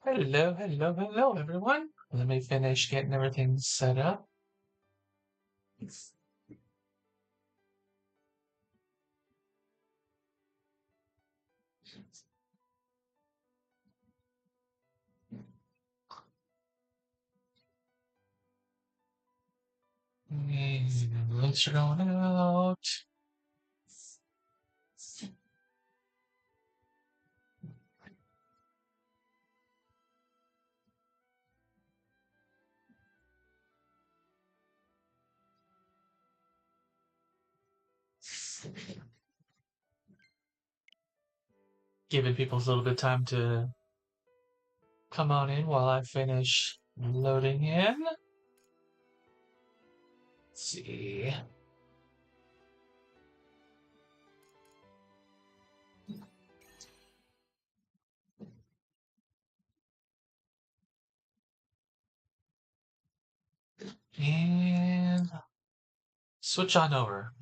Hello, hello, hello, everyone. Let me finish getting everything set up. Links are going out. Giving people a little bit of time to come on in while I finish loading in. Let's see. And switch on over.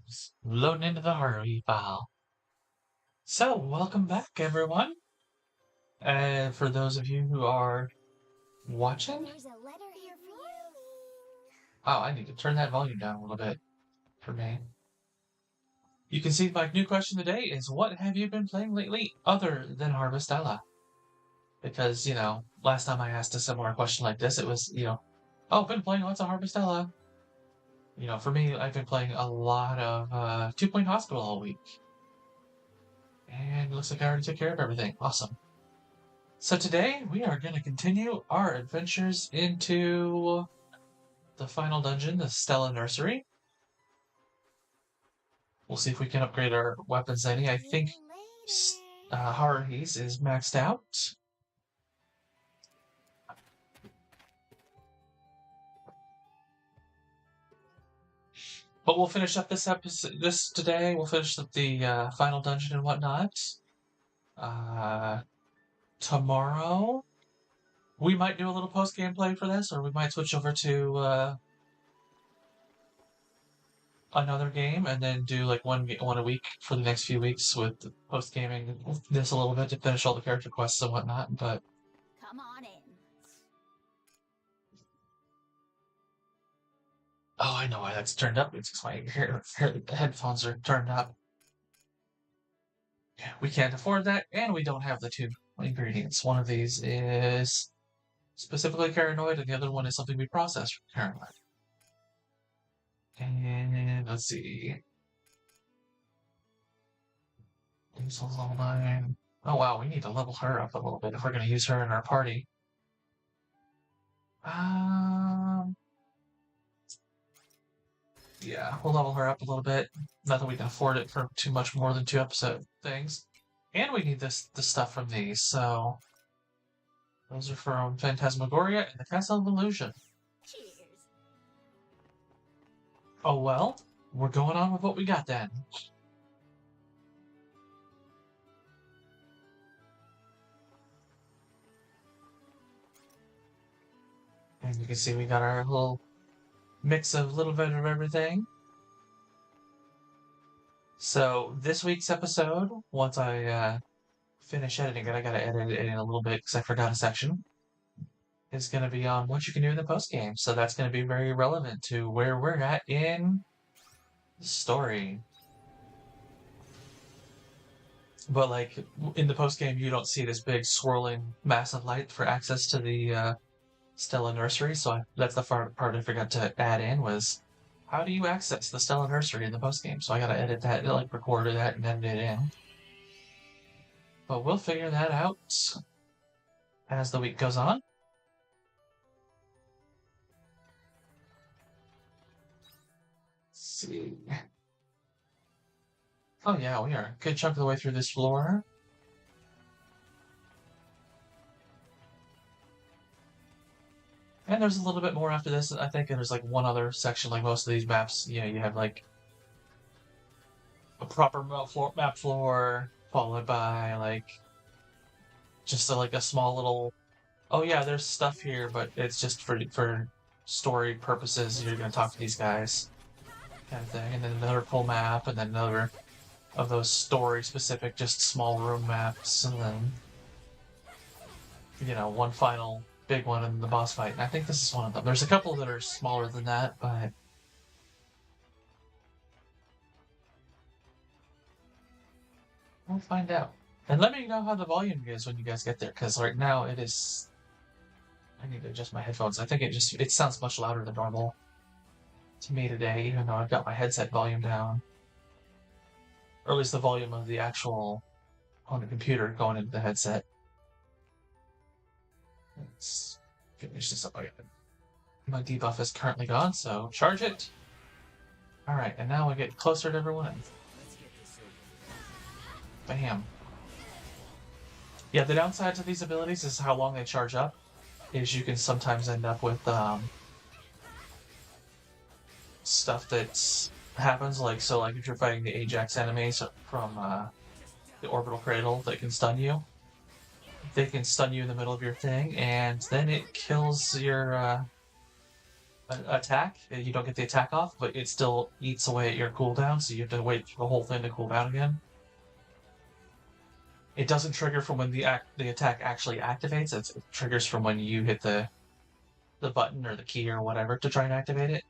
Loading into the Harvey file. So, welcome back, everyone. And for those of you who are watching, There's a letter here for you. oh, I need to turn that volume down a little bit for me. You can see my new question today is, what have you been playing lately other than Harvestella? Because, last time I asked a similar question like this, it was, oh, I've been playing lots of Harvestella. For me, I've been playing a lot of 2 Point Hospital all week. And it looks like I already took care of everything. Awesome. So today, we are going to continue our adventures into the final dungeon, the Stella Nursery. We'll see if we can upgrade our weapons any. I think Haruhi's is maxed out. But we'll finish up this episode today. We'll finish up the final dungeon and whatnot. Tomorrow, we might do a little post gameplay for this, or we might switch over to another game and then do like one a week for the next few weeks with post gaming this a little bit to finish all the character quests and whatnot. But Come on in. oh, I know why that's turned up. It's because my headphones are turned up. We can't afford that, and we don't have the two ingredients. One of these is specifically caranoid, and the other one is something we process from caranoid. And let's see. Diesel's level 9. Oh wow, we need to level her up a little bit if we're going to use her in our party. Yeah, we'll level her up a little bit. Not that we can afford it for too much more than 2 episode things. And we need the stuff from these, so those are from Phantasmagoria and the Castle of Illusion. Cheers. Oh well, we're going on with what we got then. And you can see we got our little mix of a little bit of everything. So this week's episode, once I finish editing it, I gotta edit it in a little bit because I forgot a section, is gonna be on what you can do in the post game. So that's gonna be very relevant to where we're at in the story. But like in the post game, you don't see this big swirling massive light for access to the Stella Nursery. So that's the part I forgot to add in was, how do you access the Stella Nursery in the post game? So I gotta edit that, like record that and edit it in. But we'll figure that out as the week goes on. Let's see. Oh yeah, we are a good chunk of the way through this floor. And there's a little bit more after this. I think there's like one other section, like most of these maps, you have like a proper map floor followed by like just like a small little, oh yeah, there's stuff here, but it's just for story purposes. You're gonna talk to these guys, kind of thing, and then another full map, and then another of those story specific, just small room maps, and then you know, one final big one in the boss fight. And I think this is one of them. There's a couple that are smaller than that, but we'll find out. And let me know how the volume is when you guys get there, because right now it is. I need to adjust my headphones. I think it sounds much louder than normal to me today, even though I've got my headset volume down, or at least the volume of the actual on the computer going into the headset. Let's finish this up again. My debuff is currently gone, so charge it. All right, and now we get closer to everyone. Bam. Yeah, the downside to these abilities is how long they charge up. Is you can sometimes end up with stuff that happens, like if you're fighting the Ajax enemies from the orbital cradle that can stun you, they can stun you in the middle of your thing, and then it kills your attack. You don't get the attack off, but it still eats away at your cooldown, so you have to wait for the whole thing to cool down again. It doesn't trigger from when the attack actually activates. It triggers from when you hit the button or the key or whatever to try and activate it.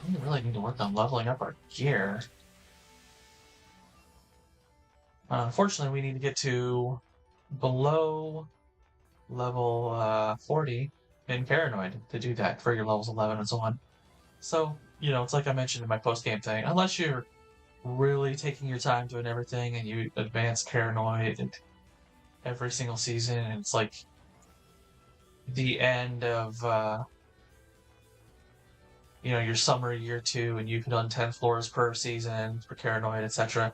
We really need to work on leveling up our gear. Unfortunately, we need to get to below level 40 in Paranoid to do that for your levels 11 and so on. So, you know, it's like I mentioned in my post-game thing, unless you're really taking your time doing everything and you advance Paranoid and every single season, and it's like the end of you know, your summer year 2 and you've done 10 floors per season for Paranoid, etc.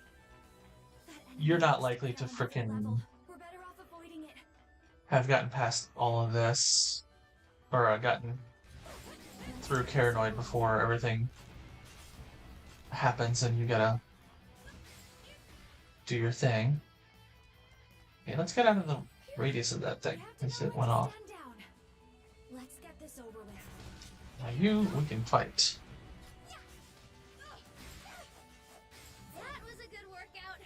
You're not likely to frickin' have gotten past all of this, or gotten through Paranoid before everything happens and you gotta do your thing. Okay, let's get out of the radius of that thing, because it went off. Now we can fight. That was a good workout.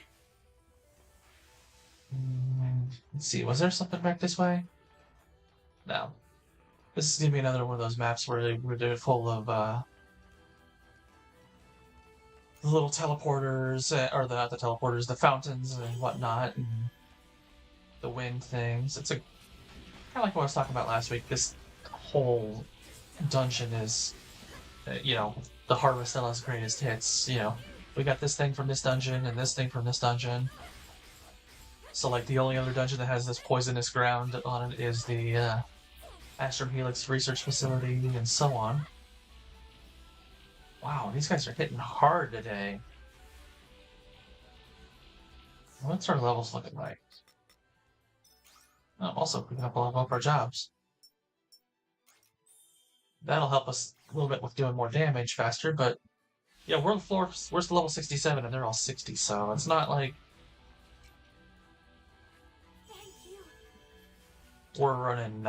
Let's see, was there something back this way? No. This is gonna be another one of those maps where they're full of the little teleporters, or not the teleporters, the fountains and whatnot, and the wind things. It's kind of like what I was talking about last week. This whole dungeon is, you know, the Harvestella's greatest hits. You know, we got this thing from this dungeon and this thing from this dungeon. So, like, the only other dungeon that has this poisonous ground on it is the Astrum Helix Research Facility, and so on. Wow, these guys are hitting hard today. What's our levels looking like? Oh, also, we can level up our jobs. That'll help us a little bit with doing more damage faster, but yeah, we're the level 67 and they're all 60, so it's not like we're running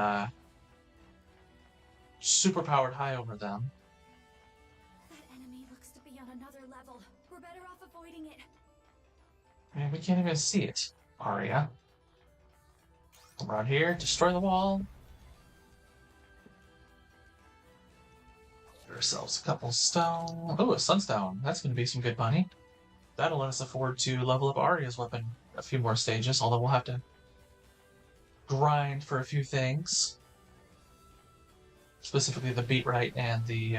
super powered high over them. That enemy looks to be on another level. We're better off avoiding it. Man, we can't even see it, Arya. Come around here, destroy the wall. Get ourselves a couple stone. Oh, a sunstone. That's going to be some good money. That'll let us afford to level up Arya's weapon a few more stages, although we'll have to grind for a few things. Specifically the beatrite and the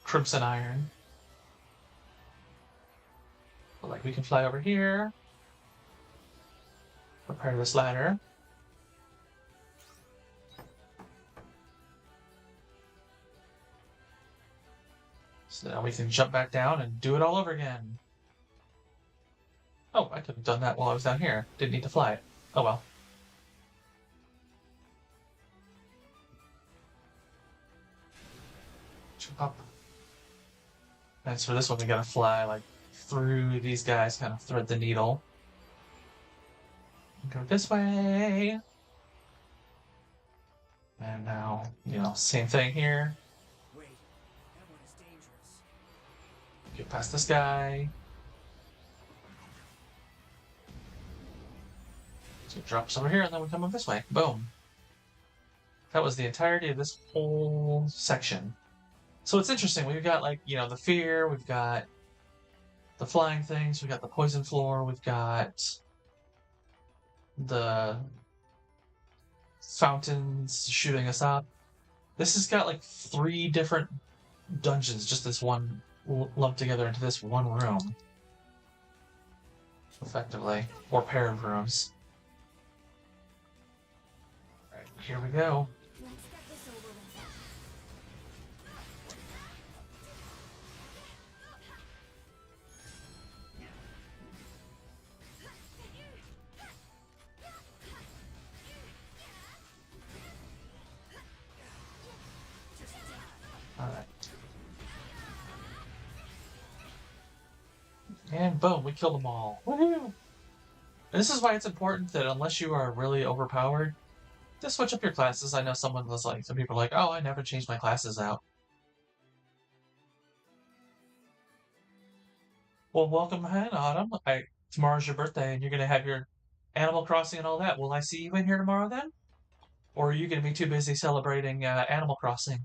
crimson iron. But, like, we can fly over here. Repair this ladder. So now we can jump back down and do it all over again. Oh, I could have done that while I was down here. Didn't need to fly it. Oh well. Jump up. And so for this one, we gotta fly, like, through these guys, kind of thread the needle. Go this way. And now, same thing here. Wait, that one is dangerous. Get past this guy. So it drops over here, and then we come up this way. Boom. That was the entirety of this whole section. So it's interesting. We've got, like, the fear. We've got the flying things. We've got the poison floor. We've got the fountains shooting us up. This has got, like, 3 different dungeons, just this one lumped together into this one room. Effectively. Or pair of rooms. Alright, here we go. Let's get this over with. Alright. And boom, we killed them all. Woohoo! This is why it's important that unless you are really overpowered, to switch up your classes. I know some people are like, oh, I never changed my classes out. Well, welcome ahead, Autumn. Tomorrow's your birthday and you're going to have your Animal Crossing and all that. Will I see you in here tomorrow then? Or are you going to be too busy celebrating Animal Crossing?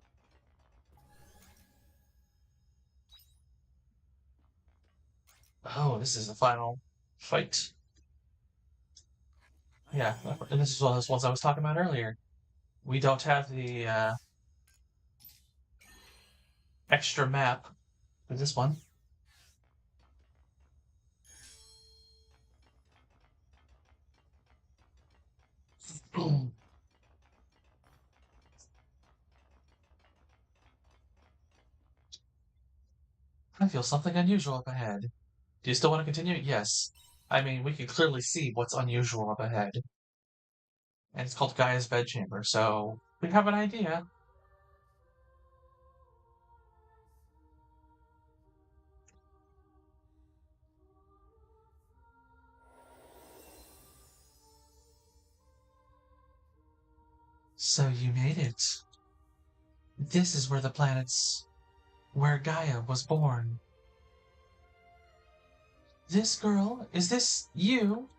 Oh, this is the final fight. Yeah, and this is one of those ones I was talking about earlier. We don't have the extra map for this one. I feel something unusual up ahead. Do you still want to continue? Yes. I mean, we can clearly see what's unusual up ahead. And it's called Gaia's Bedchamber, so we have an idea. So you made it. This is where Gaia was born. This girl? Is this you?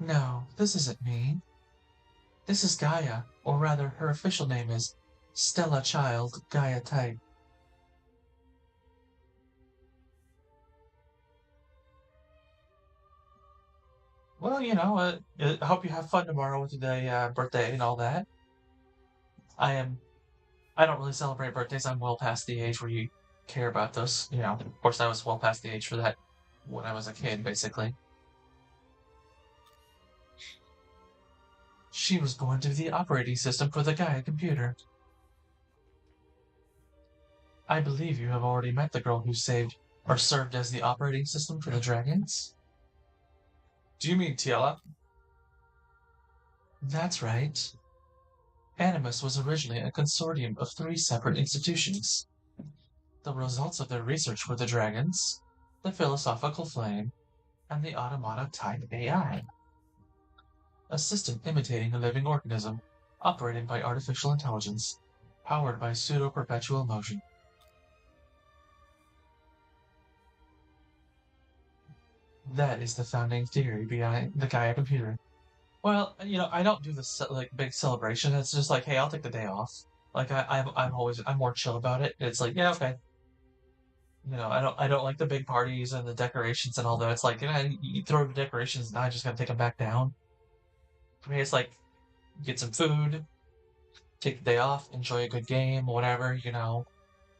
No, this isn't me. This is Gaia, or rather, her official name is Stella Child Gaia Type. Well, I hope you have fun tomorrow with the birthday and all that. I don't really celebrate birthdays. I'm well past the age where you care about those. Of course, I was well past the age for that when I was a kid, basically. She was born to be the operating system for the Gaia computer. I believe you have already met the girl who served as the operating system for the dragons. Do you mean Tiela? That's right. Animus was originally a consortium of 3 separate institutions. The results of their research were the dragons, the philosophical flame, and the automata-type AI. A system imitating a living organism, operated by artificial intelligence, powered by pseudo-perpetual motion. That is the founding theory behind the Gaia computer. Well, I don't do this big celebration. It's just like, hey, I'll take the day off. Like I'm more chill about it. It's like, yeah, okay. I don't like the big parties and the decorations and all that. It's like, you throw the decorations, now I just gotta take them back down. For me, it's like, get some food, take the day off, enjoy a good game, whatever.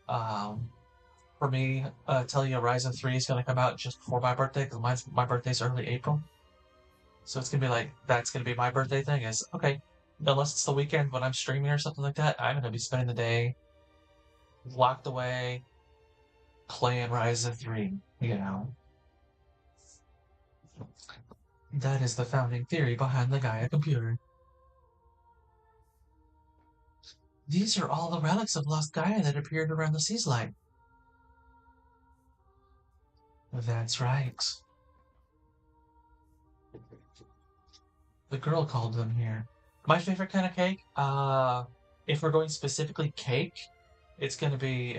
Um, for me, tell you Horizon 3 is gonna come out just before my birthday because my birthday's early April. So it's gonna be like, that's gonna be my birthday thing. Is okay, unless it's the weekend when I'm streaming or something like that. I'm gonna be spending the day locked away playing Horizon 3. That is the founding theory behind the Gaia computer. These are all the relics of lost Gaia that appeared around the sea's light. That's right. The girl called them here. My favorite kind of cake, if we're going specifically cake, it's gonna be,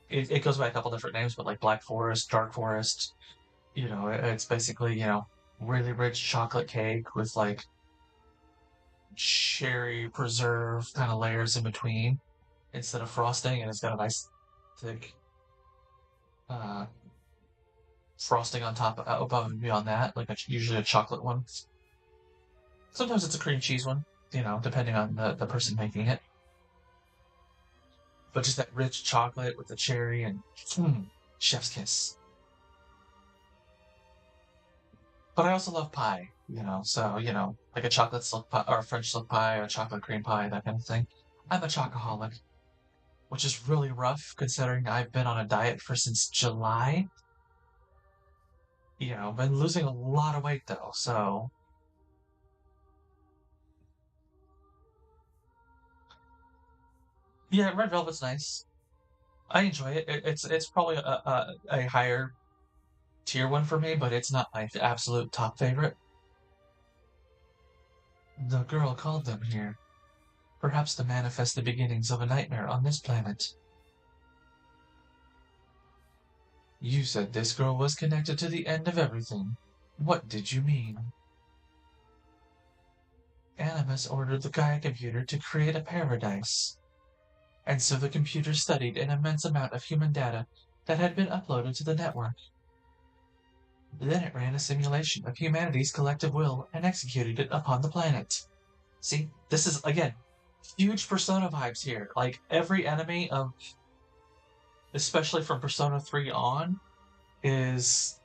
it goes by a couple different names, but like Black Forest, Dark Forest, it's basically, really rich chocolate cake with like cherry preserve kind of layers in between instead of frosting, and it's got a nice thick uh, frosting on top, above and beyond that, like usually a chocolate one. Sometimes it's a cream cheese one, depending on the person making it. But just that rich chocolate with the cherry and chef's kiss. But I also love pie, so, like a chocolate silk pie or a French silk pie or a chocolate cream pie, that kind of thing. I'm a chocoholic, which is really rough considering I've been on a diet for since July. Been losing a lot of weight though, so yeah, red velvet's nice. I enjoy it. It's probably a higher tier one for me, but it's not my absolute top favorite. The girl called them here, perhaps to manifest the beginnings of a nightmare on this planet. You said this girl was connected to the end of everything. What did you mean? Animus ordered the Gaia computer to create a paradise. And so the computer studied an immense amount of human data that had been uploaded to the network. Then it ran a simulation of humanity's collective will and executed it upon the planet. See, this is, again, huge Persona vibes here. Like, every enemy of, especially from Persona 3 on, is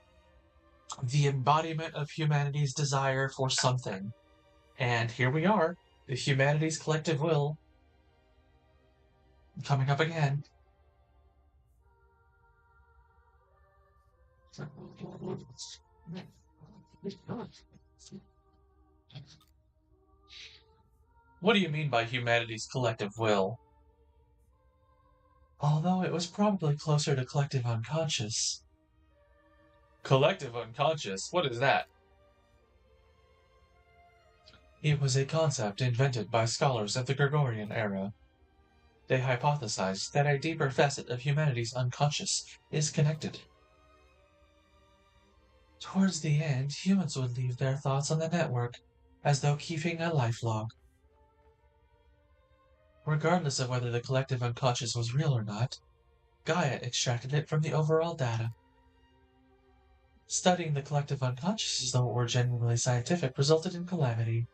the embodiment of humanity's desire for something. And here we are, the humanity's collective will coming up again. What do you mean by humanity's collective will? Although it was probably closer to collective unconscious. Collective unconscious? What is that? It was a concept invented by scholars of the Gregorian era. They hypothesized that a deeper facet of humanity's unconscious is connected. Towards the end, humans would leave their thoughts on the network, as though keeping a life log. Regardless of whether the collective unconscious was real or not, Gaia extracted it from the overall data. Studying the collective unconscious as though it were genuinely scientific resulted in calamity.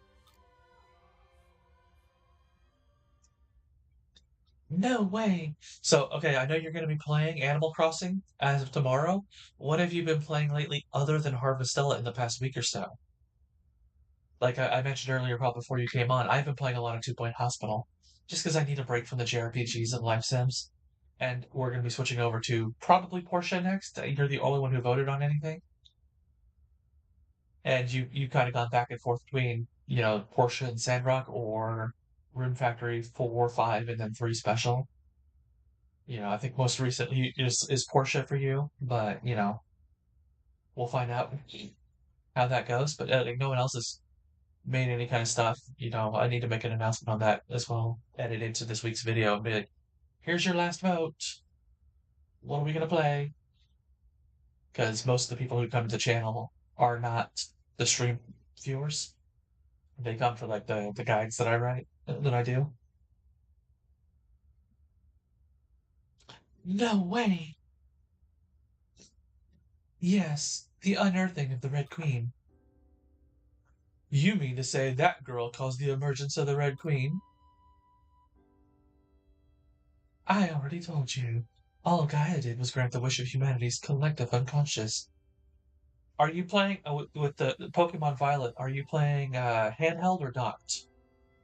No way! So, okay, I know you're going to be playing Animal Crossing as of tomorrow. What have you been playing lately other than Harvestella in the past week or so? Like I mentioned earlier, probably before you came on, I've been playing a lot of Two Point Hospital. Just because I need a break from the JRPGs and life sims. And we're going to be switching over to probably Portia next. You're the only one who voted on anything. And you kind of gone back and forth between, Portia and Sandrock or Rune Factory 4, 5, and then 3 special. I think most recently is Portia for you, but we'll find out how that goes. But like no one else has made any kind of stuff. I need to make an announcement on that as well. Edit into this week's video and be like, "Here's your last vote. What are we gonna play?" Because most of the people who come to the channel are not the stream viewers. They come for like the guides that I write that I do. No way. Yes, the unearthing of the Red Queen. You mean to say that girl caused the emergence of the Red Queen? I already told you. All Gaia did was grant the wish of humanity's collective unconscious. Are you playing with the Pokemon Violet? Are you playing handheld or docked?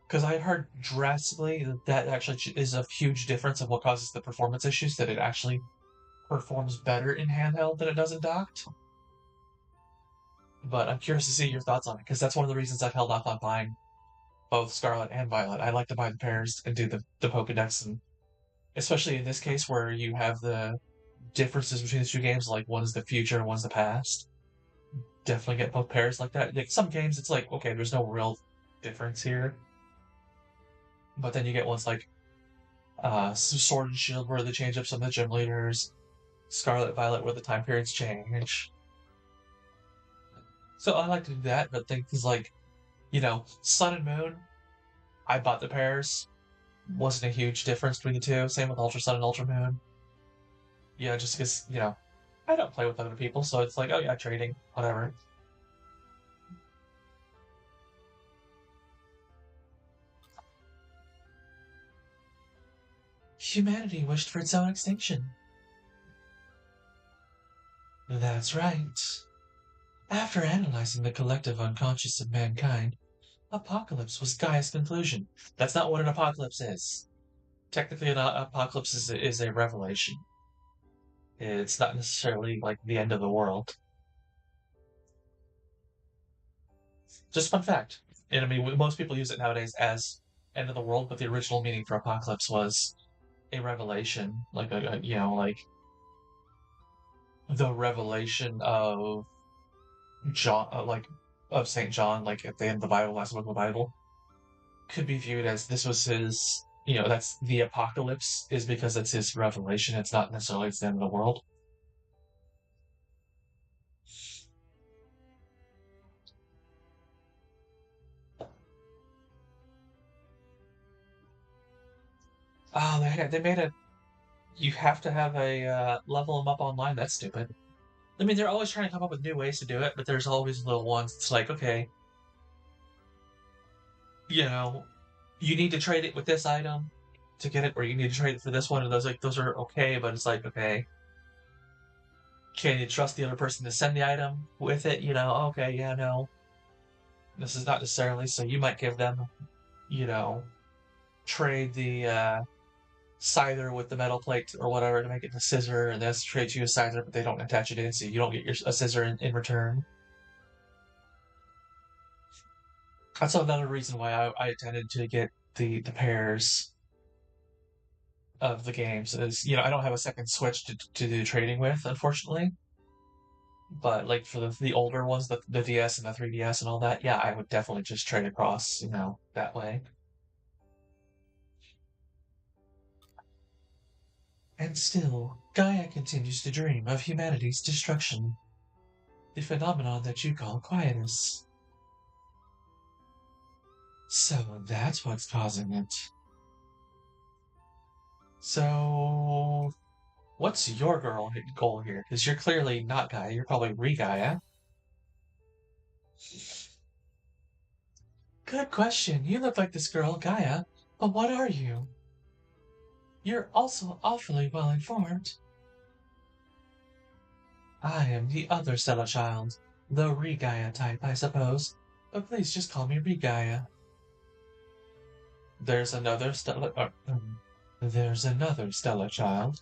Because I heard drastically that actually is a huge difference of what causes the performance issues. That it actually performs better in handheld than it does in docked. But I'm curious to see your thoughts on it because that's one of the reasons I've held off on buying both Scarlet and Violet. I like to buy the pairs and do the Pokedex, and especially in this case where you have the differences between the two games, like one is the future and one's the past. definitely get both pairs like that. Like some games, it's like, okay, there's no real difference here. But then you get ones like Sword and Shield where they change up some of the gym leaders, Scarlet Violet where the time periods change. So I like to do that, but things like, Sun and Moon, I bought the pairs. Wasn't a huge difference between the two. Same with Ultra Sun and Ultra Moon. Just because, I don't play with other people, so it's like, oh yeah, trading, whatever. Humanity wished for its own extinction. That's right. After analyzing the collective unconscious of mankind, apocalypse was Gaia's conclusion. That's not what an apocalypse is. Technically, an apocalypse is a revelation. It's not necessarily like the end of the world. Just fun fact. And I mean, most people use it nowadays as end of the world, but the original meaning for apocalypse was a revelation, like like the revelation of John, of Saint John, like at the end of the Bible, last book of the Bible, could be viewed as this was his. That's the apocalypse is because it's his revelation. It's not necessarily it's the end of the world. Oh, they made it. You have to have a level them up online. That's stupid. I mean, they're always trying to come up with new ways to do it, but there's always little ones. It's like, okay, you need to trade it with this item to get it, or you need to trade it for this one, and those are okay, but it's like, okay, can you trust the other person to send the item with it? Okay, yeah, no, this is not necessarily. So you might give them, you know, trade the scyther with the metal plate or whatever to make it a scissor, and that's trade you a scyther, but they don't attach it in, so you don't get a scissor in return. That's another reason why I tended to get the pairs of the games. Is I don't have a second Switch to do trading with, unfortunately. But like for the older ones, the DS and the 3DS and all that, yeah, I would definitely just trade across, that way. And still, Gaia continues to dream of humanity's destruction, the phenomenon that you call quietus. So that's what's causing it. So, what's your goal here? Because you're clearly not Gaia, you're probably re-Gaia. Good question. You look like this girl, Gaia, but what are you? You're also awfully well informed. I am the other Stella child, the re-Gaia type, I suppose, but please just call me re-Gaia. There's another Stella. There's another Stella child.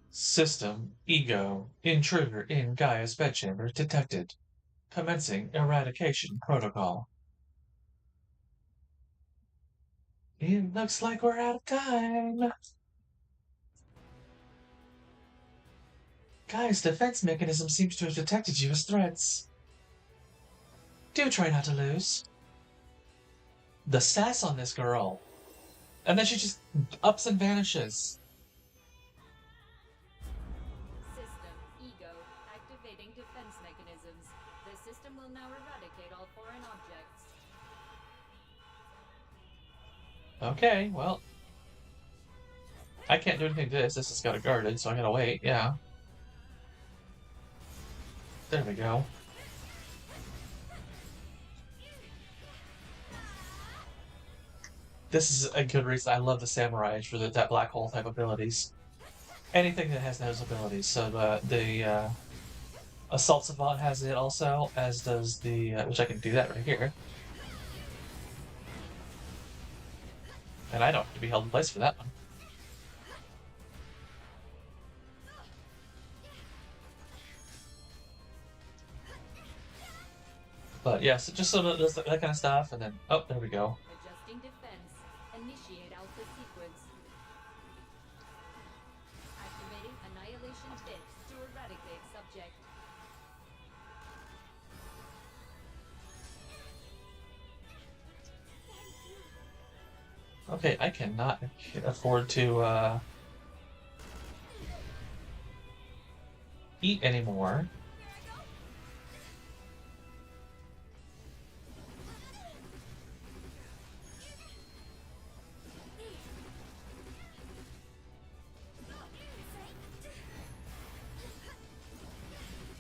System ego intruder in Gaia's bedchamber detected. Commencing eradication protocol. It looks like we're out of time. Gaia's defense mechanism seems to have detected you as threats. Do try not to lose. The sass on this girl. And then she just ups and vanishes. System ego activating defense mechanisms. The system will now eradicate all foreign objects. Okay, well. I can't do anything to this. This has got it guarded, so I gotta wait, yeah. There we go. This is a good reason. I love the samurai for that black hole type abilities. Anything that has those abilities. So the assault savant has it also, as does the which I can do that right here. And I don't have to be held in place for that one. But yes, just so that kind of stuff, and then there we go. Adjusting defense. Initiate Alpha sequence. Activating Annihilation Bits to eradicate subject. Okay, I cannot afford to eat anymore.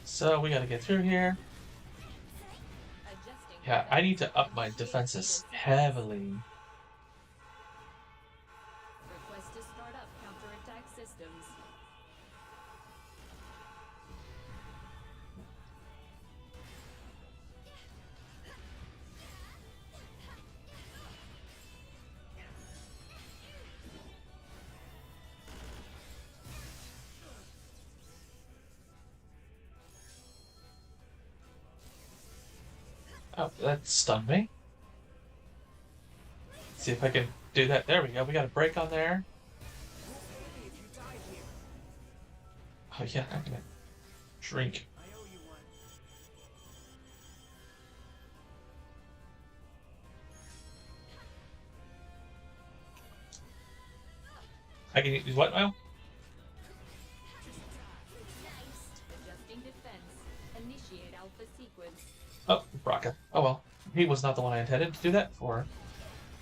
So we gotta get through here. Adjusting Yeah, I need defense. to up my Initiate defenses beta sequence. heavily. Request to start up counterattack systems. Oh, that stunned me. See if I can do that. There we go. We got a break on there. You'll pay me if you die here. Oh yeah, I'm gonna drink. I owe you one. I can use what now? Adjusting defense. Initiate Alpha sequence. Oh, Braca. Oh well. He was not the one I intended to do that for.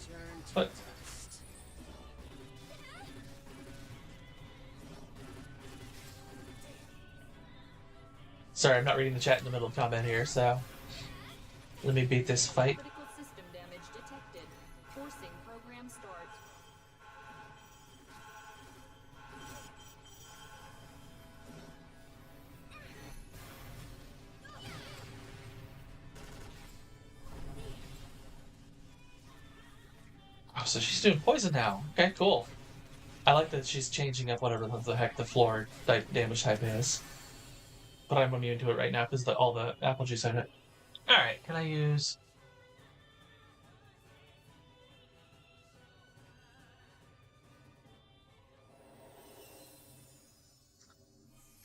Turn to But dust. sorry, I'm not reading the chat in the middle of combat here, so let me beat this fight. Critical system damage detected. Forcing program start. Oh, so she's doing poison now. Okay, cool. I like that she's changing up whatever the heck the floor type damage type is. But I'm immune to it right now because all the apple juice I got. Alright, can I use...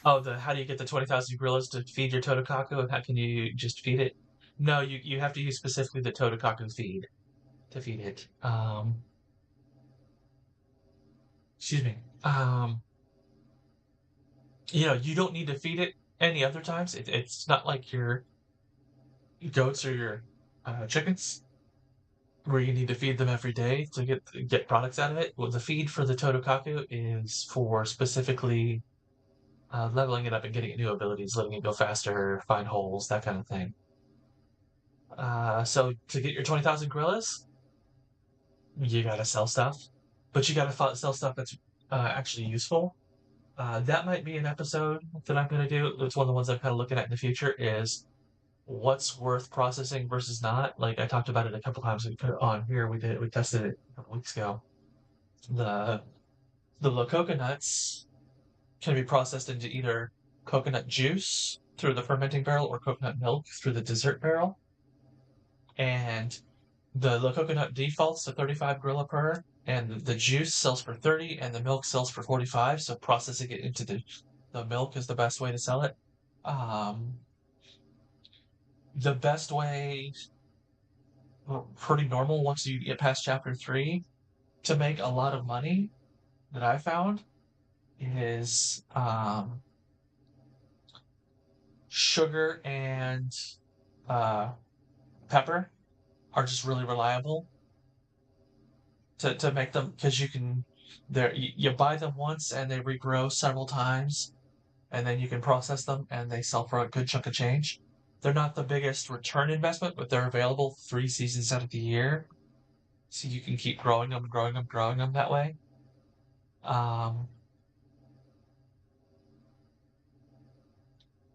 Oh, how do you get the 20,000 gorillas to feed your Totokaku, and how can you just feed it? No, you have to use specifically the Totokaku feed to feed it. Excuse me. You don't need to feed it any other times. It's not like your goats or your chickens where you need to feed them every day to get products out of it. Well, the feed for the Totokaku is for specifically leveling it up and getting new abilities, letting it go faster, find holes, that kind of thing. So to get your 20,000 gorillas, you gotta sell stuff, but you gotta sell stuff that's actually useful. That might be an episode that I'm gonna do. It's one of the ones I'm kind of looking at in the future is what's worth processing versus not. Like I talked about it a couple times on here. We tested it a couple weeks ago. The the coconuts can be processed into either coconut juice through the fermenting barrel or coconut milk through the dessert barrel. And the coconut defaults to 35 gorilla per, and the juice sells for 30, and the milk sells for 45. So processing it into the milk is the best way to sell it. Um, the best way, pretty normal once you get past chapter 3, to make a lot of money that I found is sugar and uh, pepper are just really reliable to make them because you buy them once and they regrow several times and then you can process them and they sell for a good chunk of change. They're not the biggest return investment, but they're available 3 seasons out of the year, so you can keep growing them, growing them, growing them that way. Um,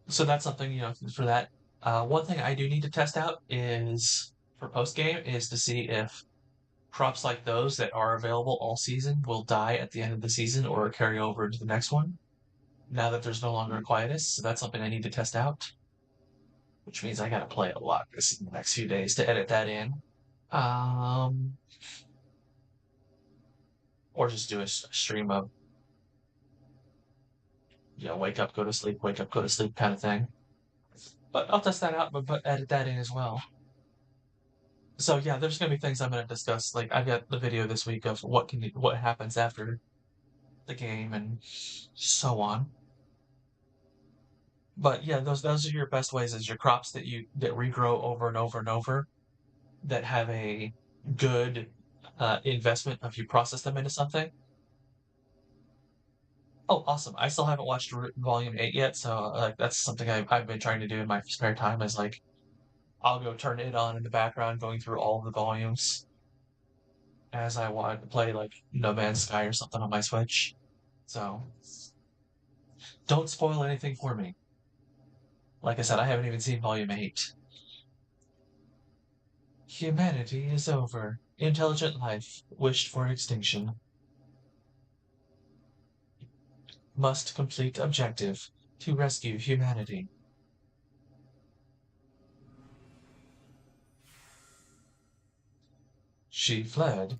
so that's something for that. One thing I do need to test out is for post game is to see if crops like those that are available all season will die at the end of the season or carry over into the next one. Now that there's no longer a Quietus, so that's something I need to test out, which means I gotta play a lot this in the next few days to edit that in. Um, or just do a stream of, wake up, go to sleep, wake up, go to sleep kind of thing. But I'll test that out, but edit that in as well. So yeah, there's gonna be things I'm gonna discuss. Like I've got the video this week of what happens after the game and so on. But yeah, those are your best ways, is your crops that regrow over and over and over, that have a good investment if you process them into something. Oh, awesome! I still haven't watched Volume 8 yet, so like that's something I've been trying to do in my spare time. Is like I'll go turn it on in the background, going through all of the volumes as I want to play like No Man's Sky or something on my Switch. So don't spoil anything for me. Like I said, I haven't even seen Volume 8. Humanity is over. Intelligent life wished for extinction. Must complete objective to rescue humanity. She fled.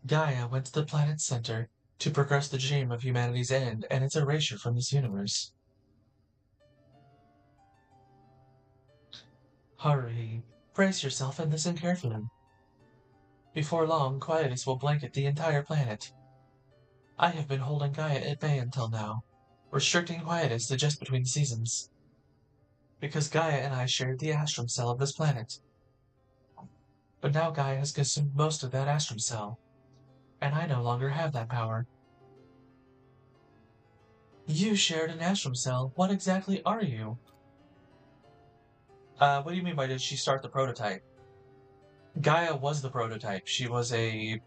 Gaia went to the planet's center to progress the dream of humanity's end and its erasure from this universe. Hurry. Brace yourself and listen carefully. Before long, Quietus will blanket the entire planet. I have been holding Gaia at bay until now, restricting Quietus to just between seasons. Because Gaia and I shared the astrum cell of this planet. But now Gaia has consumed most of that astrum cell, and I no longer have that power. You shared an astrum cell. What exactly are you? What do you mean by did she start the prototype? Gaia was the prototype. She was a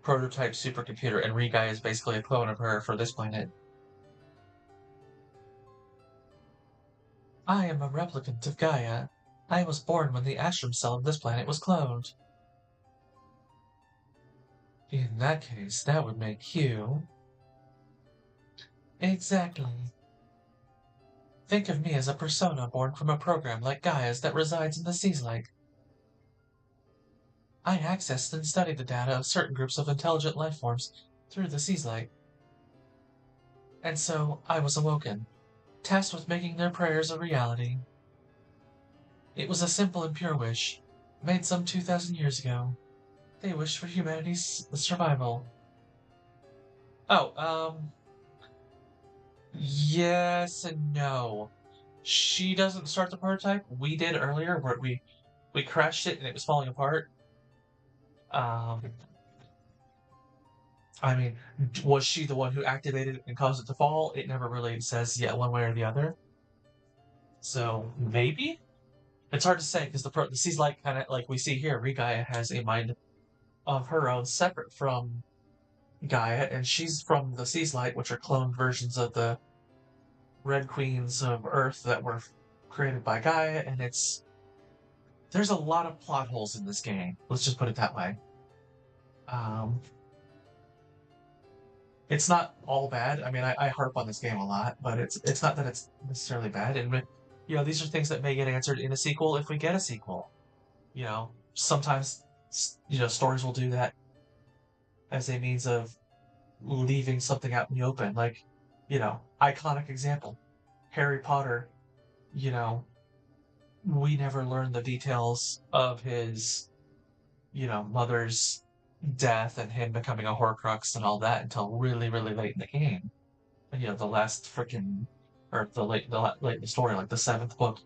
prototype supercomputer, and Re-Gaia is basically a clone of her for this planet. I am a replicant of Gaia. I was born when the astrum cell of this planet was cloned. In that case, that would make you... Exactly. Think of me as a persona born from a program like Gaia's that resides in the Seas Lake. I accessed and studied the data of certain groups of intelligent life forms through the Seas Lake. And so I was awoken, tasked with making their prayers a reality. It was a simple and pure wish, made some 2,000 years ago. They wished for humanity's survival. Oh, yes and no. She doesn't start the prototype. We did earlier, where we crashed it and it was falling apart. I mean, was she the one who activated it and caused it to fall? It never really says yet one way or the other. So maybe it's hard to say because the Seas like kind of like we see here. Re-Gaia has a mind of her own, separate from Gaia, and she's from the Seas Light, which are cloned versions of the Red Queens of Earth that were created by Gaia, and there's a lot of plot holes in this game. Let's just put it that way. Um, it's not all bad. I mean, I harp on this game a lot, but it's not that it's necessarily bad. And these are things that may get answered in a sequel if we get a sequel. Sometimes stories will do that as a means of leaving something out in the open. Like, iconic example, Harry Potter. We never learn the details of his, mother's death and him becoming a Horcrux and all that until really, really late in the game. The last freaking, or late in the story, like the 7th book,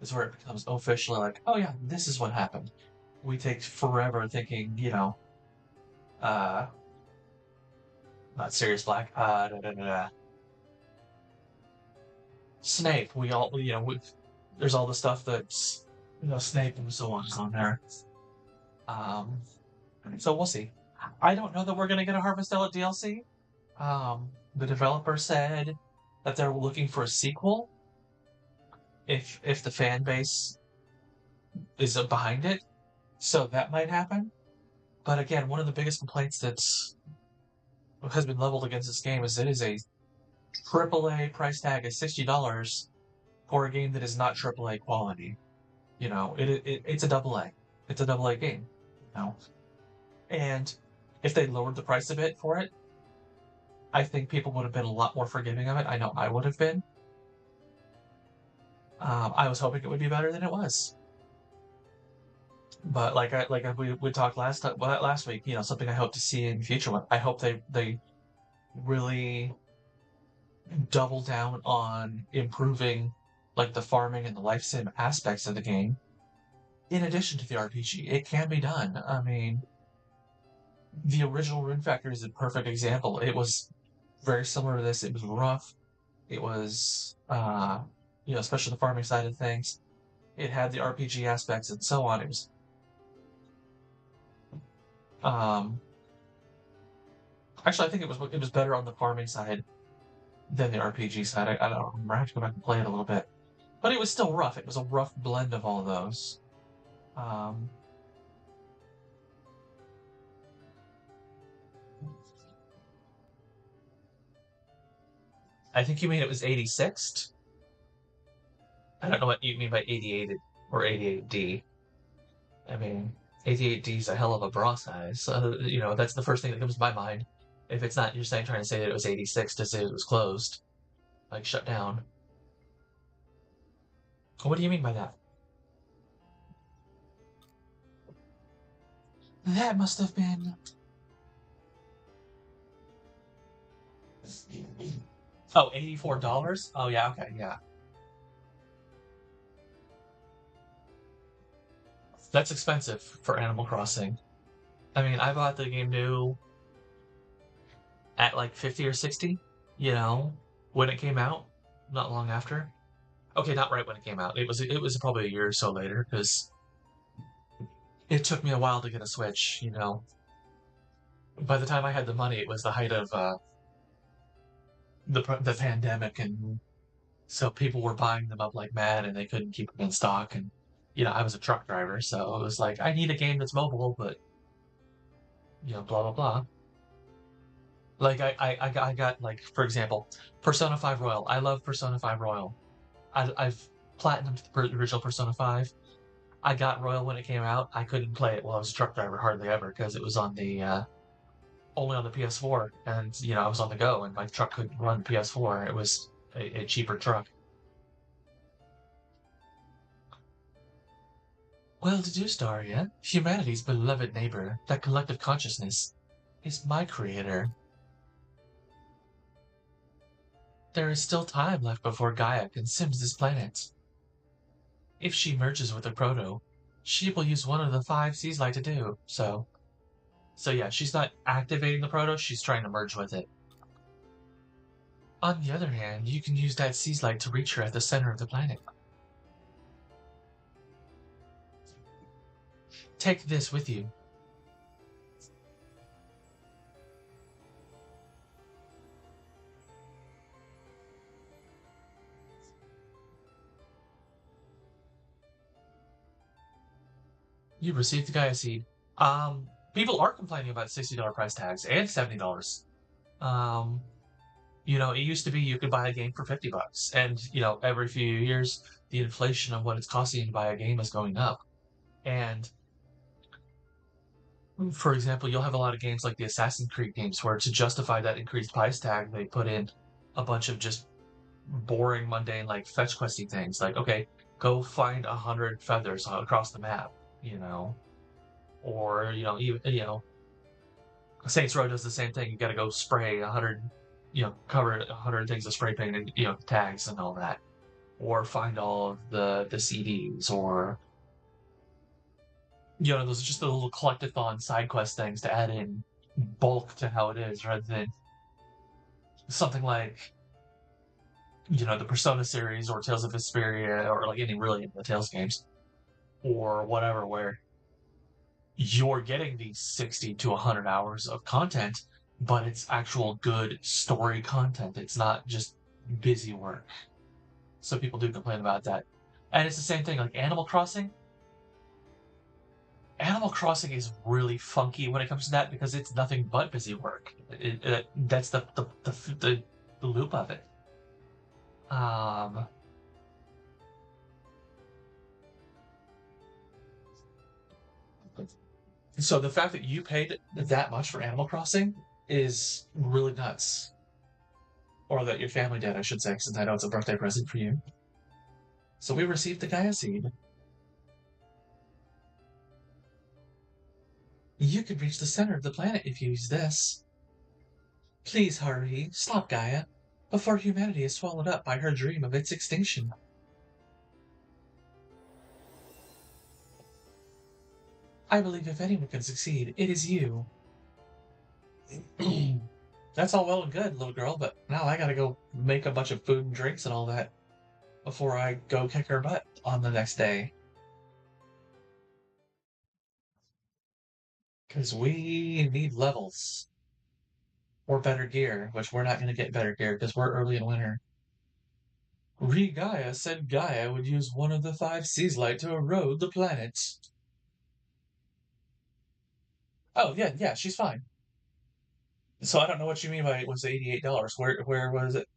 is where it becomes officially like, oh yeah, this is what happened. We take forever thinking, uh, not Sirius Black, Snape. There's all the stuff that's, Snape and so on there. So we'll see. I don't know that we're gonna get a Harvestella DLC. The developer said that they're looking for a sequel if the fan base is behind it, so that might happen. But again, one of the biggest complaints that has been leveled against this game is it is a AAA price tag of $60 for a game that is not AAA quality. You know, it's a double A. It's a double A game. You know, and if they lowered the price a bit for it, I think people would have been a lot more forgiving of it. I know I would have been. I was hoping it would be better than it was. But we talked last week, you know, something I hope to see in future. I hope they really double down on improving like the farming and the life sim aspects of the game. In addition to the RPG, it can be done. I mean, the original Rune Factory is a perfect example. It was very similar to this. It was rough. It was, you know, especially the farming side of things. It had the RPG aspects and so on. It was, um, actually, I think it was better on the farming side than the RPG side. I don't remember. I have to go back and play it a little bit, but it was still rough. It was a rough blend of all of those. Um, I think you mean it was 86th. I don't know what you mean by 88 or 88D. I mean, 88D is a hell of a bra size. You know, that's the first thing that comes to my mind. If it's not, you're trying to say that it was 86 to say it was closed, like shut down. What do you mean by that? That must have been. Oh, $84? Oh, yeah, okay, yeah. That's expensive for Animal Crossing. I mean, I bought the game new at like 50 or 60, you know, when it came out, not long after. Okay, not right when it came out. It was probably a year or so later because it took me a while to get a Switch, you know. By the time I had the money, it was the height of the pandemic, and so people were buying them up like mad, and they couldn't keep them in stock. And you know, I was a truck driver, so it was like I need a game that's mobile, but you know, blah blah blah. Like I got like for example, Persona 5 Royal. I love Persona 5 Royal. I've platinumed the original Persona 5. I got Royal when it came out. I couldn't play it while I was a truck driver hardly ever because it was on the only on the PS4, and you know I was on the go, and my truck couldn't run PS4. It was a cheaper truck. Well-to-do Staria, humanity's beloved neighbor, that collective consciousness, is my creator. There is still time left before Gaia consumes this planet. If she merges with the Proto, she will use one of the 5 C's like to do, so yeah, she's not activating the Proto, she's trying to merge with it. On the other hand, you can use that C's light to reach her at the center of the planet. Take this with you. You received the Gaia Seed. People are complaining about $60 price tags and $70. Um, you know, it used to be you could buy a game for $50, and you know, every few years, the inflation of what it's costing to buy a game is going up. And for example, you'll have a lot of games like the Assassin's Creed games where to justify that increased price tag, they put in a bunch of just boring, mundane, like fetch questy things. Like, okay, go find 100 feathers across the map, you know, or even Saints Row does the same thing. You got to go spray 100, cover 100 things of spray paint and tags and all that, or find all of the CDs, or those are just the little collectathon side quest things to add in bulk to how it is, rather than something like the Persona series or Tales of Vesperia, or like any really of the Tales games or whatever, where you're getting these 60 to 100 hours of content, but it's actual good story content. It's not just busy work. So people do complain about that. And it's the same thing, like Animal Crossing. Animal Crossing is really funky when it comes to that because it's nothing but busy work. That's the loop of it. Um, So the fact that you paid that much for Animal Crossing is really nuts. Or that your family did, I should say, since I know it's a birthday present for you. So we received the Gaia Seed. You could reach the center of the planet if you use this. Please hurry, stop Gaia, before humanity is swallowed up by her dream of its extinction. I believe if anyone can succeed, it is you. That's all well and good, little girl, but now I gotta go make a bunch of food and drinks and all that before I go kick her butt on the next day. Because we need levels. Or better gear, which we're not going to get better gear because we're early in winter. Gaia said Gaia would use one of the 5 seas light to erode the planet. Oh, yeah, she's fine. So I don't know what you mean by it was $88. Where was it?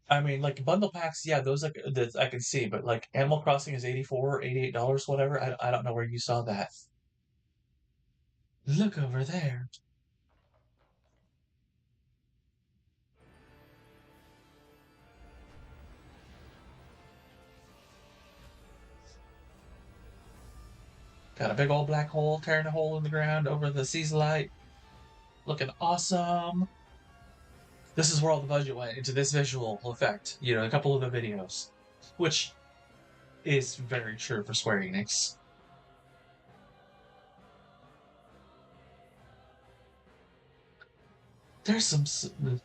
I mean, like bundle packs, yeah, those like that I can see, but like Animal Crossing is 84 or $88, whatever. I don't know where you saw that. Look over there. Got a big old black hole tearing a hole in the ground over the seas light. Looking awesome. This is where all the budget went into this visual effect. You know, a couple of the videos, which is very true for Square Enix. There's some sort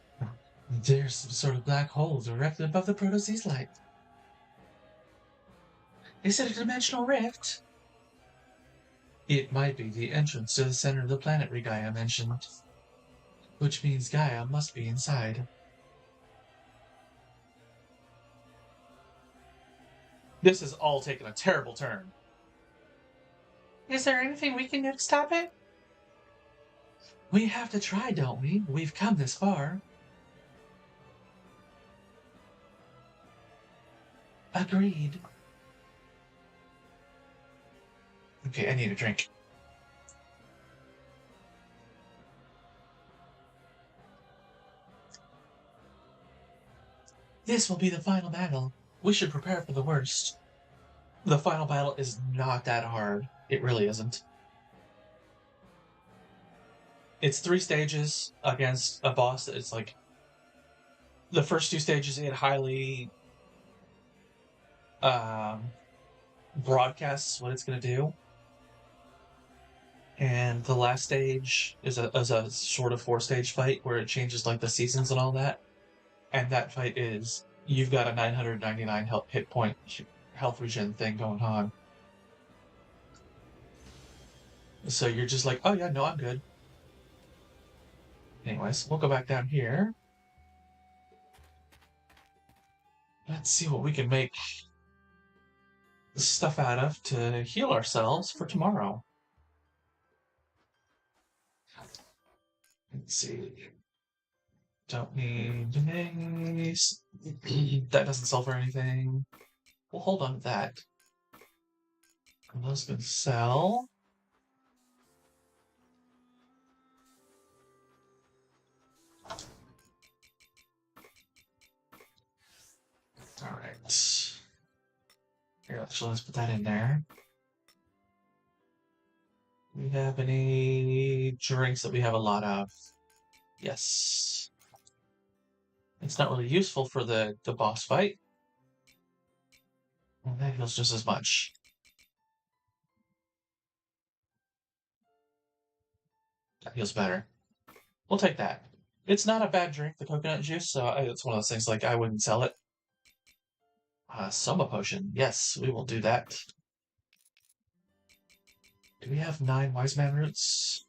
of black hole directly above the Proto-Seas light. Is it a dimensional rift? It might be the entrance to the center of the planet Gaia mentioned, which means Gaia must be inside. This has all taken a terrible turn. Is there anything we can do to stop it? We have to try, don't we? We've come this far. Agreed. Okay, I need a drink. This will be the final battle. We should prepare for the worst. The final battle is not that hard. It really isn't. It's 3 stages against a boss that is like... The first 2 stages, it highly broadcasts what it's going to do. And the last stage is a sort of 4-stage fight where it changes like the seasons and all that. And that fight is, you've got a 999 hit point health regen thing going on. So you're just like, oh yeah, no, I'm good. Anyways, we'll go back down here. Let's see what we can make stuff out of to heal ourselves for tomorrow. Let's see. Don't need mace. That doesn't sell for anything. We'll hold on to that. And those can sell. Alright. Here, actually, let's put that in there. Do we have any drinks that we have a lot of? Yes. It's not really useful for the boss fight. Well, that heals just as much. That feels better. We'll take that. It's not a bad drink, the coconut juice, so it's one of those things like I wouldn't sell it. Soma potion. Yes, we will do that. Do we have 9 wise man roots?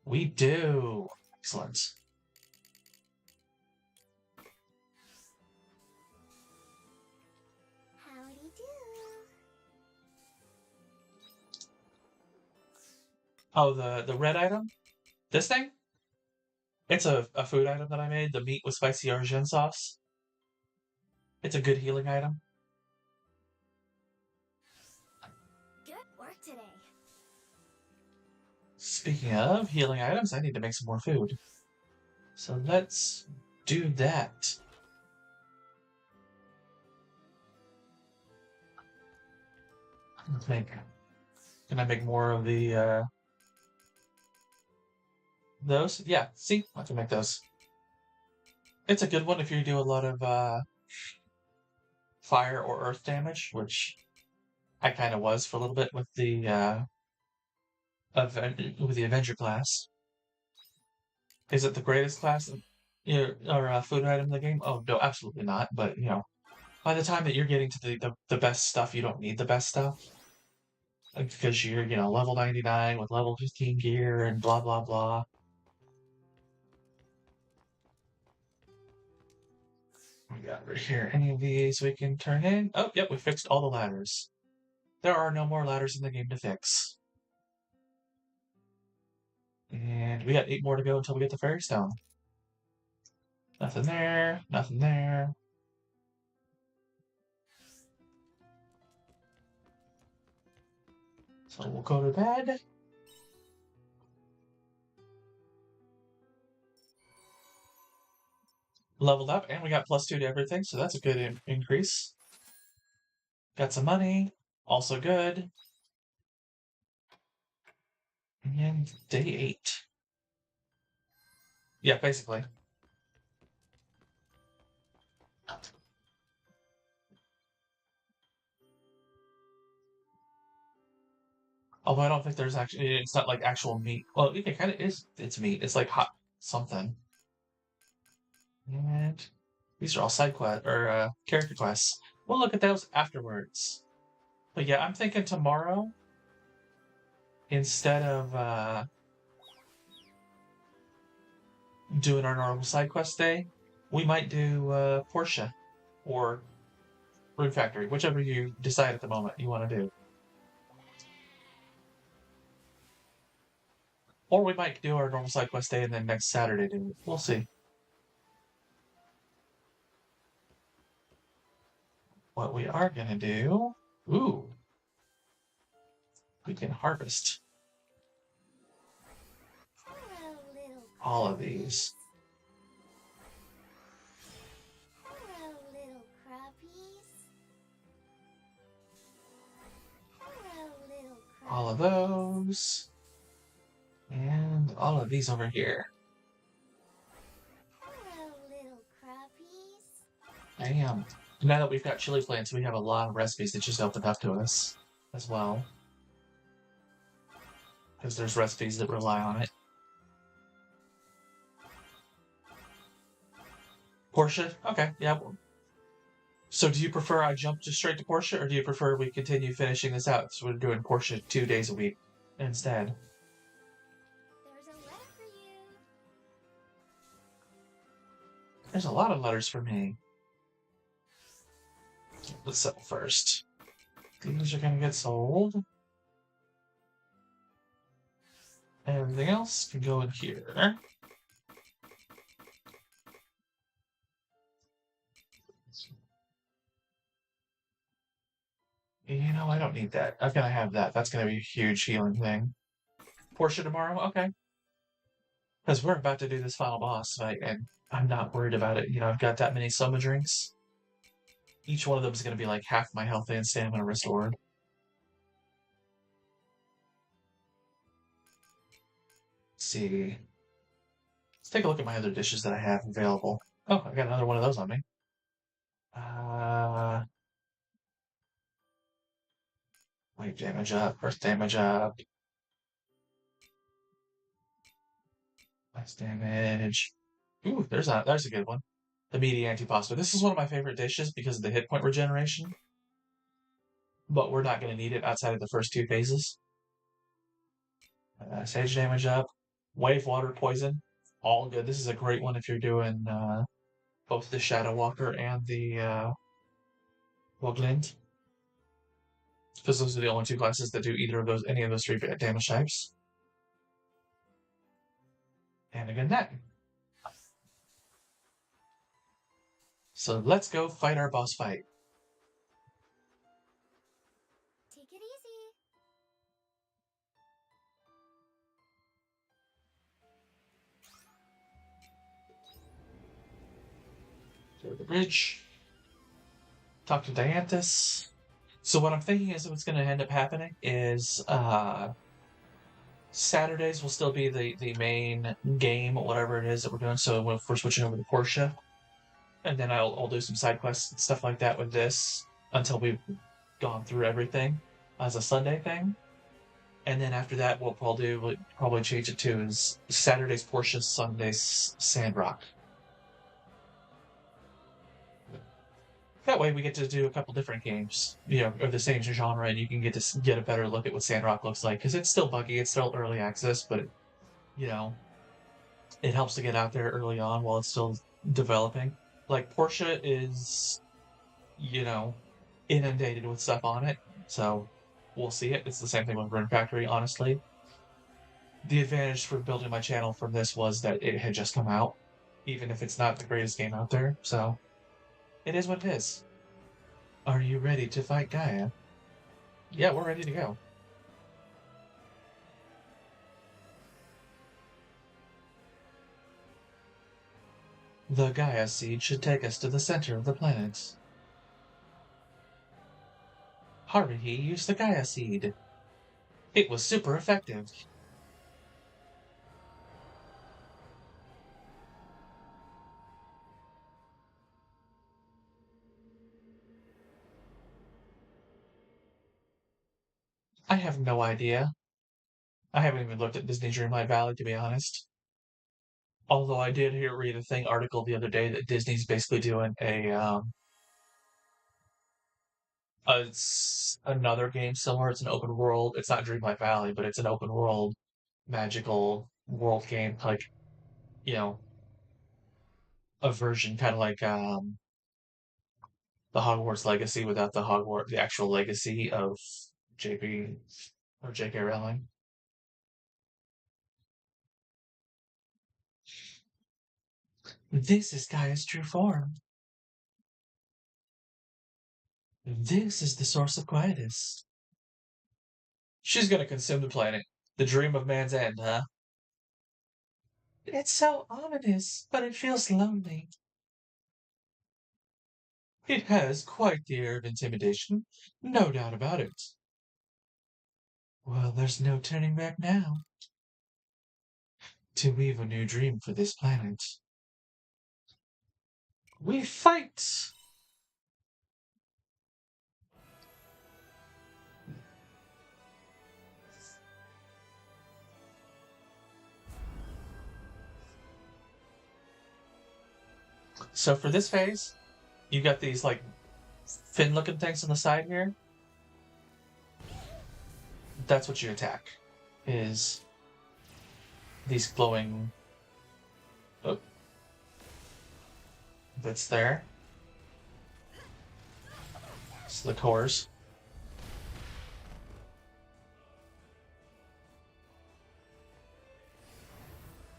We do. Excellent. Howdy do. Oh, the red item? This thing? It's a food item that I made. The meat with spicy aubergine sauce. It's a good healing item. Speaking of healing items, I need to make some more food. So let's do that. Let's make. Can I make more of the those? Yeah, see? I can make those. It's a good one if you do a lot of fire or earth damage, which I kind of was for a little bit with the with the Avenger class. Is it the greatest class or food item in the game? Oh no, absolutely not. But by the time that you're getting to the best stuff, you don't need the best stuff because you're level 99 with level 15 gear and blah blah blah. We got right here. Any of these we can turn in? Oh, yep, we fixed all the ladders. There are no more ladders in the game to fix. And we got 8 more to go until we get the fairy stone. Nothing there, nothing there. So we'll go to bed. Leveled up, and we got +2 to everything, so that's a good increase. Got some money, also good. And day 8. Yeah, basically. Although I don't think there's actually, it's not like actual meat. Well, it kind of is, it's meat. It's like hot something. And these are all side quests, or character quests. We'll look at those afterwards. But yeah, I'm thinking tomorrow, instead of doing our normal side quest day, we might do Portia or Rune Factory, whichever you decide at the moment you want to do. Or we might do our normal side quest day and then next Saturday do it. We'll see. What we are going to do... Ooh. We can harvest Hello, little all of these. Hello, little crappies. Hello, little crappies. All of those. And all of these over here. Hello, little crappies. Damn. Now that we've got chili plants, we have a lot of recipes that just opened up to us as well. Because there's recipes that rely on it. Portia? Okay, yeah. So do you prefer I jump just straight to Portia, or do you prefer we continue finishing this out? So we're doing Portia 2 days a week instead. There's a letter for you. There's a lot of letters for me. Let's sell first. These are gonna get sold. Everything else can go in here. I don't need that. I've got to have that. That's going to be a huge healing thing. Portia tomorrow? Okay. Because we're about to do this final boss fight, and I'm not worried about it. I've got that many soma drinks. Each one of them is going to be like half my health and stamina restored. Let's see. Let's take a look at my other dishes that I have available. Oh, I got another one of those on me. Wave damage up, earth damage up. Nice damage. Ooh, there's a good one. The meaty antipasto. This is one of my favorite dishes because of the hit point regeneration. But we're not going to need it outside of the first 2 phases. Sage damage up. Wave water poison. All good. This is a great one if you're doing both the Shadow Walker and the Woglint. Because those are the only 2 classes that do any of those 3 damage types. And again that. So let's go fight our boss fight. Take it easy. Go to the bridge. Talk to Dianthus. So what I'm thinking is what's going to end up happening is Saturdays will still be the main game, whatever it is that we're doing. So when we're switching over to Portia, and then I'll do some side quests and stuff like that with this until we've gone through everything as a Sunday thing. And then after that, we'll probably change it to is Saturdays Portia, Sundays Sandrock. That way we get to do a couple different games, of the same genre, and you can get to get a better look at what Sandrock looks like, because it's still buggy, it's still early access, but, it helps to get out there early on while it's still developing. Like, Portia is, inundated with stuff on it, so we'll see it. It's the same thing with Rune Factory, honestly. The advantage for building my channel from this was that it had just come out, even if it's not the greatest game out there, so it is what it is. Are you ready to fight Gaia? Yeah, we're ready to go. The Gaia seed should take us to the center of the planet. Haruhi used the Gaia seed. It was super effective. I have no idea. I haven't even looked at Disney Dreamlight Valley, to be honest. Although I did read a article the other day that Disney's basically doing it's another game similar. It's an open world. It's not Dreamlight Valley, but it's an open world, magical world game, like, a version kind of like the Hogwarts Legacy without the actual legacy of JP or J.K. Rowling. This is Gaia's true form. This is the source of Quietus. She's gonna consume the planet. The dream of man's end, huh? It's so ominous, but it feels lonely. It has quite the air of intimidation, no doubt about it. Well, there's no turning back now. To weave a new dream for this planet. We fight! So for this phase, you got these, like, fin-looking things on the side here. That's what you attack, is these glowing... Oh. That's there. It's the cores.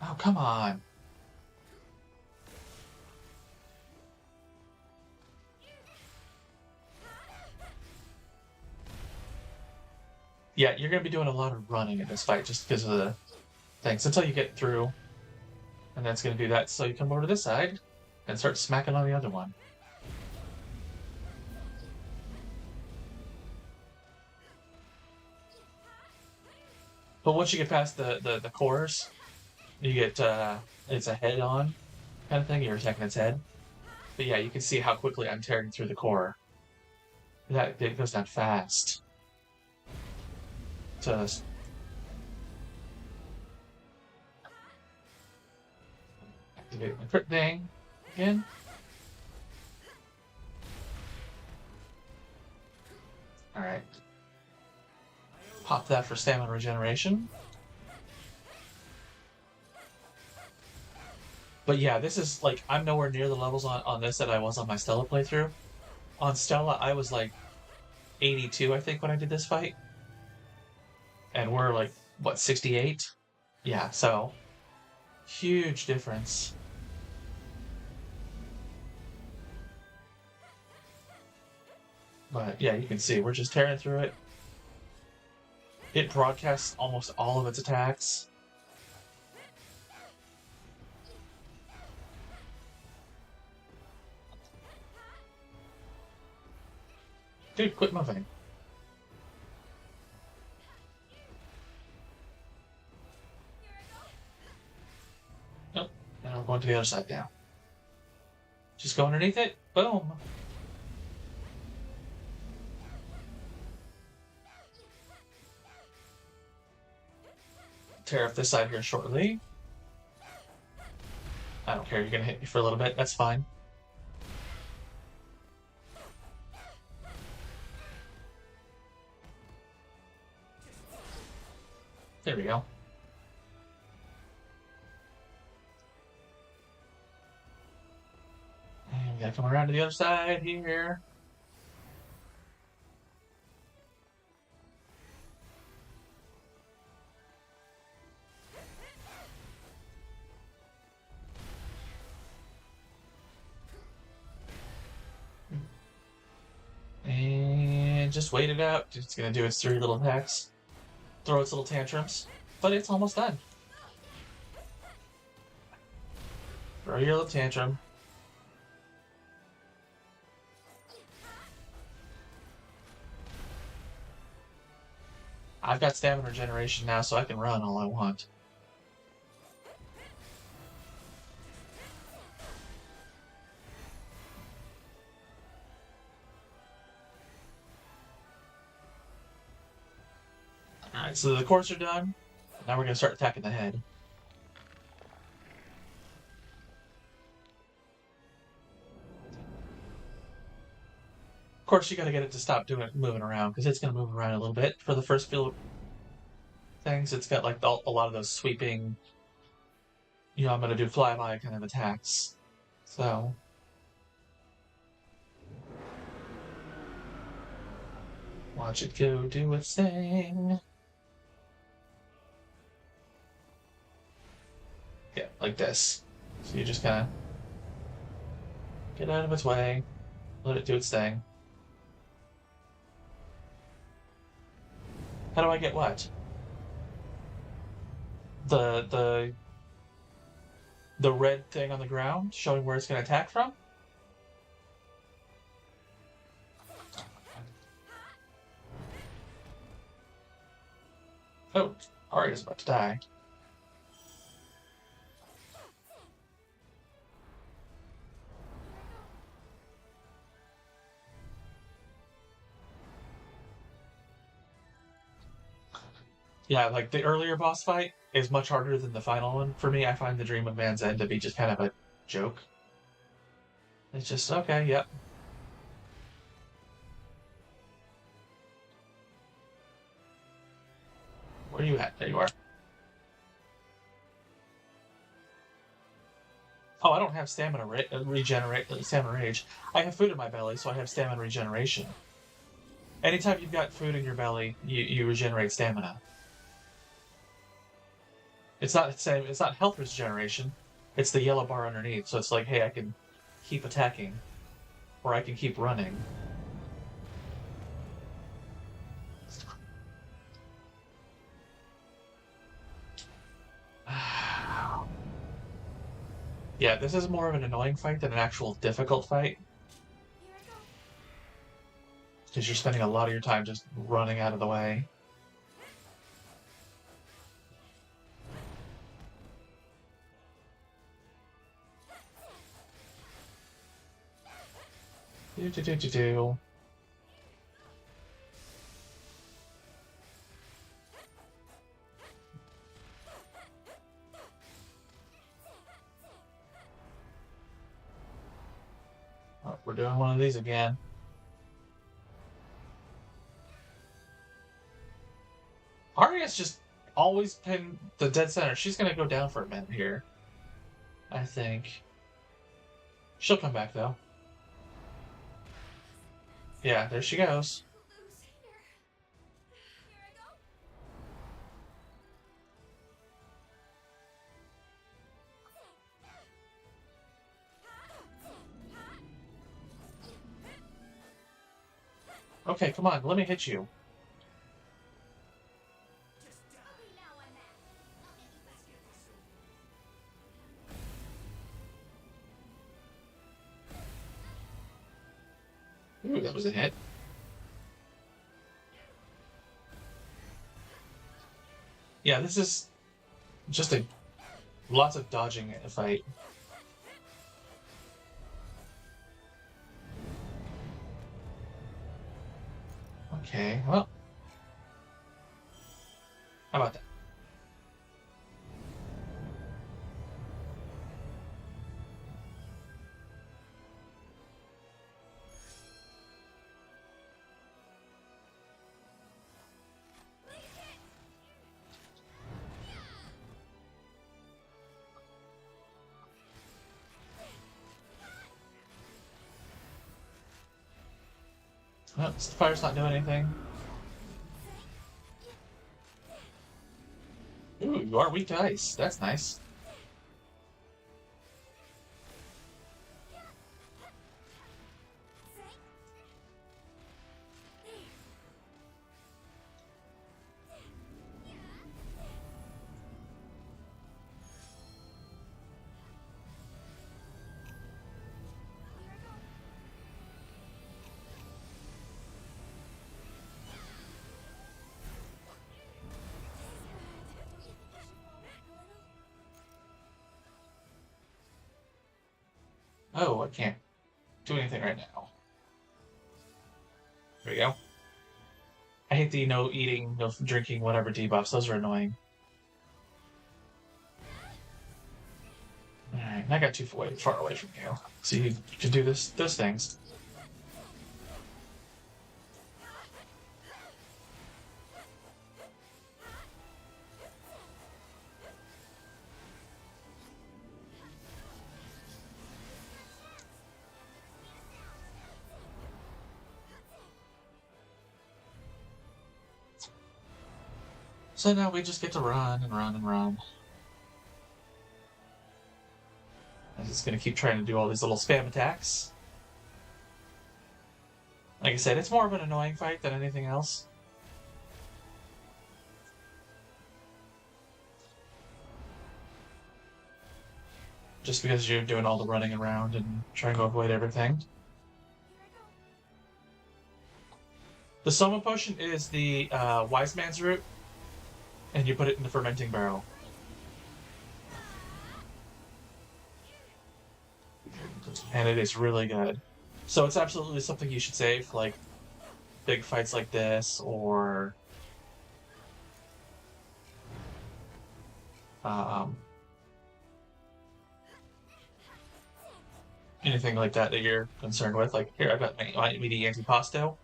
Oh, come on. Yeah, you're going to be doing a lot of running in this fight just because of the things until you get through. And that's going to do that. So you come over to this side and start smacking on the other one. But once you get past the cores, you get, it's a head-on kind of thing. You're attacking its head. But yeah, you can see how quickly I'm tearing through the core. It goes down fast. Just activate my crit thing again. Alright. Pop that for stamina regeneration. But yeah, this is like, I'm nowhere near the levels on this that I was on my Stella playthrough. On Stella, I was like 82, I think, when I did this fight. And we're like, what, 68? Yeah, so huge difference. But yeah, you can see we're just tearing through it. It broadcasts almost all of its attacks. Dude, quit moving. Nope. Now we're going to the other side now. Just go underneath it. Boom. Tear off this side here shortly. I don't care. You're going to hit me for a little bit. That's fine. There we go. And we gotta come around to the other side here. And just wait it out. It's gonna do its 3 little attacks. Throw its little tantrums. But it's almost done. Throw your little tantrum. I've got stamina regeneration now, so I can run all I want. Alright, so the cores are done. Now we're going to start attacking the head. Of course, you got to get it to stop moving around, because it's going to move around a little bit. For the first few things, it's got like a lot of those sweeping, I'm going to do flyby kind of attacks. So, watch it go do its thing. Yeah, like this. So you just kind of get out of its way, let it do its thing. How do I get what? The red thing on the ground showing where it's going to attack from? Oh, Arya's about to die. Yeah, like the earlier boss fight is much harder than the final one. For me, I find the Dream of Man's End to be just kind of a joke. It's just, okay, yep. Where are you at? There you are. Oh, I don't have stamina stamina rage. I have food in my belly, so I have stamina regeneration. Anytime you've got food in your belly, you regenerate stamina. It's not the same. It's not health regeneration. It's the yellow bar underneath. So it's like, hey, I can keep attacking, or I can keep running. Yeah, this is more of an annoying fight than an actual difficult fight. Because you're spending a lot of your time just running out of the way. Do. Oh, we're doing one of these again. Arya's just always pinned the dead center. She's gonna go down for a minute here. I think. She'll come back though. Yeah, there she goes. Okay, come on, let me hit you. Ooh, that was a hit. Yeah, this is just a lots of dodging in a fight. Okay, well, how about that? Well, the fire's not doing anything. Ooh, you are weak to ice. That's nice. Oh, I can't do anything right now. There we go. I hate the no eating, no drinking, whatever debuffs. Those are annoying. Alright, I got too far away from you. So you can do those things. So now we just get to run and run and run. I'm just gonna keep trying to do all these little spam attacks. Like I said, it's more of an annoying fight than anything else. Just because you're doing all the running around and trying to avoid everything. The Soma Potion is the Wise Man's Root, and you put it in the fermenting barrel. And it is really good. So it's absolutely something you should save, like big fights like this, or anything like that that you're concerned with. Like here, I've got my meaty antipasto.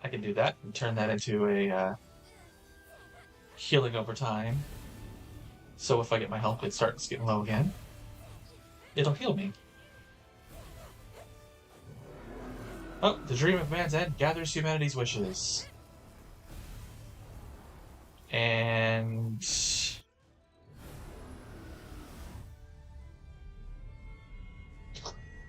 I can do that and turn that into a healing over time. So if I get my health, it starts getting low again. It'll heal me. Oh, the dream of man's end gathers humanity's wishes. And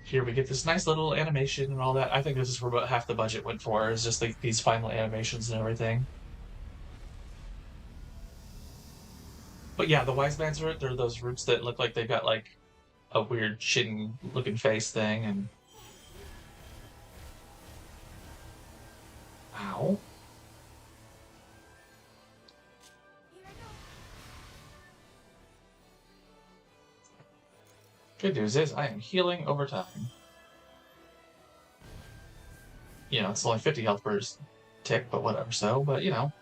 here we get this nice little animation and all that. I think this is where about half the budget went for, is just like these final animations and everything. But yeah, the wise man's root, they're those roots that look like they've got like a weird shitting looking face thing, and ow. Good news is I am healing over time. You know, it's only 50 health per tick, but whatever. So, but you know,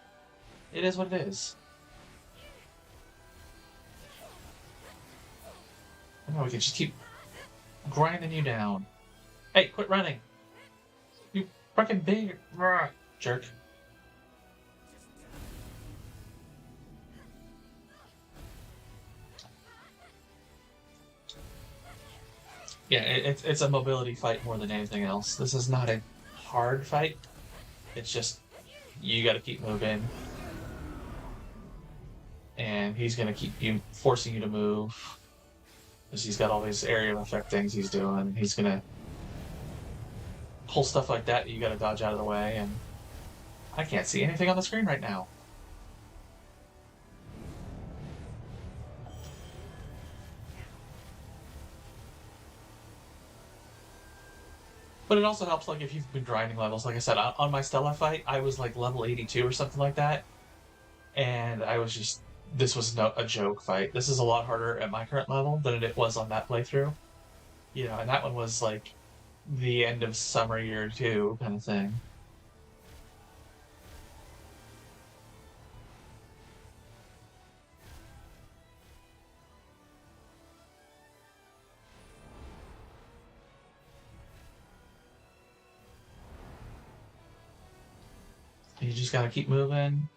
it is what it is. I know we can just keep grinding you down. Hey, quit running! You fucking big jerk. Yeah, it's a mobility fight more than anything else. This is not a hard fight. It's just you got to keep moving, and he's gonna keep forcing you to move because he's got all these area of effect things he's doing. He's gonna pull stuff like that. You got to dodge out of the way, and I can't see anything on the screen right now. But it also helps, like, if you've been grinding levels. Like I said, on my Stella fight, I was, like, level 82 or something like that. And I was just this was no a joke fight. This is a lot harder at my current level than it was on that playthrough. And that one was like the end of summer year 2 kind of thing. You just gotta keep moving.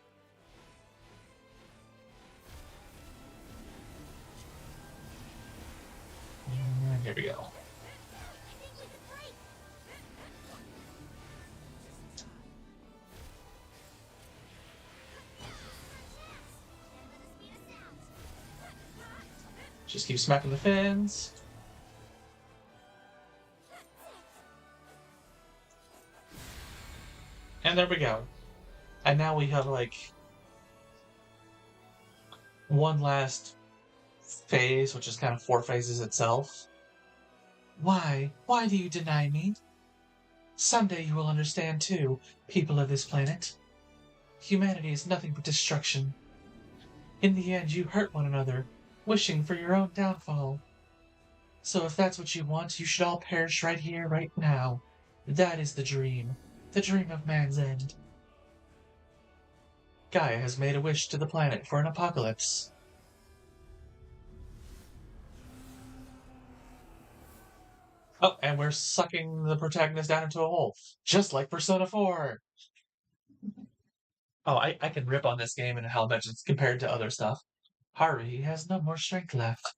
And here we go. Just keep smacking the fins. And there we go. And now we have like one last phase, which is kind of 4 phases itself. Why? Why do you deny me? Someday you will understand too, people of this planet. Humanity is nothing but destruction. In the end, you hurt one another, wishing for your own downfall. So if that's what you want, you should all perish right here, right now. That is the dream of man's end. Gaia has made a wish to the planet for an apocalypse. Oh, and we're sucking the protagonist down into a hole, just like Persona 4. Oh, I can rip on this game and how much it's compared to other stuff. Haruhi has no more strength left.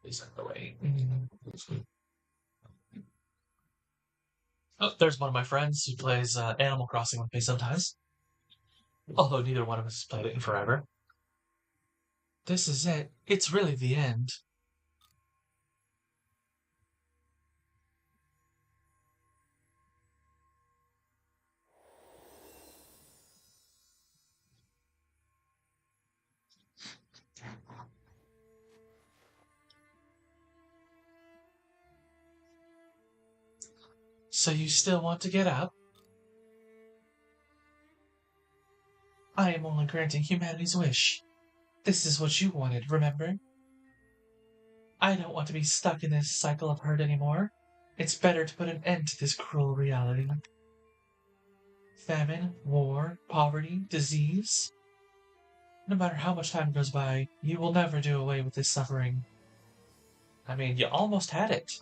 Please out the way. Oh, there's one of my friends who plays Animal Crossing with me sometimes. Although neither one of us has played it in forever. This is it. It's really the end. So you still want to get up? I am only granting humanity's wish. This is what you wanted, remember? I don't want to be stuck in this cycle of hurt anymore. It's better to put an end to this cruel reality. Famine, war, poverty, disease. No matter how much time goes by, you will never do away with this suffering. I mean, you almost had it.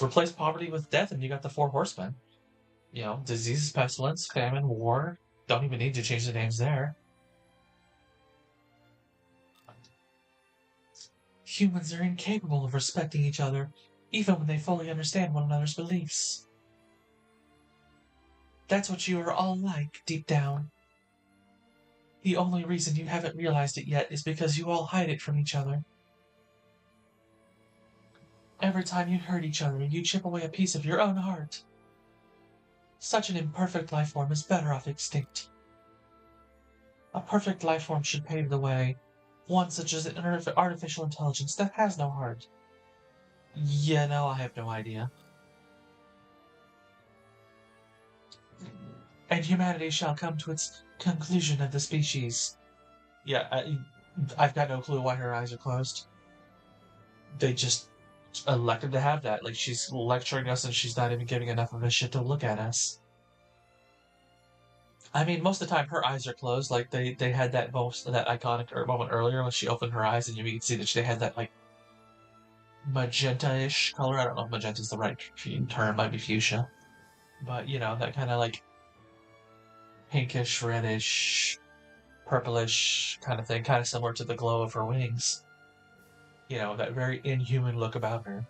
Replace poverty with death and you got the 4 horsemen. Disease, pestilence, famine, war. Don't even need to change the names there. Humans are incapable of respecting each other, even when they fully understand one another's beliefs. That's what you are all like, deep down. The only reason you haven't realized it yet is because you all hide it from each other. Every time you hurt each other, you chip away a piece of your own heart. Such an imperfect life form is better off extinct. A perfect life form should pave the way, one such as an artificial intelligence that has no heart. I have no idea. And humanity shall come to its conclusion of the species. I've got no clue why her eyes are closed. They just elected to have that. Like, she's lecturing us and she's not even giving enough of a shit to look at us. I mean, most of the time her eyes are closed. Like, they had that iconic moment earlier when she opened her eyes and you can see that they had that, like, magenta-ish color. I don't know if magenta is the right term. Might be fuchsia. But, that kind of, like, pinkish, reddish, purplish kind of thing. Kind of similar to the glow of her wings. That very inhuman look about her.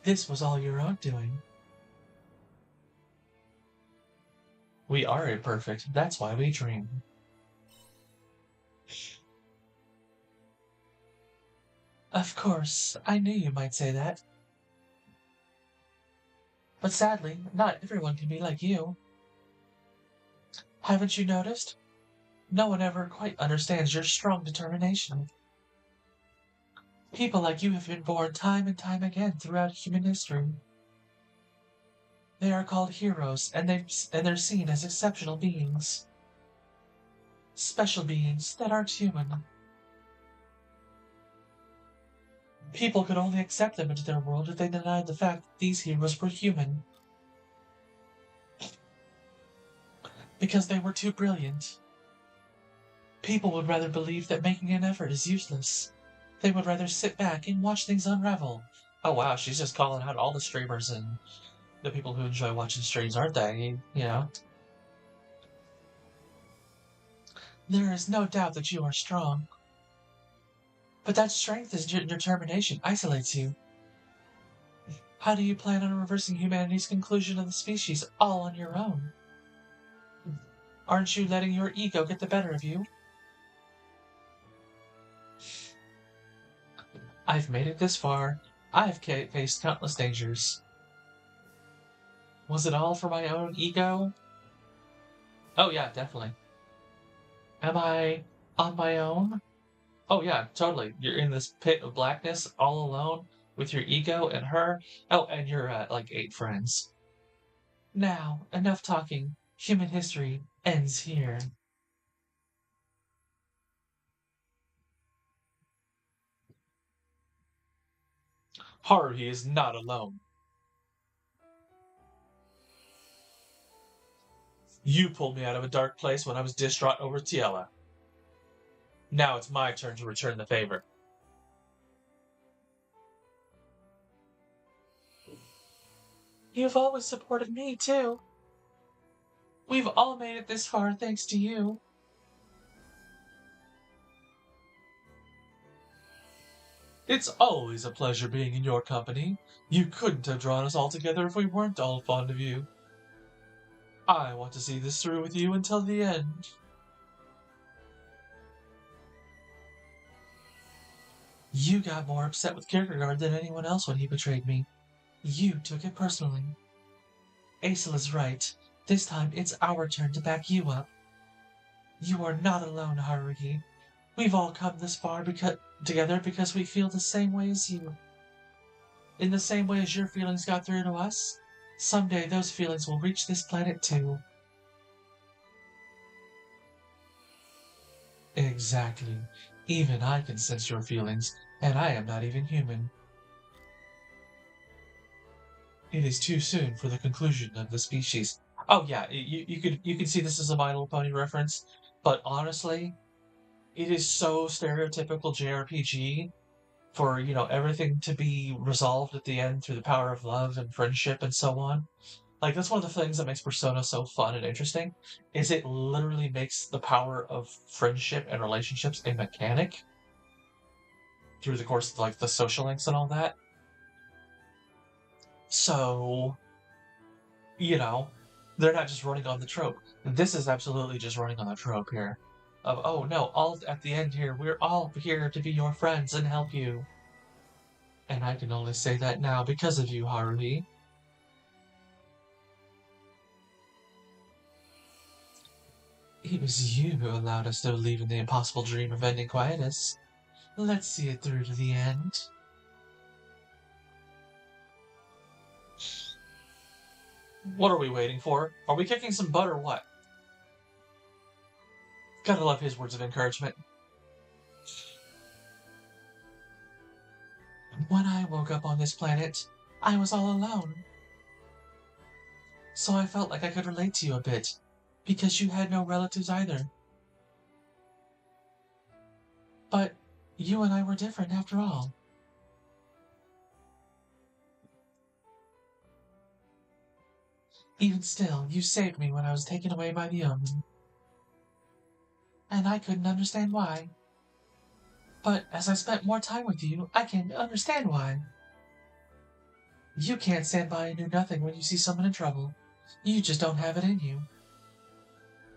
This was all your own doing. We are imperfect. That's why we dream. Of course, I knew you might say that. But sadly, not everyone can be like you. Haven't you noticed? No one ever quite understands your strong determination. People like you have been born time and time again throughout human history. They are called heroes, and they're seen as exceptional beings. Special beings that aren't human. People could only accept them into their world if they denied the fact that these heroes were human. Because they were too brilliant. People would rather believe that making an effort is useless. They would rather sit back and watch things unravel. Oh wow, she's just calling out all the streamers and the people who enjoy watching streams, aren't they? You know? There is no doubt that you are strong. But that strength and determination isolates you. How do you plan on reversing humanity's conclusion of the species all on your own? Aren't you letting your ego get the better of you? I've made it this far. I've faced countless dangers. Was it all for my own ego? Oh yeah, definitely. Am I on my own? Oh yeah, totally. You're in this pit of blackness, all alone, with your ego and her. Oh, and your, like, 8 friends. Now, enough talking. Human history ends here. Haruhi is not alone. You pulled me out of a dark place when I was distraught over Tiela. Now it's my turn to return the favor. You've always supported me, too. We've all made it this far thanks to you. It's always a pleasure being in your company. You couldn't have drawn us all together if we weren't all fond of you. I want to see this through with you until the end. You got more upset with Kierkegaard than anyone else when he betrayed me. You took it personally. Aesel is right. This time it's our turn to back you up. You are not alone, Haruhi. We've all come this far together because we feel the same way as you. In the same way as your feelings got through to us, someday those feelings will reach this planet too. Exactly. Even I can sense your feelings, and I am not even human. It is too soon for the conclusion of the species. Oh yeah, you could see this as a My Little Pony reference, but honestly, it is so stereotypical JRPG for, you know, everything to be resolved at the end through the power of love and friendship and so on. Like, that's one of the things that makes Persona so fun and interesting, is it literally makes the power of friendship and relationships a mechanic through the course of, like, the social links and all that. So, you know, they're not just running on the trope. This is absolutely just running on the trope here. Of, oh no, all at the end here, we're all here to be your friends and help you. And I can only say that now because of you, Haruhi. It was you who allowed us to believe in the impossible dream of ending Quietus. Let's see it through to the end. What are we waiting for? Are we kicking some butt or what? Gotta love his words of encouragement. When I woke up on this planet, I was all alone. So I felt like I could relate to you a bit, because you had no relatives either. But you and I were different after all. Even still, you saved me when I was taken away by the Omen. And I couldn't understand why. But as I spent more time with you, I can understand why. You can't stand by and do nothing when you see someone in trouble. You just don't have it in you.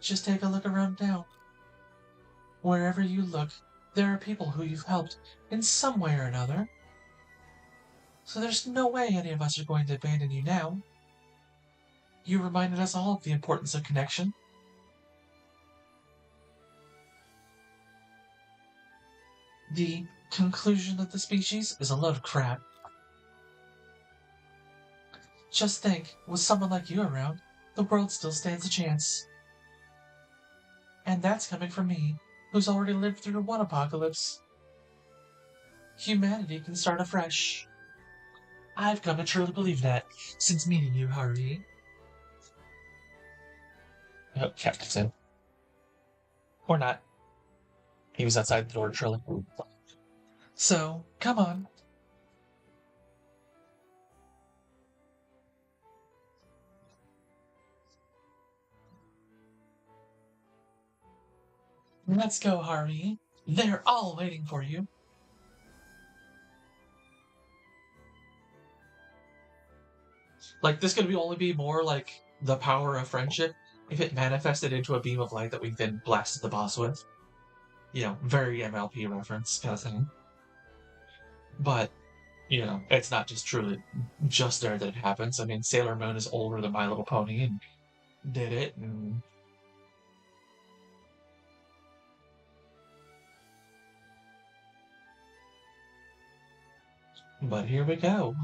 Just take a look around now. Wherever you look, there are people who you've helped in some way or another. So there's no way any of us are going to abandon you now. You reminded us all of the importance of connection. The conclusion of the species is a load of crap. Just think, with someone like you around, the world still stands a chance. And that's coming from me, who's already lived through one apocalypse. Humanity can start afresh. I've come to truly believe that since meeting you, Harvey. Oh, Captain's in. Or not. He was outside the door trolling. So, come on. Let's go, Harvey. They're all waiting for you. Like, this could only be more like the power of friendship if it manifested into a beam of light that we then blasted the boss with. You know, very MLP reference kind of thing. But, you know, it's not just truly just there that it happens. I mean, Sailor Moon is older than My Little Pony and did it, and but here we go.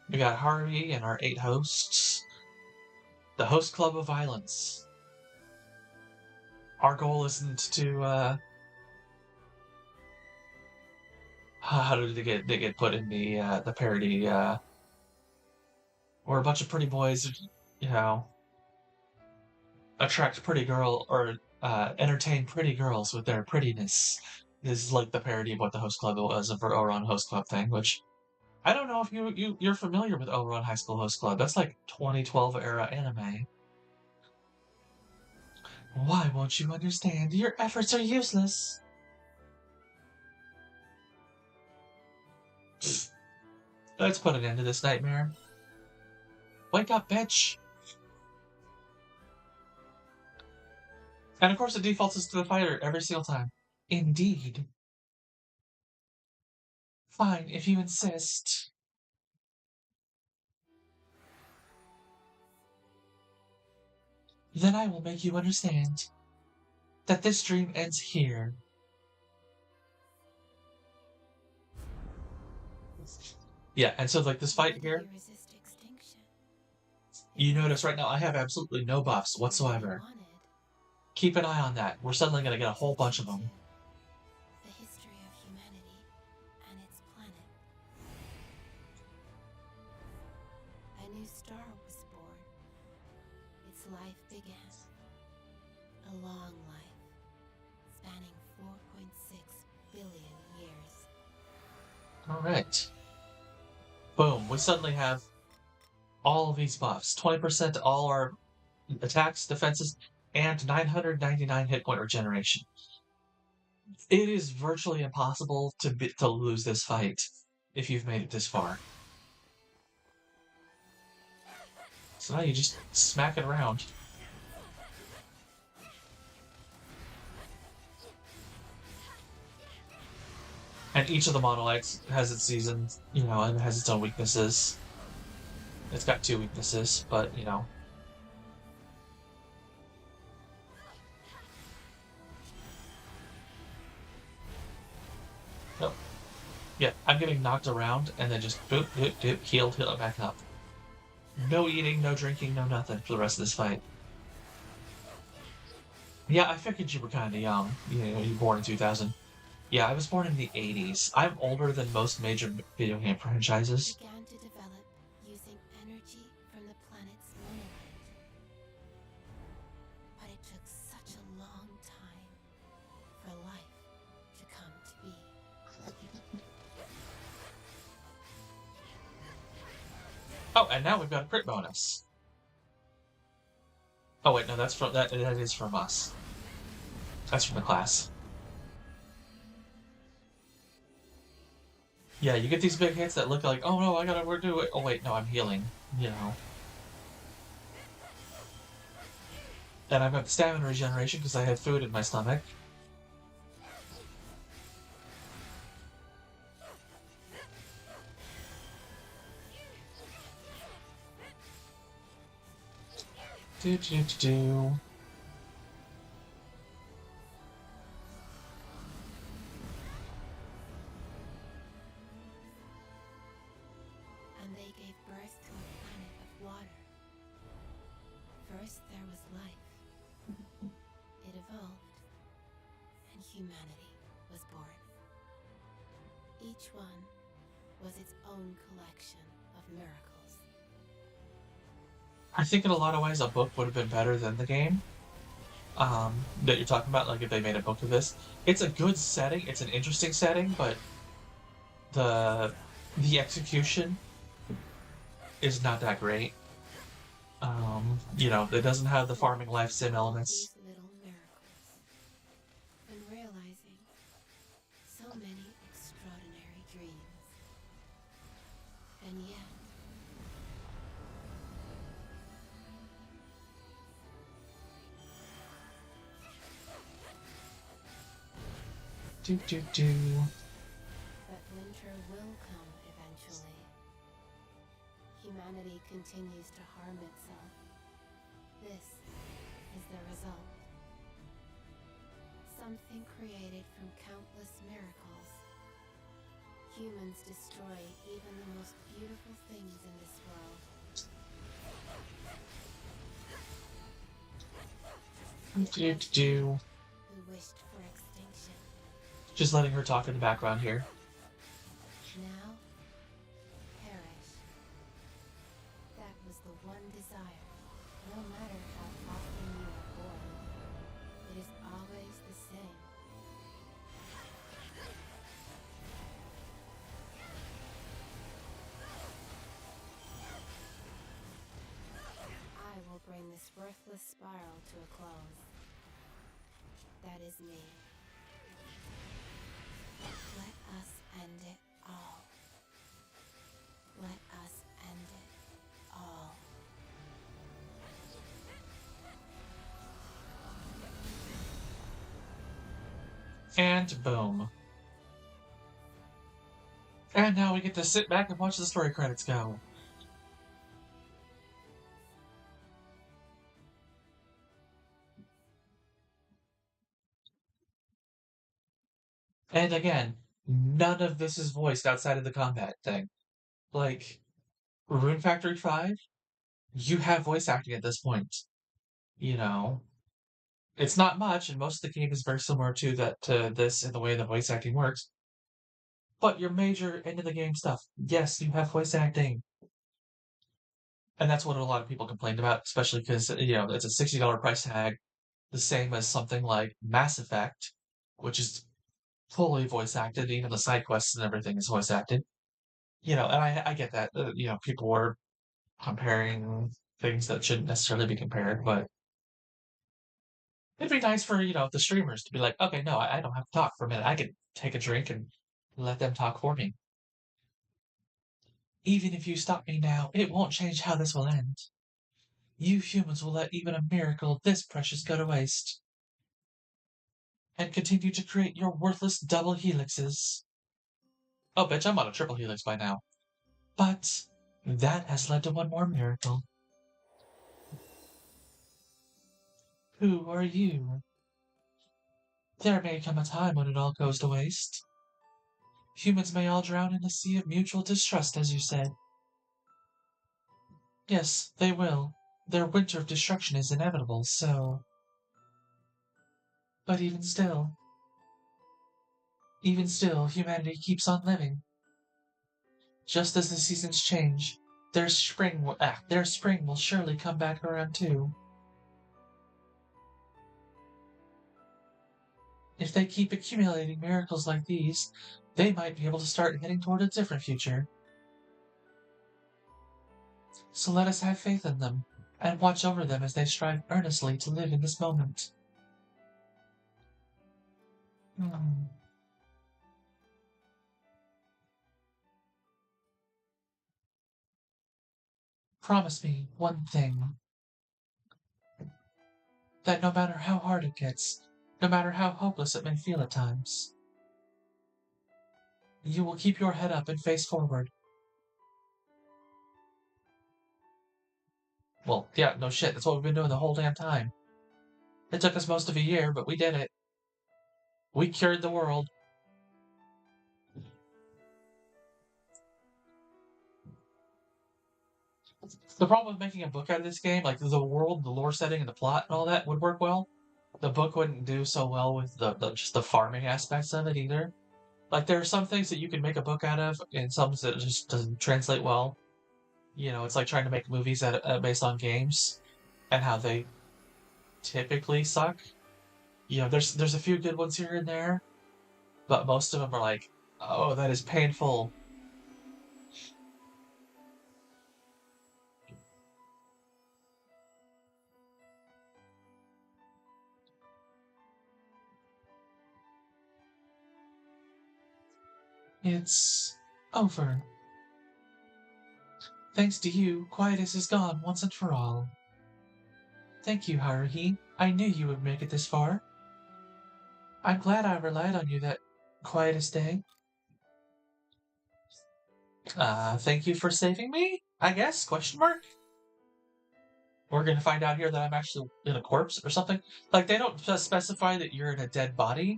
We got Harvey and our 8 hosts. The Host Club of Violence. Our goal isn't to, how did they get put in the parody, we're a bunch of pretty boys, you know, attract pretty girl, or, entertain pretty girls with their prettiness. This is like the parody of what the Host Club was for Ouran Host Club thing, which I don't know if you're familiar with Ouran High School Host Club. That's like 2012 era anime. Why won't you understand? Your efforts are useless. Let's put an end to this nightmare. Wake up, bitch! And of course it defaults to the fighter every single time. Indeed. Fine, if you insist. Then I will make you understand that this dream ends here. Yeah, and so like this fight here, Resist extinction. you notice right now I have absolutely no buffs whatsoever. Keep an eye on that. We're suddenly going to get a whole bunch of them. The history of humanity and its planet. A new star was born. Its life began. A long life, spanning 4.6 billion years. Alright. Boom. We suddenly have all of these buffs. 20% to all our attacks, defenses, and 999 hit point regeneration. It is virtually impossible to lose this fight if you've made it this far. So now you just smack it around. And each of the monolites has its seasons, you know, and has its own weaknesses. It's got 2 weaknesses, but, you know. Nope. Yeah, I'm getting knocked around and then just boop, boop, boop, healed, heal it back up. No eating, no drinking, no nothing for the rest of this fight. Yeah, I figured you were kind of young. You know, you were born in 2000. Yeah, I was born in the 80s. I'm older than most major video game franchises. Began to develop using energy from the planet's moonlight. But it took such a long time for life to come to be. Oh, and now we've got a crit bonus. Oh wait, no, that's from that is from us. That's from the class. Yeah, you get these big hits that look like, oh no, I gotta do it. Oh wait, no, I'm healing. You know. And I've got stamina regeneration because I had food in my stomach. Do do do do. And they gave birth to a planet of water. First there was life. It evolved, and humanity was born. Each one was its own collection of miracles. I think in a lot of ways a book would have been better than the game. That you're talking about, like if they made a book of this. It's a good setting, it's an interesting setting, but the execution is not that great. It doesn't have the farming life sim elements. These little miracles. And realizing so many extraordinary dreams. And yet, Do do do. but winter will come eventually. Humanity continues to harm itself. This is the result. Something created from countless miracles. Humans destroy even the most beautiful things in this world. Do do do. Who wished for extinction. Just letting her talk in the background here. Now, perish. That was the one desire. No matter how often you are born, it is always the same. I will bring this worthless spiral to a close. That is me. Let us end it all. Let us end it all. And boom. And now we get to sit back and watch the story credits go. And again, none of this is voiced outside of the combat thing. Like, Rune Factory 5, you have voice acting at this point. You know, it's not much, and most of the game is very similar to this in the way the voice acting works. But your major end of the game stuff, yes, you have voice acting. And that's what a lot of people complained about, especially because, it's a $60 price tag, the same as something like Mass Effect, which is fully voice acted, even the side quests and everything is voice acted. And I get that, people were comparing things that shouldn't necessarily be compared, but it'd be nice for, the streamers to be like, okay, no, I don't have to talk for a minute. I can take a drink and let them talk for me. Even if you stop me now, it won't change how this will end. You humans will let even a miracle this precious go to waste. And continue to create your worthless double helixes. Oh, bitch, I'm on a triple helix by now. But that has led to one more miracle. Who are you? There may come a time when it all goes to waste. Humans may all drown in a sea of mutual distrust, as you said. Yes, they will. Their winter of destruction is inevitable, so... But even still, humanity keeps on living. Just as the seasons change, their spring will surely come back around too. If they keep accumulating miracles like these, they might be able to start heading toward a different future. So let us have faith in them, and watch over them as they strive earnestly to live in this moment. Hmm. Promise me one thing. That no matter how hard it gets, no matter how hopeless it may feel at times, you will keep your head up and face forward. Well, yeah, no shit. That's what we've been doing the whole damn time. It took us most of a year, but we did it. We cured the world. The problem with making a book out of this game, like the world, the lore setting, and the plot and all that would work well. The book wouldn't do so well with the just the farming aspects of it either. Like there are some things that you can make a book out of, and some that just doesn't translate well. You know, it's like trying to make movies based on games and how they typically suck. You know, there's a few good ones here and there, but most of them are like, oh, that is painful. It's over. Thanks to you, Quietus is gone once and for all. Thank you, Haruhi. I knew you would make it this far. I'm glad I relied on you that Quietus day. Thank you for saving me? I guess? Question mark? We're gonna find out here that I'm actually in a corpse or something. Like they don't specify that you're in a dead body.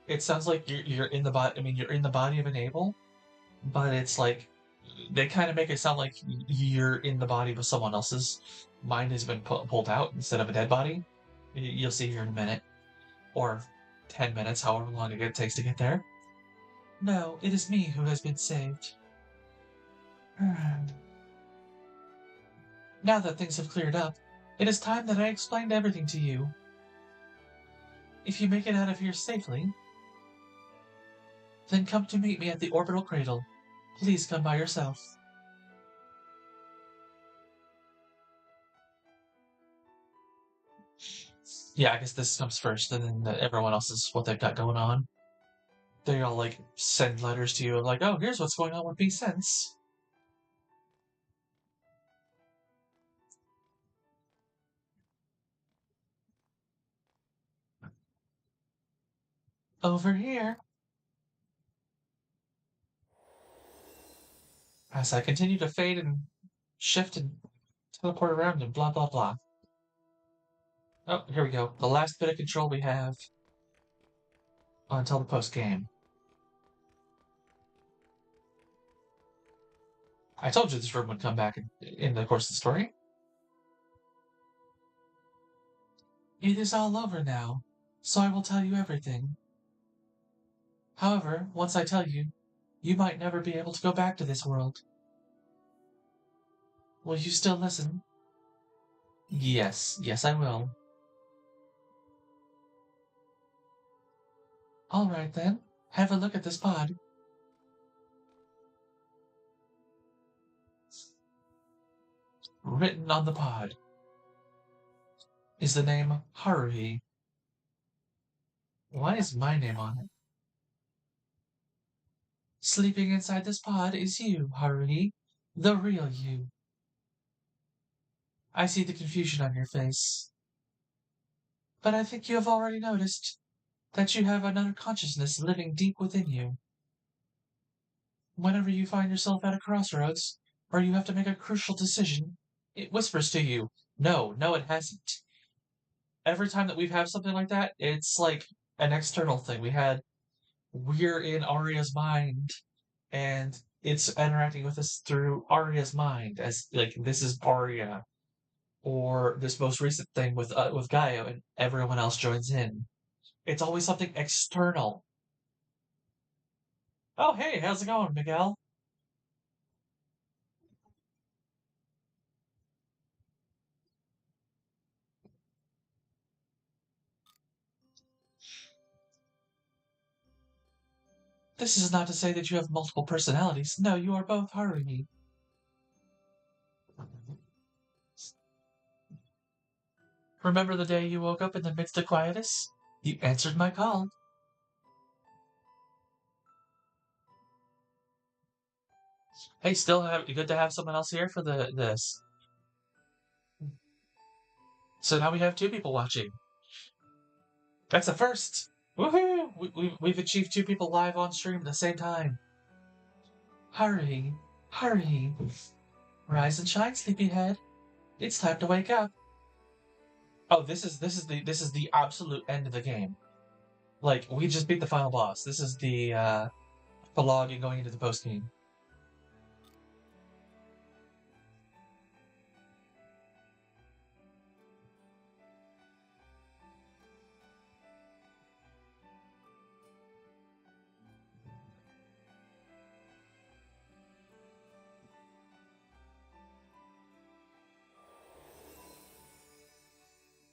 It sounds like you're in the body. I mean, you're in the body of an Abel, but it's like they kind of make it sound like you're in the body of someone else's mind has been pulled out instead of a dead body. You'll see here in a minute, or 10 minutes, however long it takes to get there. No, it is me who has been saved. Now that things have cleared up, it is time that I explained everything to you. If you make it out of here safely, then come to meet me at the orbital cradle. Please come by yourself. Yeah, I guess this comes first, and then everyone else is what they've got going on. They all like send letters to you, like, oh, here's what's going on with me since. Over here. As I continue to fade and shift and teleport around and blah blah blah. Oh, here we go. The last bit of control we have until the post game. I told you this room would come back in the course of the story. It is all over now, so I will tell you everything. However, once I tell you, you might never be able to go back to this world. Will you still listen? Yes, yes I will. Alright then, have a look at this pod. Written on the pod is the name Haruhi. Why is my name on it? Sleeping inside this pod is you, Haruhi, the real you. I see the confusion on your face. But I think you have already noticed that you have another consciousness living deep within you. Whenever you find yourself at a crossroads, or you have to make a crucial decision, it whispers to you, no, no it hasn't. Every time that we've had something like that, it's like an external thing. We're in Arya's mind, and it's interacting with us through Arya's mind, as like this is Arya, or this most recent thing with Gaio, and everyone else joins in. It's always something external. Oh, hey, how's it going, Miguel? This is not to say that you have multiple personalities. No, you are both Haruhi. Remember the day you woke up in the midst of Quietus? You answered my call. Hey, good to have someone else here for this. So now we have two people watching. That's a first. Woohoo! We've achieved two people live on stream at the same time. Hurry, hurry. Rise and shine, sleepyhead. It's time to wake up. Oh, this is the absolute end of the game. Like, we just beat the final boss. This is the prologue and going into the post game.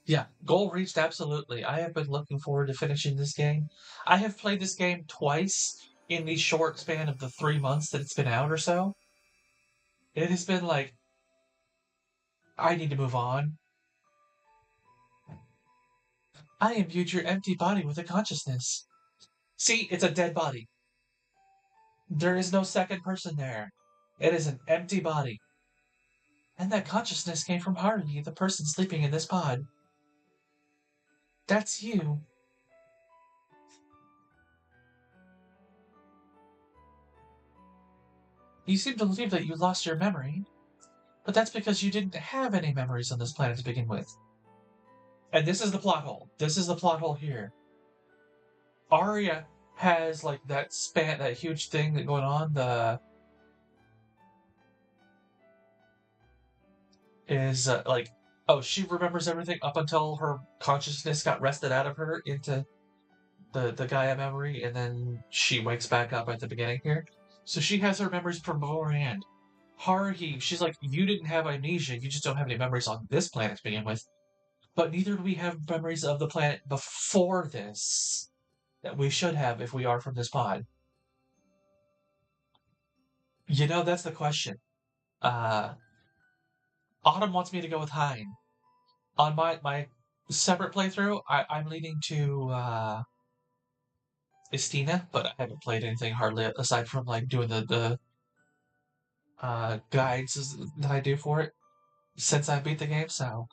Yeah, goal reached absolutely. I have been looking forward to finishing this game. I have played this game twice in the short span of the 3 months that it's been out or so. It has been like, I need to move on. I imbued your empty body with a consciousness. See, it's a dead body. There is no second person there. It is an empty body. And that consciousness came from Haruhi, the person sleeping in this pod. That's you. You seem to believe that you lost your memory, but that's because you didn't have any memories on this planet to begin with. And this is the plot hole. This is the plot hole here. Arya has like that huge thing that going on. The is like, oh, she remembers everything up until her consciousness got wrested out of her into the Gaia memory, and then she wakes back up at the beginning here. So she has her memories from beforehand. Haruhi, she's like, you didn't have amnesia, you just don't have any memories on this planet to begin with. But neither do we have memories of the planet before this that we should have if we are from this pod. You know, that's the question. Uh, Autumn wants me to go with Hein. On my separate playthrough, I'm leaning to Estina, but I haven't played anything hardly aside from like doing the guides that I do for it since I beat the game, so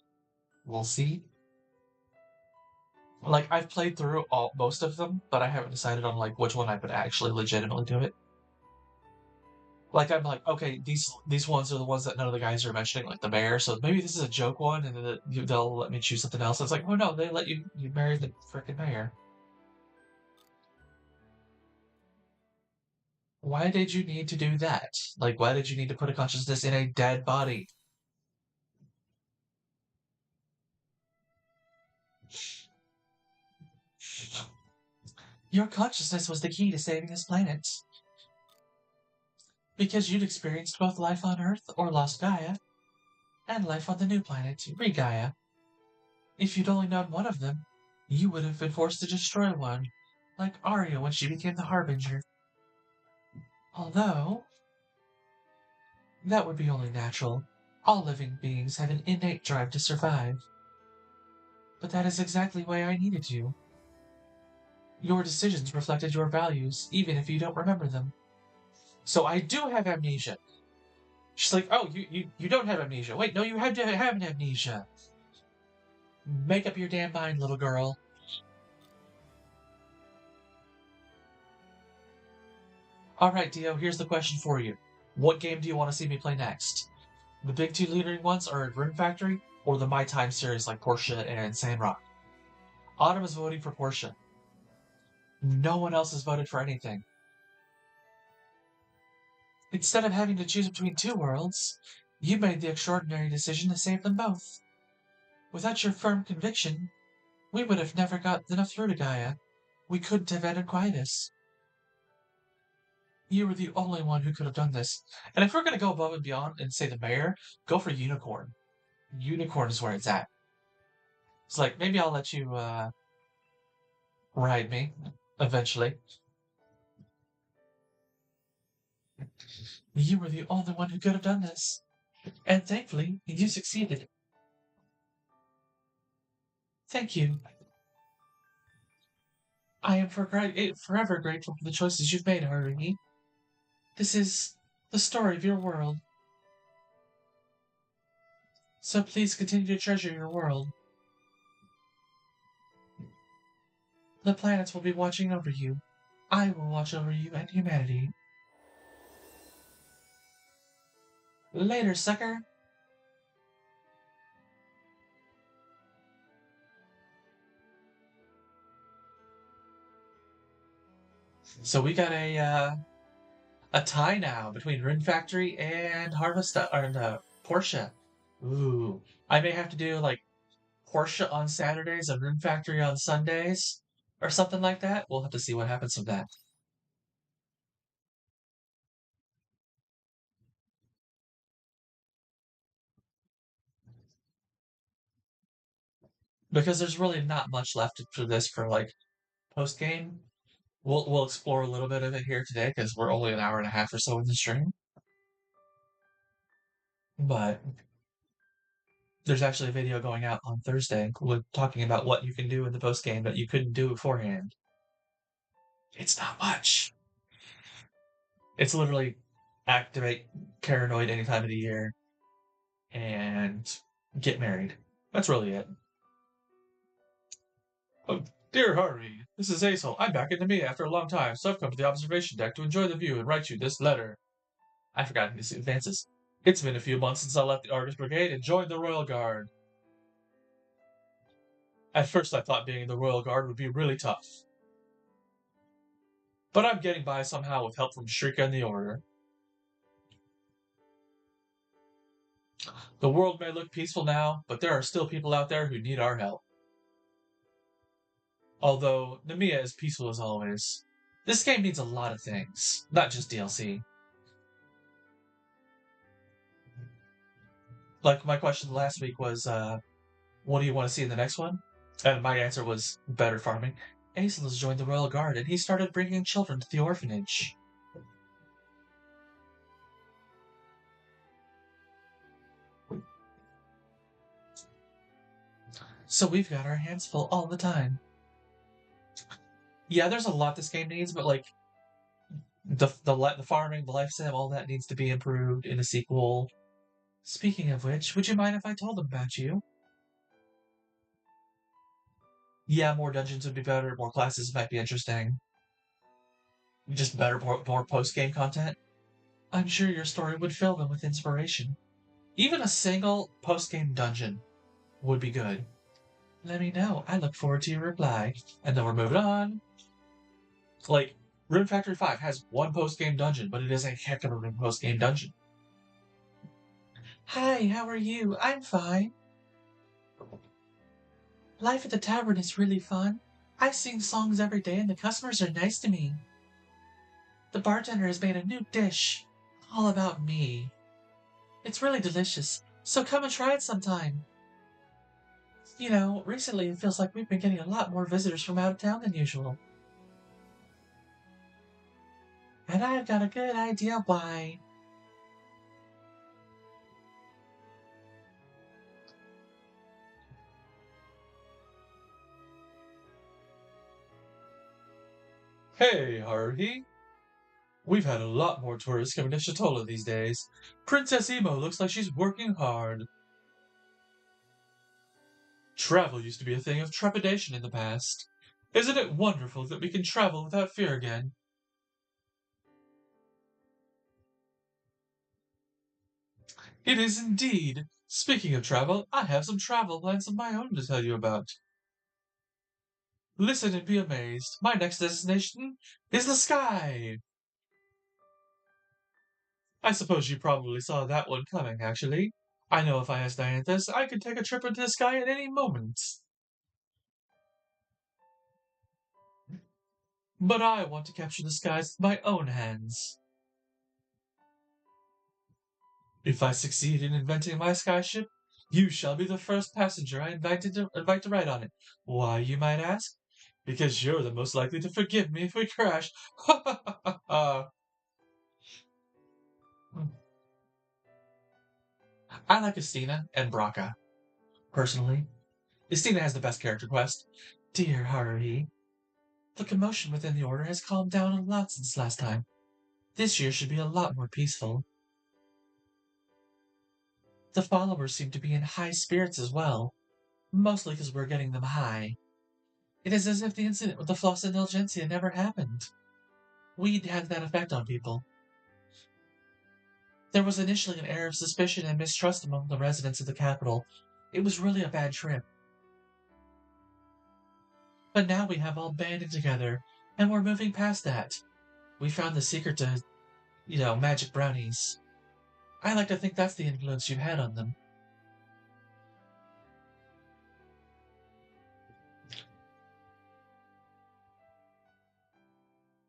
we'll see. Like, I've played through most of them, but I haven't decided on like which one I would actually legitimately do it. Like, I'm like, okay, these ones are the ones that none of the guys are mentioning, like the mayor. So maybe this is a joke one, and then they'll let me choose something else. It's like, oh no, they let you marry the freaking mayor. Why did you need to do that? Like, why did you need to put a consciousness in a dead body? Your consciousness was the key to saving this planet. Because you'd experienced both life on Earth, or lost Gaia, and life on the new planet, Re-Gaia. If you'd only known one of them, you would have been forced to destroy one, like Arya when she became the Harbinger. Although, that would be only natural. All living beings have an innate drive to survive. But that is exactly why I needed you. Your decisions reflected your values, even if you don't remember them. So I do have amnesia. She's like, oh, you don't have amnesia. Wait, no, you have to have an amnesia. Make up your damn mind, little girl. Alright, Dio, here's the question for you. What game do you want to see me play next? The big two leading ones are Rune Factory, or the My Time series like Portia and Sandrock? Autumn is voting for Portia. No one else has voted for anything. Instead of having to choose between two worlds, you made the extraordinary decision to save them both. Without your firm conviction, we would have never got enough through to Gaia. We couldn't have ended Quietus. You were the only one who could have done this. And if we're going to go above and beyond and say the mayor, go for Unicorn. Unicorn is where it's at. It's like, maybe I'll let you ride me eventually. You were the only one who could have done this. And thankfully, you succeeded. Thank you. I am forever grateful for the choices you've made, Haruhi. This is the story of your world. So please continue to treasure your world. The planets will be watching over you. I will watch over you and humanity. Later, sucker. So we got a tie now between Rune Factory and Porsche. Ooh, I may have to do like Porsche on Saturdays and Rune Factory on Sundays, or something like that. We'll have to see what happens with that. Because there's really not much left for this for like post game. We'll explore a little bit of it here today because we're only an hour and a half or so in the stream. But there's actually a video going out on Thursday talking about what you can do in the post game that you couldn't do beforehand. It's not much. It's literally activate Paranoid any time of the year and get married. That's really it. Oh, dear Harvey, this is Aesol. I'm back into me after a long time, so I've come to the observation deck to enjoy the view and write you this letter. I forgot his advances. It's been a few months since I left the Argus Brigade and joined the Royal Guard. At first I thought being in the Royal Guard would be really tough. But I'm getting by somehow with help from Shrika and the Order. The world may look peaceful now, but there are still people out there who need our help. Although Namiya is peaceful as always, this game needs a lot of things, not just DLC. Like my question last week was, what do you want to see in the next one? And my answer was better farming. Aesol has joined the Royal Guard and he started bringing children to the orphanage. So we've got our hands full all the time. Yeah, there's a lot this game needs, but like the farming, the life sim, all that needs to be improved in a sequel. Speaking of which, would you mind if I told them about you? Yeah, more dungeons would be better, more classes might be interesting. Just better, more post-game content. I'm sure your story would fill them with inspiration. Even a single post-game dungeon would be good. Let me know. I look forward to your reply. And then we're moving on. Like, Rune Factory 5 has one post-game dungeon, but it is a heck of a post-game dungeon. Hi, how are you? I'm fine. Life at the tavern is really fun. I sing songs every day and the customers are nice to me. The bartender has made a new dish, all about me. It's really delicious, so come and try it sometime. You know, recently it feels like we've been getting a lot more visitors from out of town than usual. And I've got a good idea why. Hey, Harvey. We've had a lot more tourists coming to Shatola these days. Princess Emo looks like she's working hard. Travel used to be a thing of trepidation in the past. Isn't it wonderful that we can travel without fear again? It is indeed. Speaking of travel, I have some travel plans of my own to tell you about. Listen and be amazed. My next destination is the sky. I suppose you probably saw that one coming, actually. I know if I asked Dianthus, I could take a trip into the sky at any moment. But I want to capture the skies with my own hands. If I succeed in inventing my skyship, you shall be the first passenger I invite to ride on it. Why, you might ask? Because you're the most likely to forgive me if we crash. Ha ha ha ha ha. I like Estina and Braca, personally. Estina has the best character quest. Dear Haruhi, the commotion within the Order has calmed down a lot since last time. This year should be a lot more peaceful. The followers seem to be in high spirits as well, mostly because we're getting them high. It is as if the incident with the Floss Indulgencia never happened. Weed had that effect on people. There was initially an air of suspicion and mistrust among the residents of the capital. It was really a bad trip. But now we have all banded together, and we're moving past that. We found the secret to, magic brownies. I like to think that's the influence you've had on them.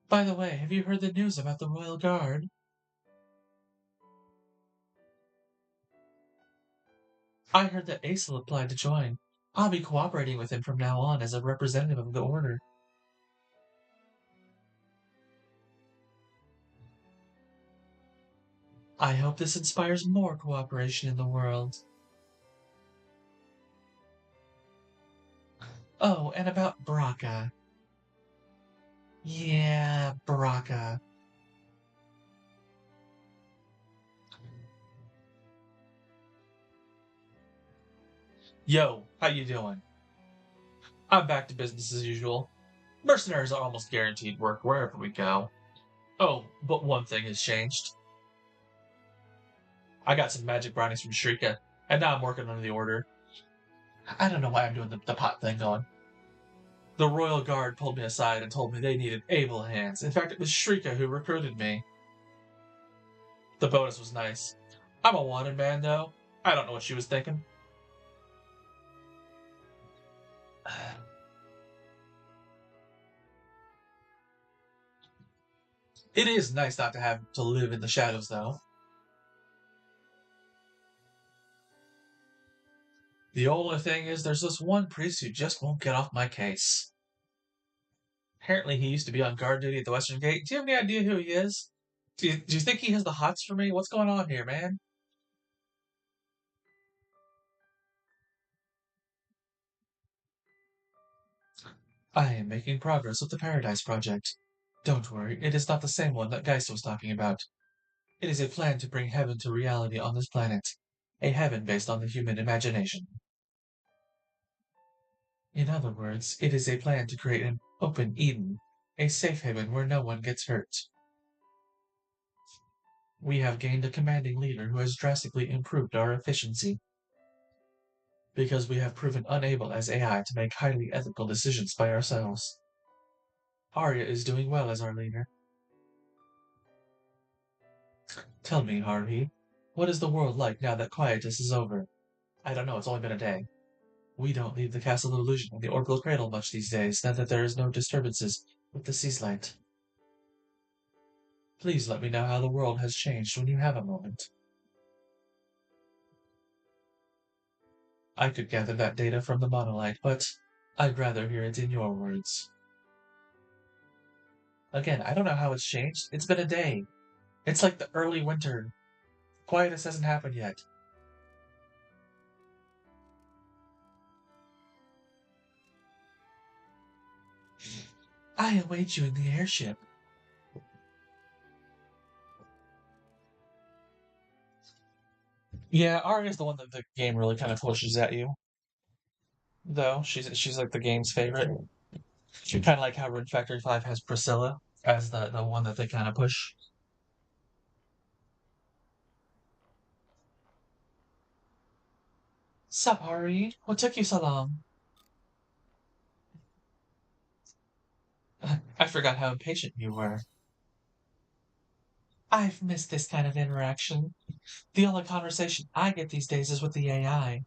By the way, have you heard the news about the Royal Guard? I heard that Aesel applied to join. I'll be cooperating with him from now on as a representative of the Order. I hope this inspires more cooperation in the world. Oh, and about Baraka. Yeah, Baraka. Yo, how you doing? I'm back to business as usual. Mercenaries are almost guaranteed work wherever we go. Oh, but one thing has changed. I got some magic brownies from Shrika, and now I'm working under the Order. I don't know why I'm doing the pot thing going. The Royal Guard pulled me aside and told me they needed able hands. In fact, it was Shrika who recruited me. The bonus was nice. I'm a wanted man, though. I don't know what she was thinking. It is nice not to have to live in the shadows, though. The only thing is, there's this one priest who just won't get off my case. Apparently, he used to be on guard duty at the Western Gate. Do you have any idea who he is? Do you think he has the hots for me? What's going on here, man? I am making progress with the Paradise Project. Don't worry, it is not the same one that Geist was talking about. It is a plan to bring heaven to reality on this planet. A heaven based on the human imagination. In other words, it is a plan to create an open Eden, a safe haven where no one gets hurt. We have gained a commanding leader who has drastically improved our efficiency. Because we have proven unable as AI to make highly ethical decisions by ourselves. Arya is doing well as our leader. Tell me, Harvey, what is the world like now that Quietus is over? I don't know, it's only been a day. We don't leave the Castle of Illusion and the Orbital Cradle much these days, now that there is no disturbances with the Sea's Light. Please let me know how the world has changed when you have a moment. I could gather that data from the monolith, but I'd rather hear it in your words. Again, I don't know how it's changed. It's been a day. It's like the early winter. Quietus hasn't happened yet. I await you in the airship. Yeah, Arya's the one that the game really kind of pushes at you. Though she's like the game's favorite. She kind of like how Rune Factory 5 has Priscilla as the one that they kind of push. Sup, Ari? What took you so long? I forgot how impatient you were. I've missed this kind of interaction. The only conversation I get these days is with the AI.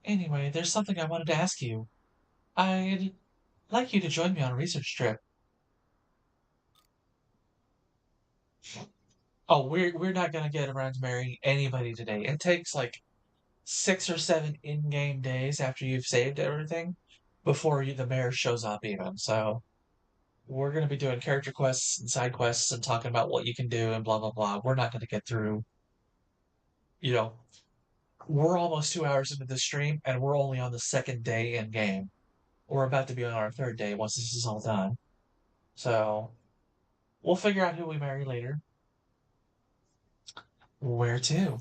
Anyway, there's something I wanted to ask you. I'd like you to join me on a research trip. Oh, we're not gonna get around to marrying anybody today. It takes like 6 or 7 in-game days after you've saved everything before the mayor shows up even. So we're gonna be doing character quests and side quests and talking about what you can do and blah blah blah. We're not gonna get through, you know, we're almost 2 hours into the stream and we're only on the second day in game. We're about to be on our third day once this is all done. So we'll figure out who we marry later. Where to?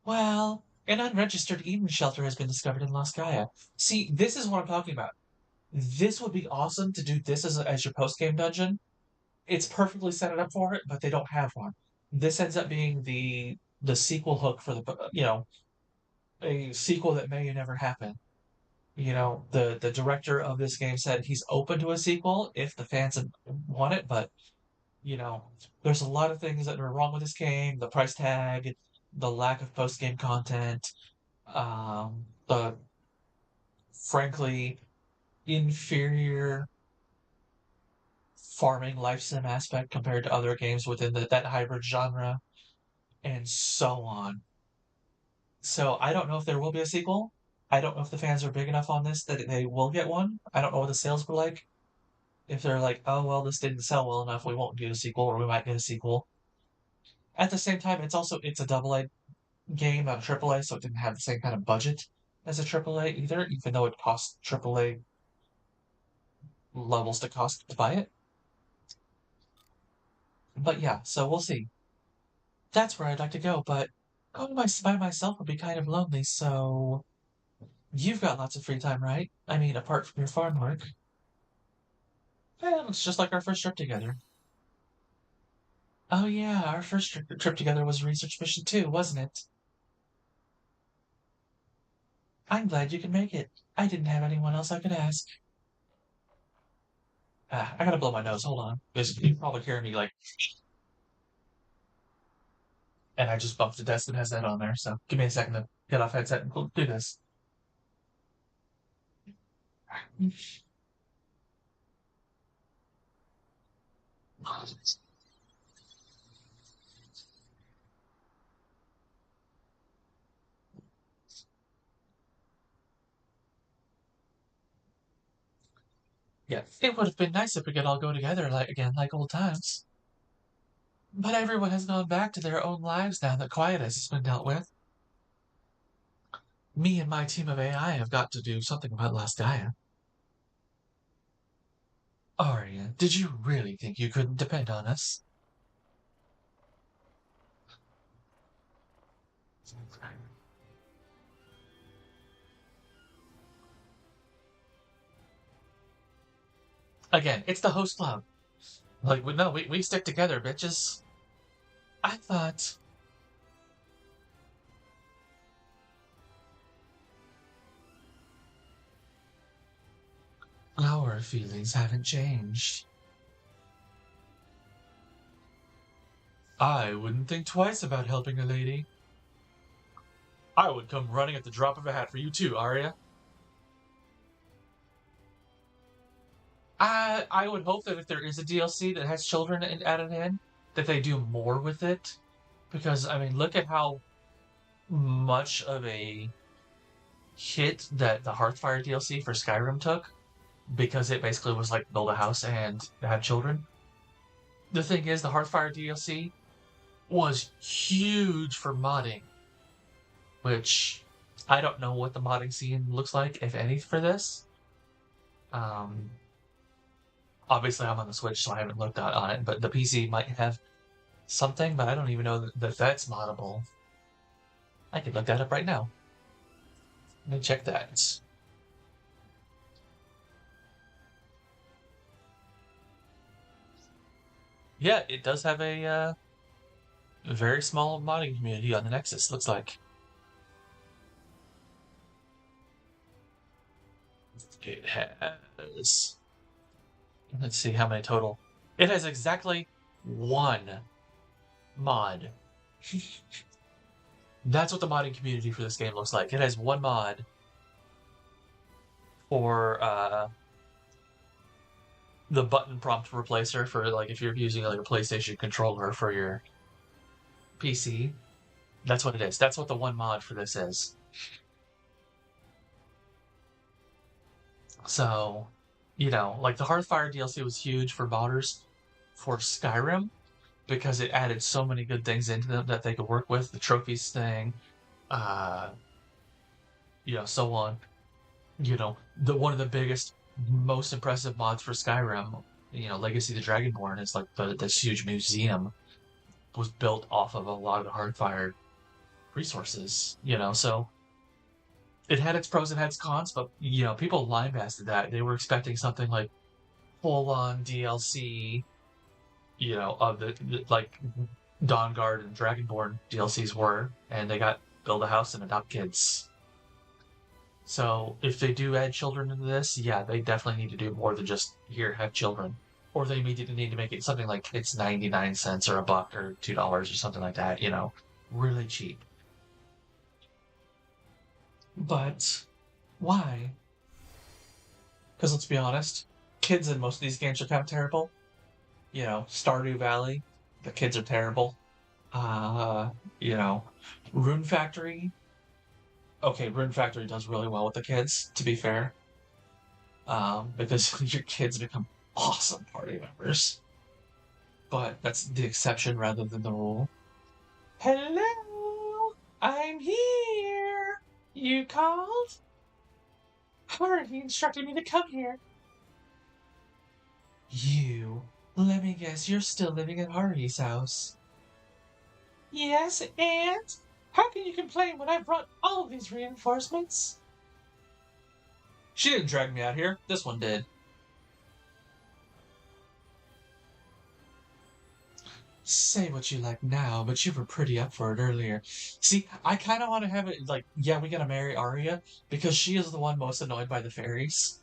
Well, an unregistered Eden shelter has been discovered in Las Gaia. See, this is what I'm talking about. This would be awesome to do this as your post game dungeon. It's perfectly set it up for it, but they don't have one. This ends up being the sequel hook for the a sequel that may never happen. The director of this game said he's open to a sequel if the fans want it, but you know, there's a lot of things that are wrong with this game. The price tag, the lack of post-game content, the frankly inferior farming life sim aspect compared to other games within that hybrid genre, and so on. So I don't know if there will be a sequel. I don't know if the fans are big enough on this that they will get one. I don't know what the sales were like. If they're like, oh well, this didn't sell well enough, we won't get a sequel, or we might get a sequel. At the same time, it's a double A game, not a triple A, so it didn't have the same kind of budget as a triple A either, even though it cost triple A levels to cost to buy it. But yeah, so we'll see. That's where I'd like to go, but going by myself would be kind of lonely, so you've got lots of free time, right? I mean, apart from your farm work. Well, it's just like our first trip together. Oh yeah, our first trip together was a research mission too, wasn't it? I'm glad you can make it. I didn't have anyone else I could ask. I gotta blow my nose. Hold on. Because you can probably hear me like, and I just bumped the desk that has that on there. So give me a second to get off headset and do this. Yeah, it would have been nice if we could all go together like old times. But everyone has gone back to their own lives now that Quietus has been dealt with. Me and my team of AI have got to do something about Last Gaia. Arya, did you really think you couldn't depend on us? Again, it's the host club. Like, no, we stick together, bitches. I thought. Our feelings haven't changed. I wouldn't think twice about helping a lady. I would come running at the drop of a hat for you too, Arya. I would hope that if there is a DLC that has children added in, that they do more with it. Because, I mean, look at how much of a hit that the Hearthfire DLC for Skyrim took. Because it basically was like build a house and have children. The thing is, the Hearthfire DLC was huge for modding. Which, I don't know what the modding scene looks like, if any, for this. Um, Obviously, I'm on the Switch, so I haven't looked on it, but the PC might have something, but I don't even know that that's moddable. I could look that up right now. Let me check that. Yeah, it does have a very small modding community on the Nexus, looks like. It has... Let's see how many total. It has exactly one mod. That's what the modding community for this game looks like. It has one mod for the button prompt replacer for like if you're using like a PlayStation controller for your PC. That's what it is. That's what the one mod for this is. So, like the Hearthfire DLC was huge for modders for Skyrim because it added so many good things into them that they could work with. The trophies thing, so on. One of the biggest, most impressive mods for Skyrim, Legacy of the Dragonborn is like this huge museum was built off of a lot of the Hearthfire resources, so it had its pros and had its cons, but people line-basted that. They were expecting something like full-on DLC, of the like Dawnguard and Dragonborn DLCs were, and they got Build a House and Adopt Kids. So if they do add children into this, yeah, they definitely need to do more than just here have children, or they need to make it something like it's 99 cents or a buck or $2 or something like that. Really cheap. But why? Because let's be honest, kids in most of these games are kind of terrible. Stardew Valley, the kids are terrible. Uh, you know, Rune Factory. Okay, Rune Factory does really well with the kids, to be fair. Because your kids become awesome party members. But that's the exception rather than the rule. Hello, I'm here. You called? Hurry, he instructed me to come here. Let me guess, you're still living at Haruhi's house. Yes, and? How can you complain when I brought all these reinforcements? She didn't drag me out here. This one did. Say what you like now, but you were pretty up for it earlier. See, I kind of want to have it like, yeah, we gotta marry Arya because she is the one most annoyed by the fairies.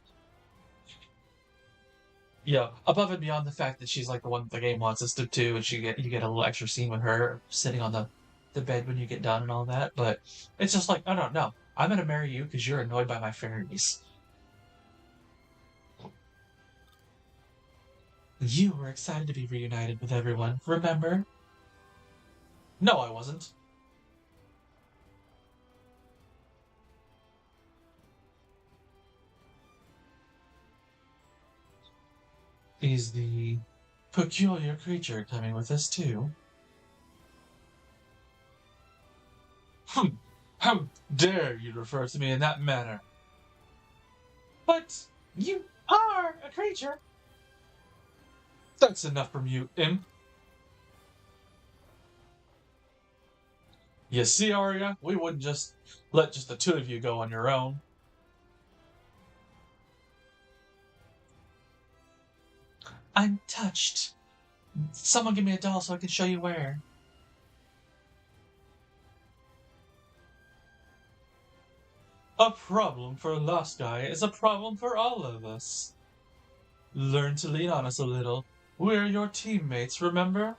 Yeah, above and beyond the fact that she's like the one the game wants us to do, and you get a little extra scene with her sitting on the bed when you get done and all that. But it's just like, oh no, no, I'm gonna marry you because you're annoyed by my fairies. You were excited to be reunited with everyone, remember? No, I wasn't. Is the peculiar creature coming with us too? How dare you refer to me in that manner? But you are a creature. That's enough from you, imp. You see, Arya, we wouldn't just let just the two of you go on your own. I'm touched. Someone give me a doll so I can show you where. A problem for a lost guy is a problem for all of us. Learn to lean on us a little. We're your teammates, remember?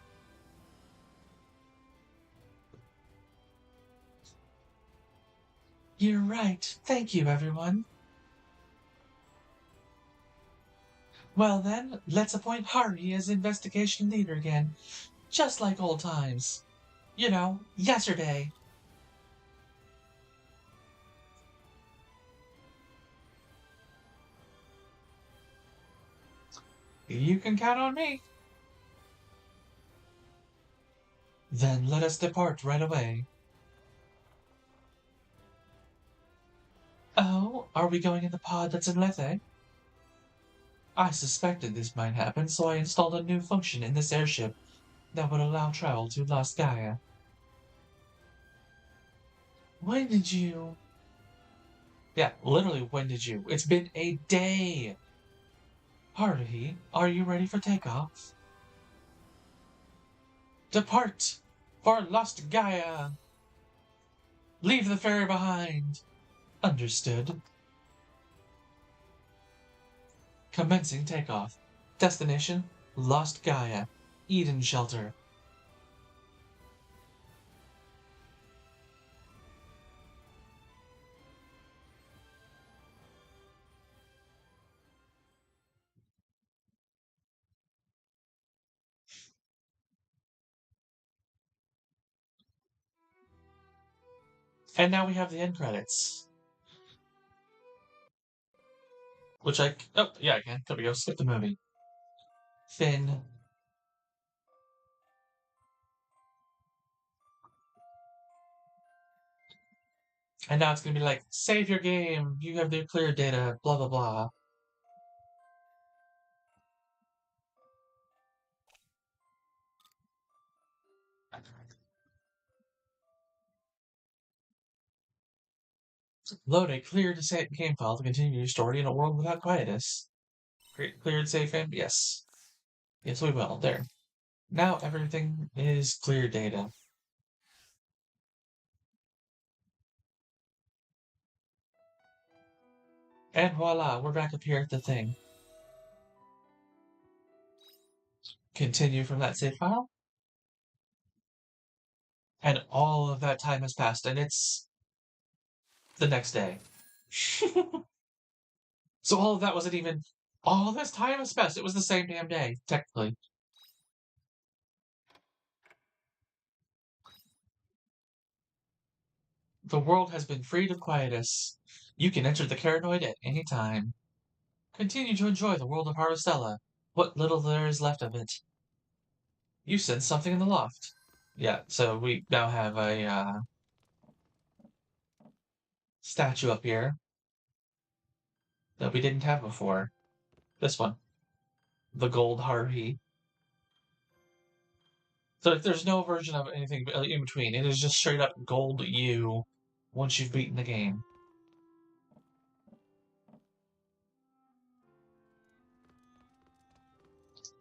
You're right. Thank you, everyone. Well then, let's appoint Hari as investigation leader again. Just like old times. Yesterday. You can count on me. Then let us depart right away. Oh, are we going in the pod that's in Lethe? I suspected this might happen, so I installed a new function in this airship that would allow travel to Lost Gaia. When did you... Yeah, literally, when did you? It's been a day! Haruhi, are you ready for takeoff? Depart for Lost Gaia! Leave the ferry behind! Understood. Commencing takeoff. Destination, Lost Gaia. Eden Shelter. And now we have the end credits. Which oh, yeah, I can. There we go. Skip the movie. Finn. And now it's gonna be like, save your game. You have the clear data. Blah, blah, blah. Load a clear to save game file to continue your story in a world without Quietus. Clear to save game? Yes. Yes, we will. There. Now everything is clear data. And voila, we're back up here at the thing. Continue from that save file. And all of that time has passed, and it's the next day. So all of that wasn't even... All this time has passed. It was the same damn day, technically. The world has been freed of Quietus. You can enter the Caranoid at any time. Continue to enjoy the world of Harvestella, what little there is left of it. You sense something in the loft. Yeah, so we now have a statue up here that we didn't have before. This one. The Gold Harvey. So there's no version of anything in between. It is just straight up gold you once you've beaten the game.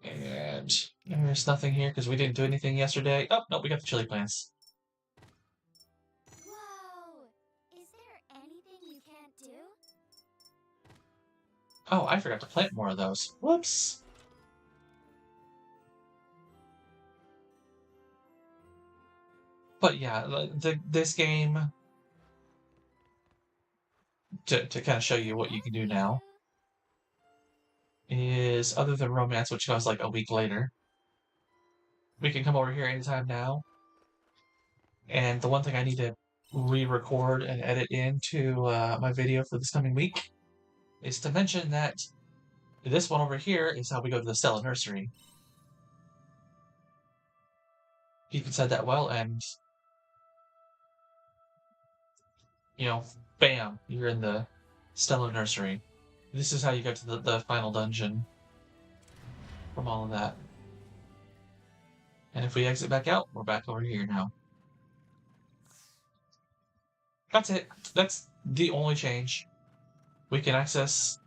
And there's nothing here because we didn't do anything yesterday. Oh, no, we got the chili plants. Whoa! Is there anything you can't do? Oh, I forgot to plant more of those. Whoops. But yeah, this game, to kind of show you what you can do now, is other than romance, which goes like a week later, we can come over here anytime now. And the one thing I need to re-record and edit into my video for this coming week is to mention that this one over here is how we go to the Stella Nursery. You said that well, and you know, bam, you're in the Stella Nursery. This is how you get to the final dungeon from all of that. And if we exit back out, we're back over here now. That's it. That's the only change. We can access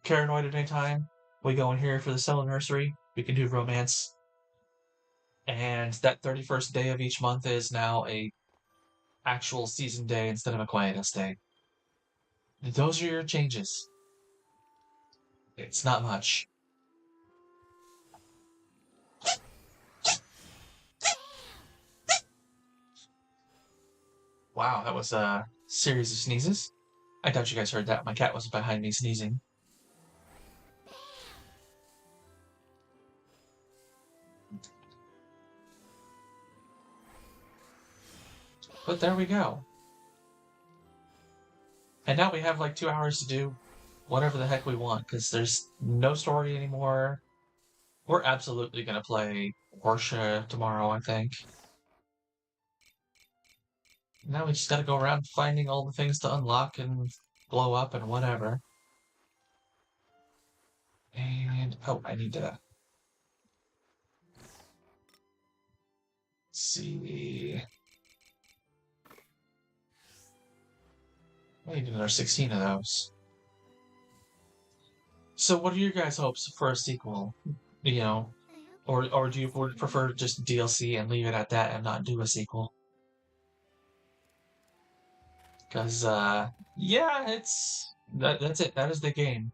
Caranoid at any time. We go in here for the Stella Nursery. We can do romance. And that 31st day of each month is now a actual season day instead of a Quietus day. Those are your changes. It's not much. Wow, that was a series of sneezes. I doubt you guys heard that. My cat was behind me sneezing. But there we go. And now we have like 2 hours to do whatever the heck we want, because there's no story anymore. We're absolutely going to play Portia tomorrow, I think. Now we just gotta go around finding all the things to unlock and blow up and whatever. And, oh, I need to see. I need another 16 of those. So what are your guys' hopes for a sequel? You know, or do you prefer just DLC and leave it at that and not do a sequel? Because, yeah, that's it. That is the game.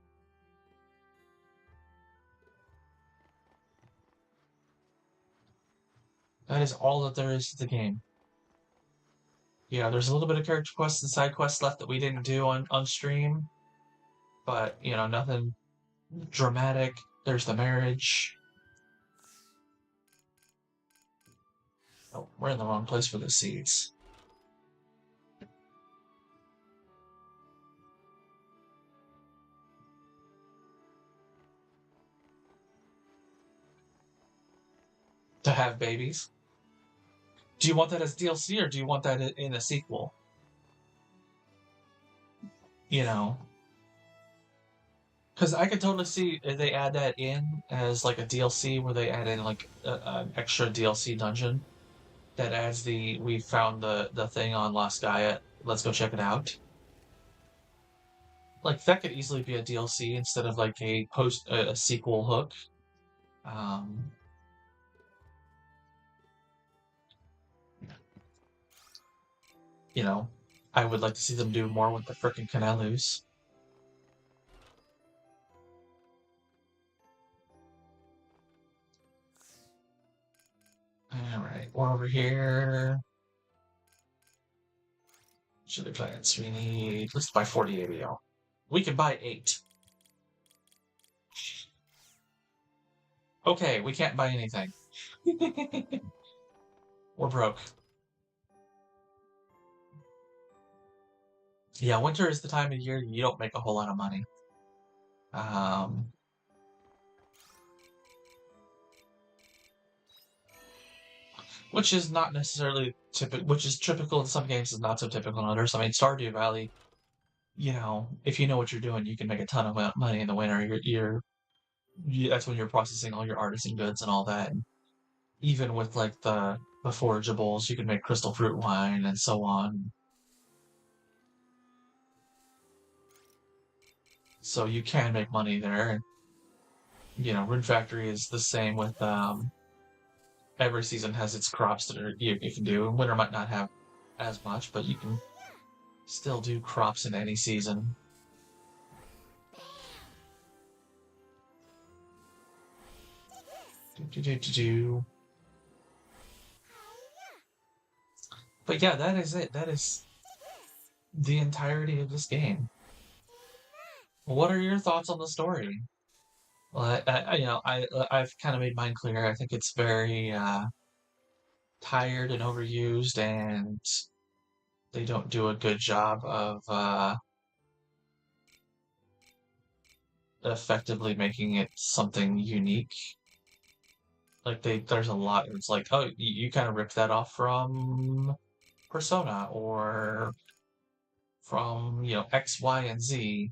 That is all that there is to the game. Yeah, there's a little bit of character quests and side quests left that we didn't do on stream. But, you know, nothing dramatic. There's the marriage. Oh, we're in the wrong place for the seeds. To have babies. Do you want that as DLC or do you want that in a sequel? You know, because I could totally see if they add that in as like a DLC where they add in like an extra DLC dungeon that adds we found the thing on Lost Gaia. Let's go check it out. Like that could easily be a DLC instead of like a sequel hook. You know, I would like to see them do more with the frickin' Canelus. Alright, we're over here. Chili plants. We need. Let's buy 40 ABL. We can buy 8. Okay, we can't buy anything. We're broke. Yeah, winter is the time of year you don't make a whole lot of money. Which is not necessarily typical. Which is typical in some games, is not so typical in others. I mean, Stardew Valley. You know, if you know what you're doing, you can make a ton of money in the winter. That's when you're processing all your artisan goods and all that. And even with like the forageables, you can make crystal fruit wine and so on. So you can make money there. And, you know, Rune Factory is the same with every season has its crops that you can do. And winter might not have as much, but you can still do crops in any season. But yeah, that is it. That is the entirety of this game. What are your thoughts on the story? Well, I've kind of made mine clear. I think it's very tired and overused, and they don't do a good job of effectively making it something unique. Like there's a lot. It's like, oh, you kind of ripped that off from Persona or from X, Y, and Z.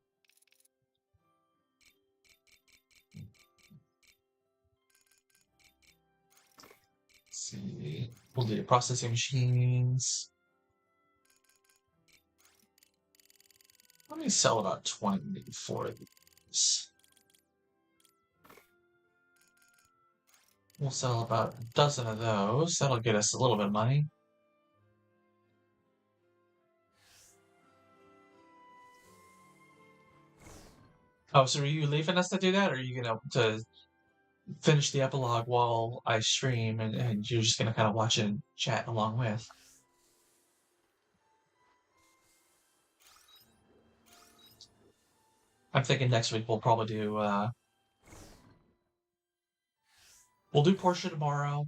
Let's see, we'll do processing machines. Let me sell about 24 of these. We'll sell about a dozen of those. That'll get us a little bit of money. Oh, so are you leaving us to do that, or are you gonna to finish the epilogue while I stream, and you're just gonna kind of watch and chat along with? I'm thinking next week we'll probably do we'll do Portia tomorrow,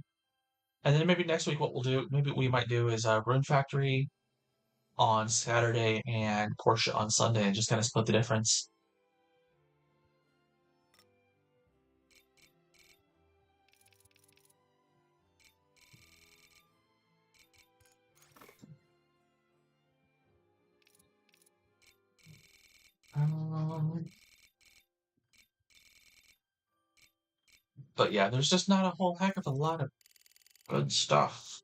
and then maybe next week what we might do is Rune Factory on Saturday and Portia on Sunday, and just kind of split the difference. But yeah, there's just not a whole heck of a lot of good stuff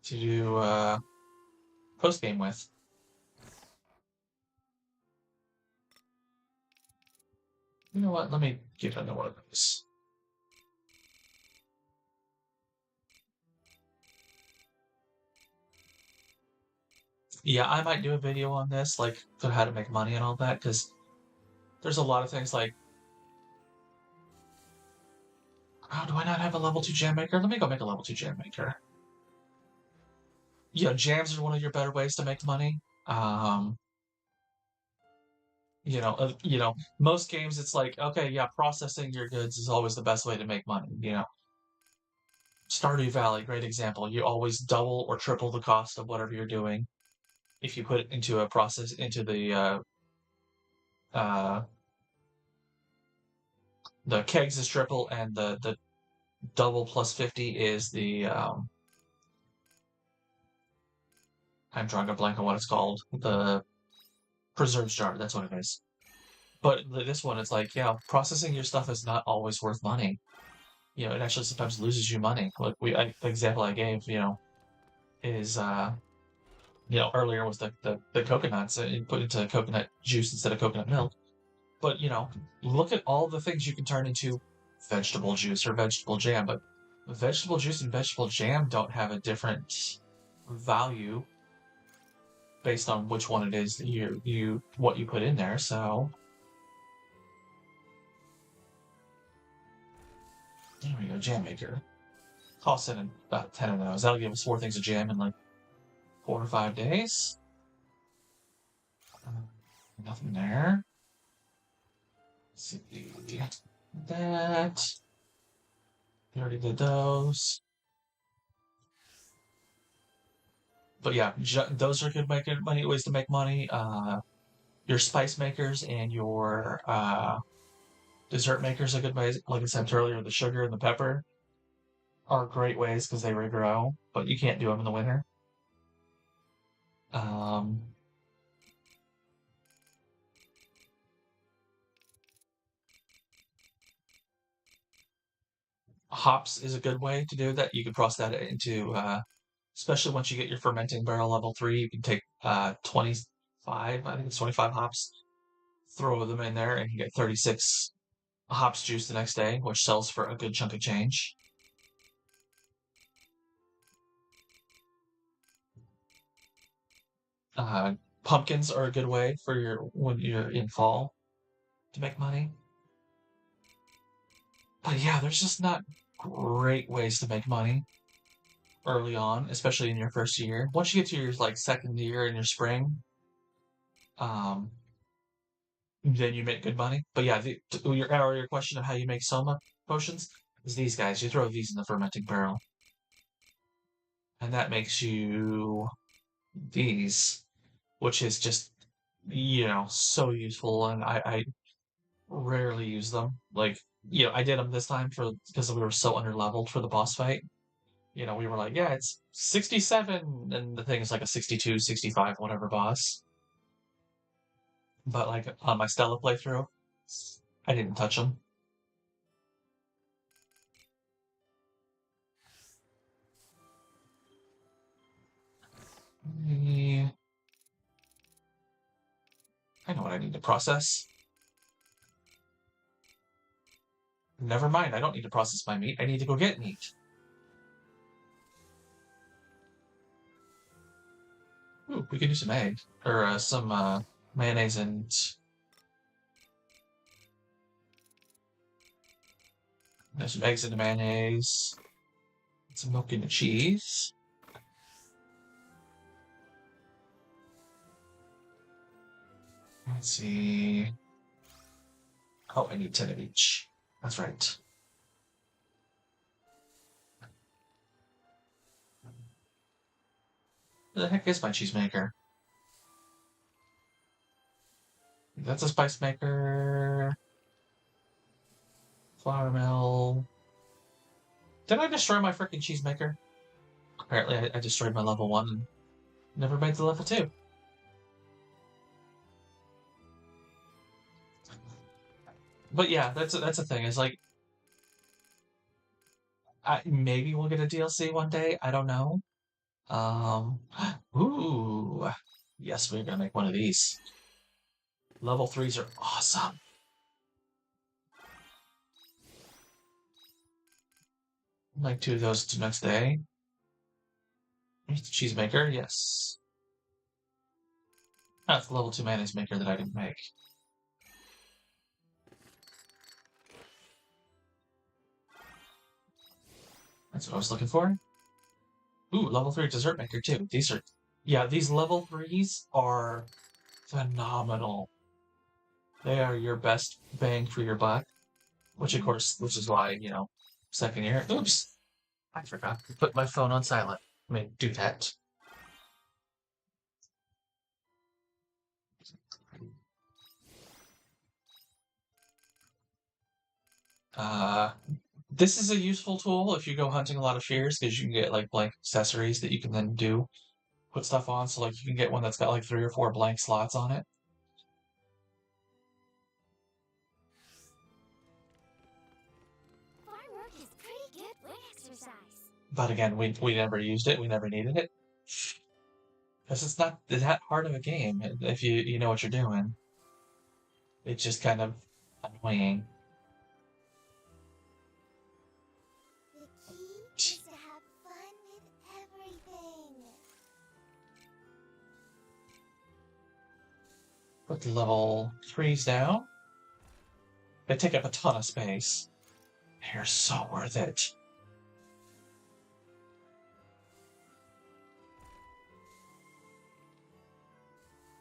to do post game with. You know what? Let me get into one of those. Yeah, I might do a video on this, like how to make money and all that, because there's a lot of things like, oh, do I not have a level 2 jam maker? Let me go make a level 2 jam maker. Yeah, jams are one of your better ways to make money. Most games it's like, okay, yeah, processing your goods is always the best way to make money. Stardew Valley, great example. You always double or triple the cost of whatever you're doing if you put it into a process into the kegs is triple, and the double plus 50 is the I'm drawing a blank on what it's called. The preserves jar, that's what it is. But this one, it's like, yeah, processing your stuff is not always worth money. It actually sometimes loses you money. Like the example I gave, is earlier was the coconuts. You put into coconut juice instead of coconut milk. But look at all the things you can turn into vegetable juice or vegetable jam. But vegetable juice and vegetable jam don't have a different value based on which one it is that what you put in there. So there we go, jam maker. Toss in about 10 of those. That'll give us 4 things of jam in like 4 or 5 days. Nothing there. Let's see that. We already did those. But yeah, those are good ways to make money. Your spice makers and your dessert makers are good ways. Like I said earlier, the sugar and the pepper are great ways because they regrow, but you can't do them in the winter. Um, Hops is a good way to do that. You can process that into, especially once you get your fermenting barrel level 3, you can take 25, I think it's 25 hops, throw them in there, and you get 36 hops juice the next day, which sells for a good chunk of change. Pumpkins are a good way for when you're in fall to make money. But yeah, there's just not great ways to make money early on, especially in your first year. Once you get to your like second year in your spring, um, then you make good money. But yeah, your question of how you make soma potions is these guys. You throw these in the fermenting barrel, and that makes you these, which is just so useful. And I rarely use them. Like I did them this time because we were so underleveled for the boss fight. We were like, yeah, it's 67, and the thing is like a 62, 65, whatever boss. But like on my Stella playthrough, I didn't touch them. I know what I need to process. Never mind, I don't need to process my meat. I need to go get meat. Ooh, we could do some egg. Or some mayonnaise and... There's some eggs in the mayonnaise. Some milk in the cheese. Let's see... Oh, I need 10 of each. That's right. Where the heck is my cheesemaker? That's a spice maker. Flour mill. Did I destroy my freaking cheesemaker? Apparently I destroyed my level 1 and never made the level 2. But yeah, that's a thing. It's like maybe we'll get a DLC one day. I don't know. Ooh, yes, we're gonna make one of these. Level 3s are awesome. Like 2 of those the next day. Cheese maker, yes. That's the level 2 mayonnaise maker that I didn't make. That's what I was looking for. Ooh, level 3 dessert maker too. These level 3s are phenomenal. They are your best bang for your buck, which is why, second year. Oops, I forgot to put my phone on silent. I mean, do that. Uh, this is a useful tool if you go hunting a lot of fears because you can get like blank accessories that you can then put stuff on. So like you can get one that's got like 3 or 4 blank slots on it. Farm work is pretty good foot exercise. But again, we never used it. We never needed it because it's not that hard of a game if you know what you're doing. It's just kind of annoying. The key is to have fun with everything. Put the level 3s down. They take up a ton of space. They're so worth it.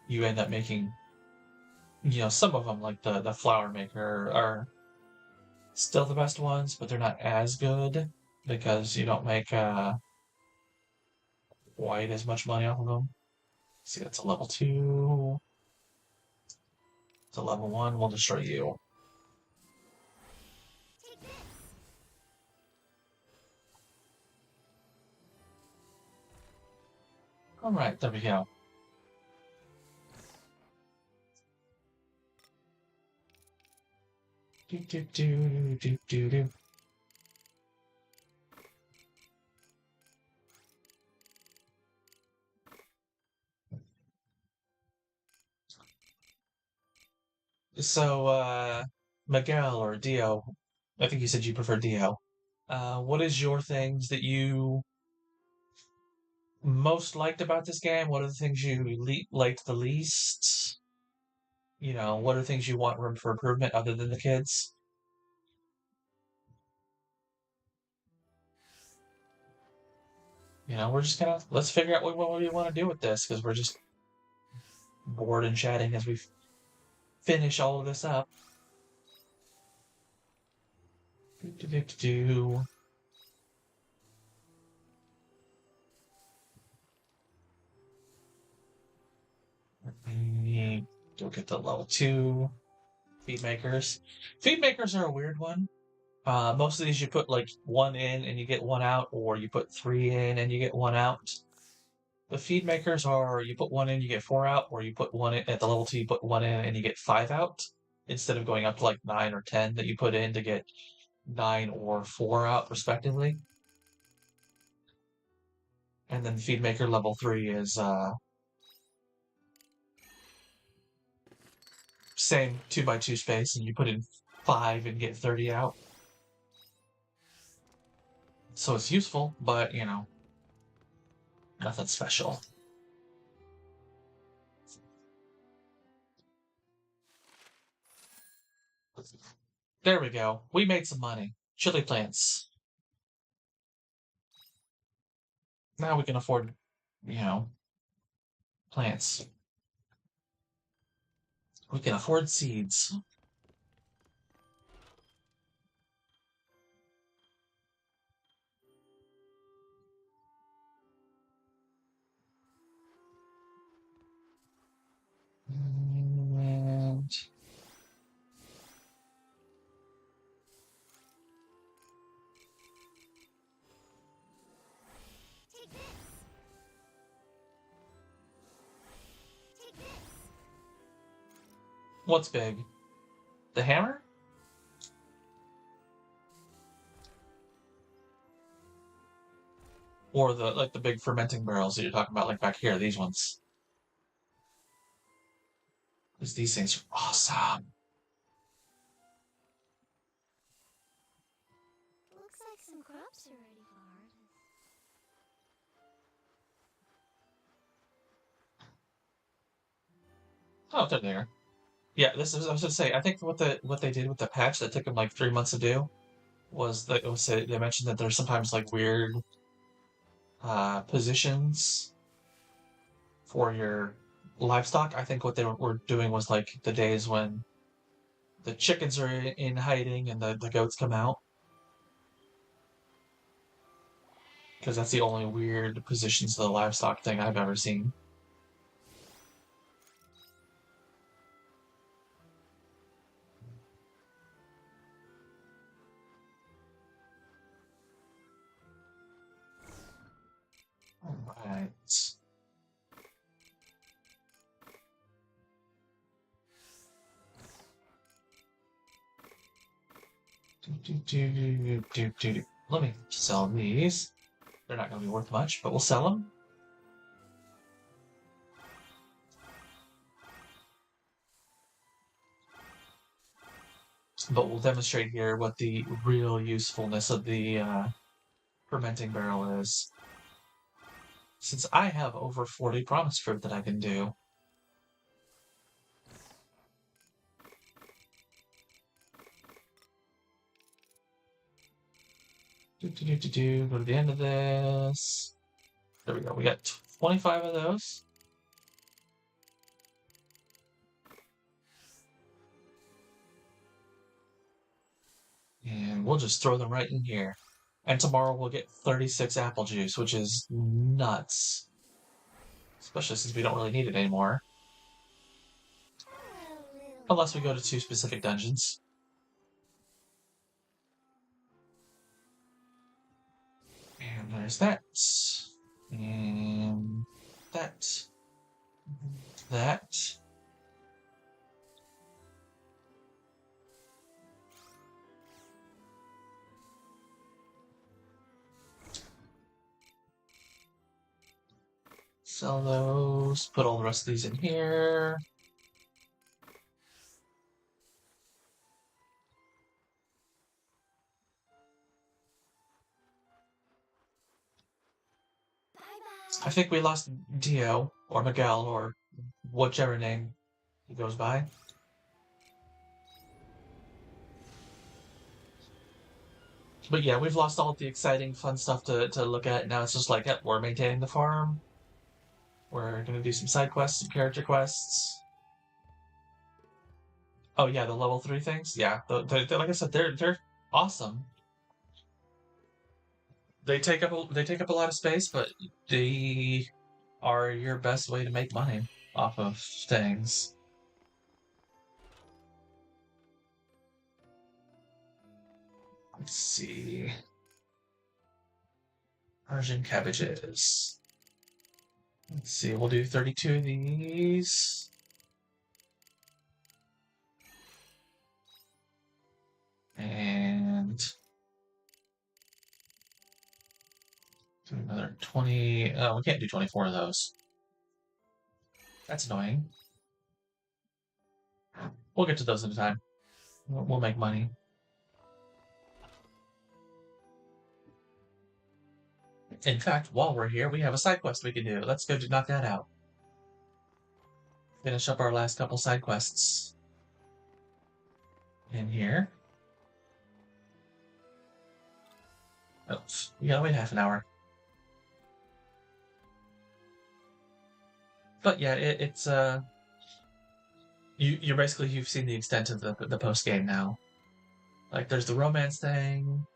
You end up making, some of them, like the flower maker, are still the best ones, but they're not as good because you don't make quite as much money off of them. See, that's a level 2. It's a level 1. We'll destroy you. Take this. All right, there we go. Do do do do do do. So, Miguel or Dio, I think you said you prefer Dio. What is your things that you most liked about this game? What are the things you liked the least? What are things you want room for improvement other than the kids? We're just gonna let's figure out what we want to do with this because we're just bored and chatting as we finish all of this up. Do. Go get the level 2 feed makers. Feed makers are a weird one. Most of these you put like 1 in and you get 1 out, or you put 3 in and you get 1 out. The feed makers are you put 1 in, you get 4 out, or you put 1 in at the level 2, you put 1 in and you get 5 out, instead of going up to like 9 or 10 that you put in to get 9 or 4 out, respectively. And then feed maker level 3 is same 2x2 space, and you put in 5 and get 30 out. So it's useful, but nothing special. There we go. We made some money. Chili plants. Now we can afford, plants. We can afford seeds. And Take this. Take this. what's big? The hammer? Or the big fermenting barrels that you're talking about, like back here, these ones. Because these things are awesome. Looks like some crops are ready for harvest. Oh, they're there. Yeah, I was gonna say, I think what they did with the patch that took them like 3 months to do was that they mentioned that there's sometimes like weird positions for your livestock. I think what they were doing was like the days when the chickens are in hiding and the goats come out, because that's the only weird positions of the livestock thing I've ever seen. All right. Let me sell these. They're not going to be worth much, but we'll sell them. But we'll demonstrate here what the real usefulness of the fermenting barrel is. Since I have over 40 promise fruit that I can do. Go to the end of this. There we go. We got 25 of those. And we'll just throw them right in here. And tomorrow we'll get 36 apple juice, which is nuts. Especially since we don't really need it anymore. Unless we go to 2 specific dungeons. And there's that. And that. That. Sell those. Put all the rest of these in here. I think we lost Dio, or Miguel, or whichever name he goes by. But yeah, we've lost all of the exciting, fun stuff to look at. Now it's just like, yep, we're maintaining the farm. We're gonna do some side quests, some character quests. Oh yeah, the level 3 things. Yeah, like I said, they're awesome. They take up a lot of space, but they are your best way to make money off of things. Let's see. Persian cabbages. Let's see, we'll do 32 of these. And do another 20. Oh, we can't do 24 of those. That's annoying. We'll get to those in time. We'll make money. In fact, while we're here, we have a side quest we can do. Let's go knock that out. Finish up our last couple side quests. In here. Oh, we gotta wait half an hour. But yeah, it's you've seen the extent of the post game now. Like there's the romance thing,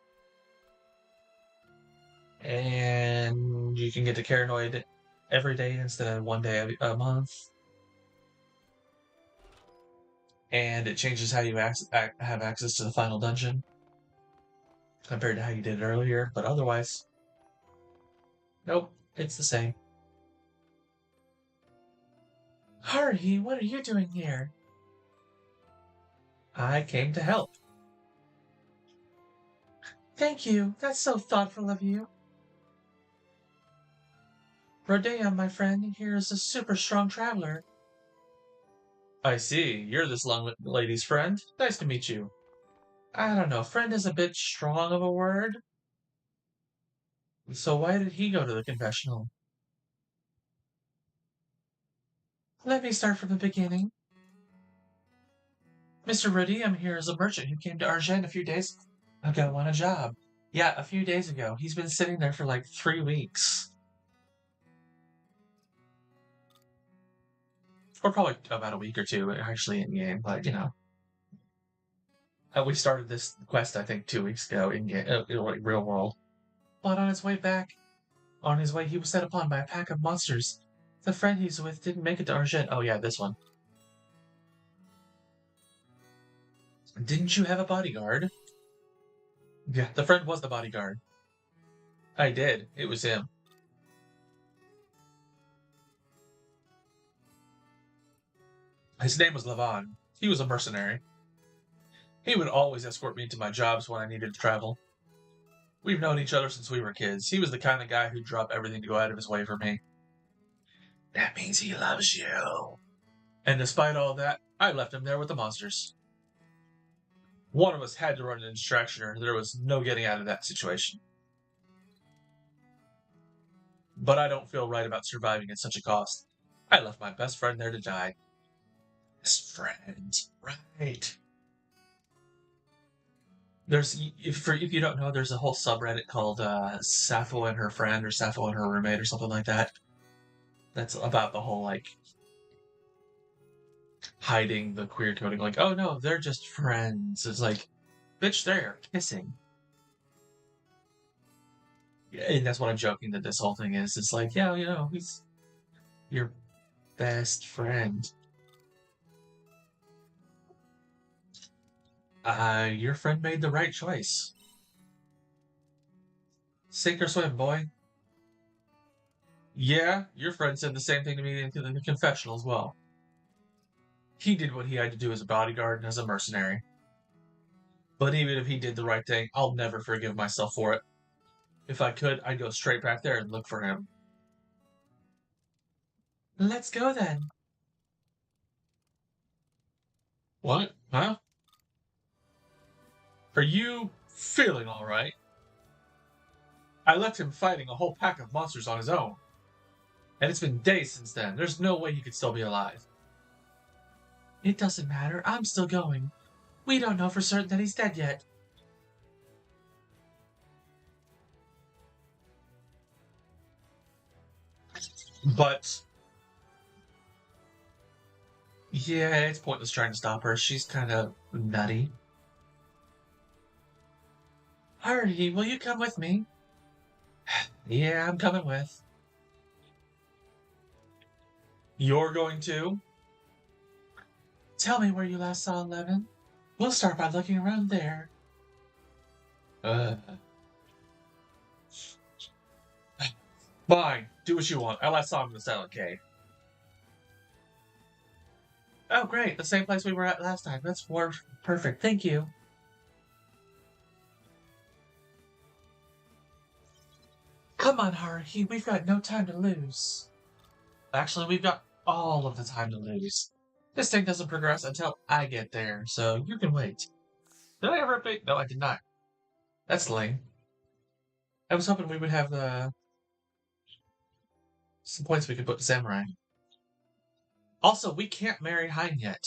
and you can get to Caranoid every day instead of one day a month. And it changes how you have access to the final dungeon compared to how you did it earlier. But otherwise, nope, it's the same. Hurry, what are you doing here? I came to help. Thank you. That's so thoughtful of you. Rodea, my friend, here is a super strong traveler. I see. You're this long lady's friend. Nice to meet you. I don't know. Friend is a bit strong of a word. So why did he go to the confessional? Let me start from the beginning. Mr. Rodium here is a merchant who came to Argent a few days ago on a job. Yeah, a few days ago. He's been sitting there for like 3 weeks. Or probably about a week or 2, actually, in game, but you know. We started this quest, I think, 2 weeks ago in game, like real world. But on his way back, he was set upon by a pack of monsters. The friend he's with didn't make it to Argent. Oh yeah, this one. Didn't you have a bodyguard? Yeah, the friend was the bodyguard. I did. It was him. His name was Levon. He was a mercenary. He would always escort me to my jobs when I needed to travel. We've known each other since we were kids. He was the kind of guy who'd drop everything to go out of his way for me. That means he loves you. And despite all that, I left him there with the monsters. One of us had to run an distraction or there was no getting out of that situation. But I don't feel right about surviving at such a cost. I left my best friend there to die. Best friend, right. There's if you don't know, there's a whole subreddit called Sappho and her friend or Sappho and her roommate or something like that. That's about the whole like hiding the queer coding. Like, oh no, they're just friends. It's like, bitch, they're kissing. And that's what I'm joking that this whole thing is. It's like, yeah, he's your best friend. Your friend made the right choice. Sink or swim, boy. Yeah, your friend said the same thing to me in the confessional as well. He did what he had to do as a bodyguard and as a mercenary. But even if he did the right thing, I'll never forgive myself for it. If I could, I'd go straight back there and look for him. Let's go then. What? Huh? Are you feeling all right? I left him fighting a whole pack of monsters on his own. And it's been days since then. There's no way he could still be alive. It doesn't matter. I'm still going. We don't know for certain that he's dead yet. But yeah, it's pointless trying to stop her. She's kind of nutty. Hurry, will you come with me? Yeah, I'm coming with. You're going to? Tell me where you last saw Eleven. We'll start by looking around there. Fine, do what you want. I last saw him in the Silent Cave. Oh, great, the same place we were at last time. That's perfect, thank you. Come on, Haruhi, we've got no time to lose. Actually, we've got all of the time to lose. This thing doesn't progress until I get there, so you can wait. Did I ever update? No, I did not. That's lame. I was hoping we would have some points we could put to Samurai. Also, we can't marry Hein yet.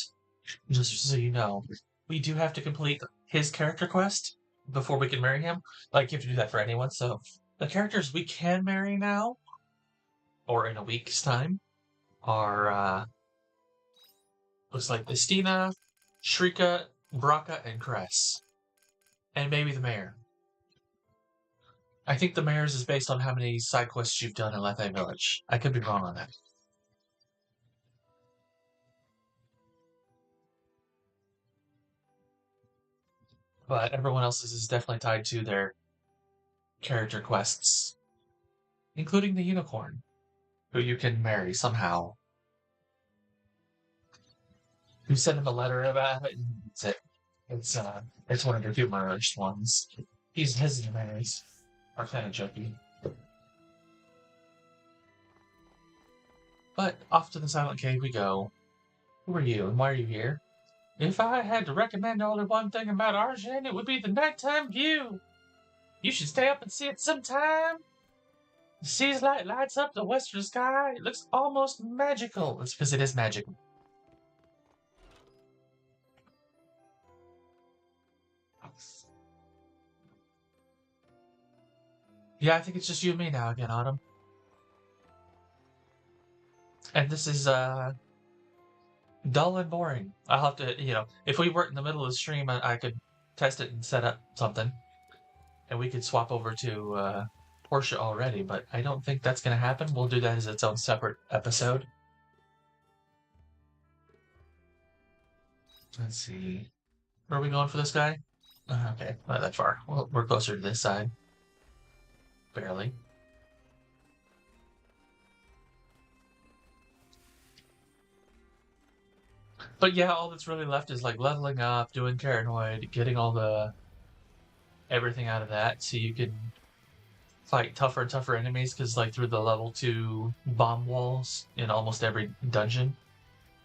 Just so you know. We do have to complete his character quest before we can marry him. Like, you have to do that for anyone, so... The characters we can marry now, or in a week's time, are, looks like Estina, Shrika, Braca, and Cress. And maybe the mayor. I think the mayor's is based on how many side quests you've done in Lethe Village. I could be wrong on that. But everyone else's is definitely tied to their character quests, including the unicorn, who you can marry somehow. You send him a letter about it, and that's it. It's one of the humorous ones. His marries are kind of jokey. But off to the Silent Cave we go. Who are you, and why are you here? If I had to recommend only one thing about Argent, it would be the nighttime view. You should stay up and see it sometime. The sea's light lights up the western sky. It looks almost magical. It's because it is magical. Yeah, I think it's just you and me now again, Autumn. And this is, dull and boring. I'll have to, if we weren't in the middle of the stream, I could test it and set up something. And we could swap over to, Portia already, but I don't think that's going to happen. We'll do that as its own separate episode. Let's see. Where are we going for this guy? Okay, not that far. Well, we're closer to this side. Barely. But yeah, all that's really left is like leveling up, doing Paranoid, getting all the everything out of that, so you can fight tougher and tougher enemies. Because like through the level 2 bomb walls in almost every dungeon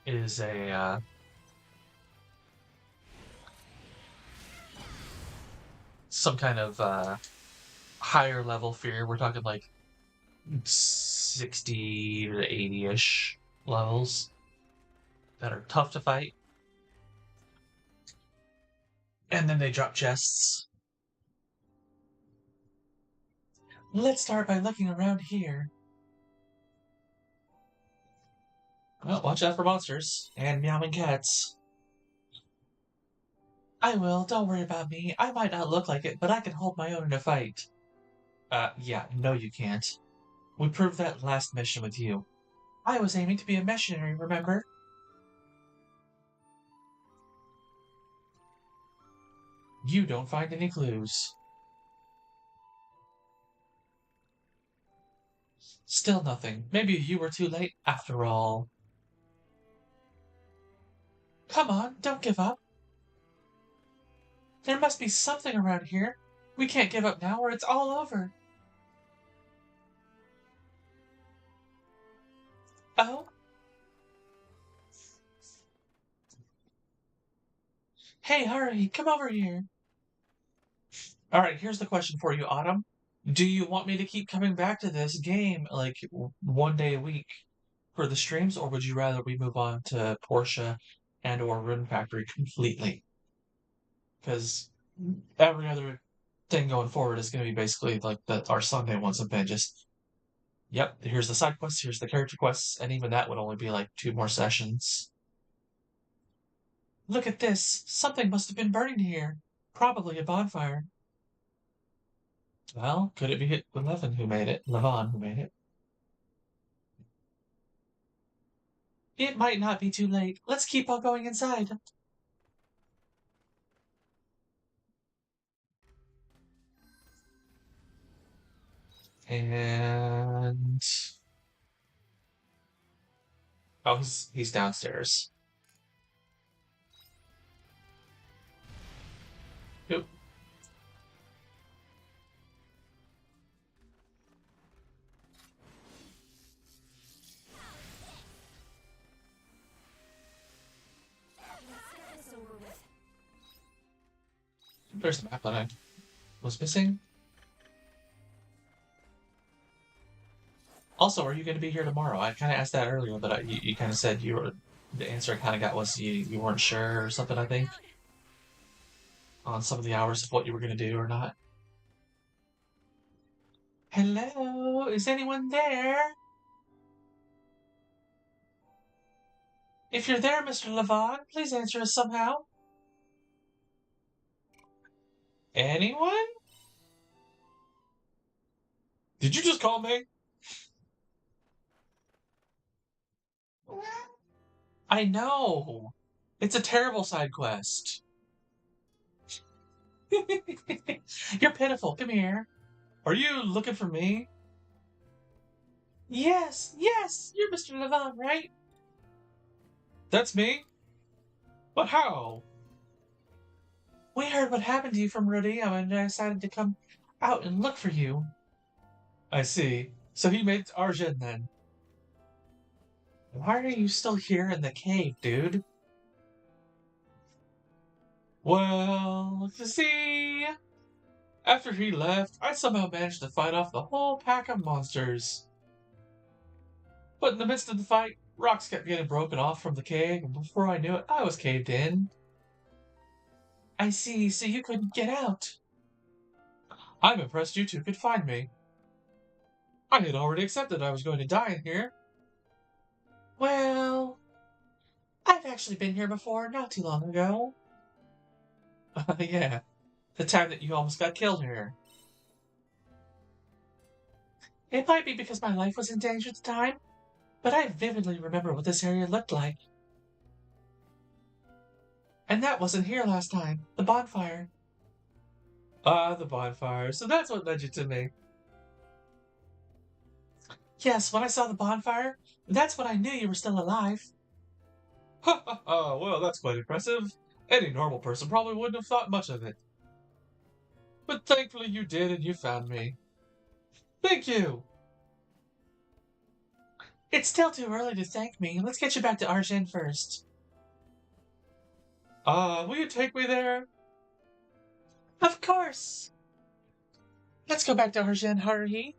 is a some kind of higher level fear. We're talking like 60 to 80-ish levels that are tough to fight. And then they drop chests. Let's start by looking around here. Well, watch out for monsters and meowing cats. I will, don't worry about me. I might not look like it, but I can hold my own in a fight. Yeah, no you can't. We proved that last mission with you. I was aiming to be a missionary, remember? You don't find any clues. Still nothing. Maybe you were too late after all. Come on, don't give up. There must be something around here. We can't give up now or it's all over. Oh? Hey, hurry, come over here. Alright, here's the question for you, Autumn. Do you want me to keep coming back to this game, like, one day a week for the streams, or would you rather we move on to Portia and or Rune Factory completely? Because every other thing going forward is going to be basically like our Sunday ones have been just, yep, here's the side quests, here's the character quests, and even that would only be like 2 more sessions. Look at this. Something must have been burning here. Probably a bonfire. Well, could it be Levin who made it? Levon who made it? It might not be too late. Let's keep on going inside. And oh, he's downstairs. Oop. There's the map that I was missing. Also, are you going to be here tomorrow? I kind of asked that earlier, but you kind of said you were. The answer I kind of got was you weren't sure or something. I think on some of the hours of what you were going to do or not. Hello, is anyone there? If you're there, Mr. Levon, please answer us somehow. Anyone? Did you just call me? I know. It's a terrible side quest. You're pitiful. Come here. Are you looking for me? Yes, yes, you're Mr. Levon, right? That's me? But how? We heard what happened to you from Rodeo and decided to come out and look for you. I see. So he made Arjun then. Why are you still here in the cave, dude? Well, you see, after he left, I somehow managed to fight off the whole pack of monsters. But in the midst of the fight, rocks kept getting broken off from the cave, and before I knew it, I was caved in. I see, so you couldn't get out. I'm impressed you two could find me. I had already accepted I was going to die in here. Well, I've actually been here before, not too long ago. Yeah, the time that you almost got killed here. It might be because my life was in danger at the time, but I vividly remember what this area looked like. And that wasn't here last time, the bonfire. Ah, the bonfire. So that's what led you to me. Yes, when I saw the bonfire, that's when I knew you were still alive. Ha ha ha, well, that's quite impressive. Any normal person probably wouldn't have thought much of it. But thankfully you did and you found me. Thank you! It's still too early to thank me. Let's get you back to Arjun first. Will you take me there? Of course! Let's go back to Arjun, hurry.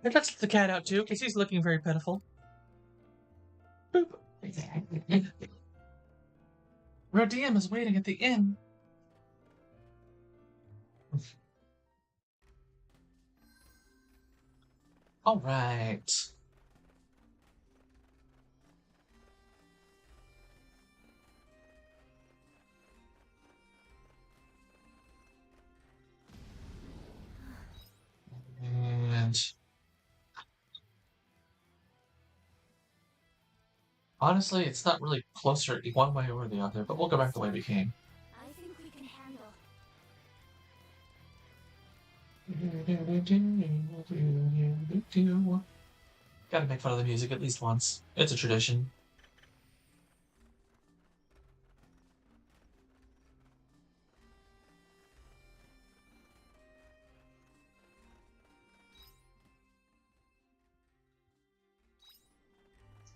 And let's let the cat out too, because he's looking very pitiful. Boop. Rodium is waiting at the inn. All right. And honestly, it's not really closer one way or the other, but we'll go back the way we came. I think we can handle. Gotta make fun of the music at least once. It's a tradition.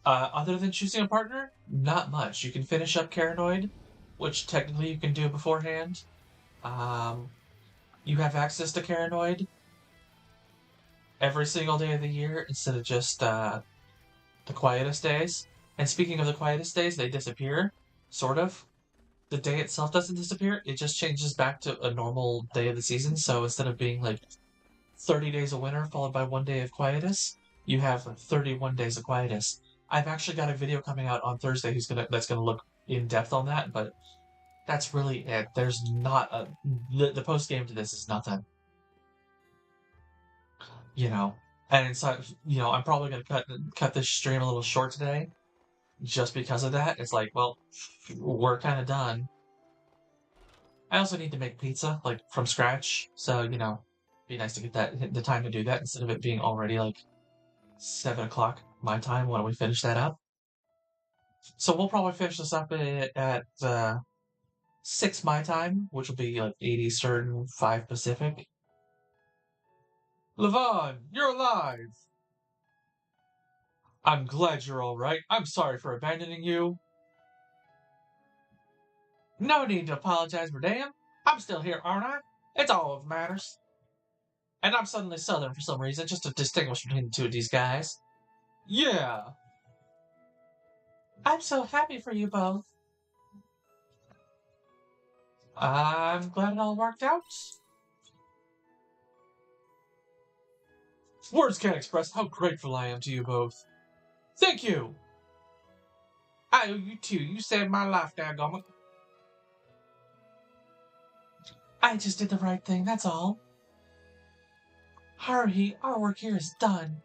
Other than choosing a partner, not much. You can finish up Caranoid, which technically you can do beforehand. Um, you have access to Caranoid every single day of the year instead of just the Quietus days. And speaking of the Quietus days, they disappear, sort of. The day itself doesn't disappear, it just changes back to a normal day of the season. So instead of being like 30 days of winter followed by 1 day of Quietus, you have 31 days of Quietus. I've actually got a video coming out on Thursday that's gonna look in depth on that, but that's really it. There's not the post game to this is nothing. You know. And so I'm probably gonna cut this stream a little short today just because of that. It's like, well, we're kind of done. I also need to make pizza, like, from scratch, so, be nice to get the time to do that instead of it being already, like, 7 o'clock my time when we finish that up. So we'll probably finish this up at 6 my time, which will be, like, 8 Eastern, 5 Pacific. Levon, you're alive! I'm glad you're alright. I'm sorry for abandoning you. No need to apologize, madame. I'm still here, aren't I? It's all that matters. And I'm suddenly Southern for some reason, just to distinguish between the two of these guys. Yeah. I'm so happy for you both. I'm glad it all worked out. Words can't express how grateful I am to you both. Thank you. I owe you too. You saved my life, dadgummit. I just did the right thing, that's all. Hurry, our work here is done.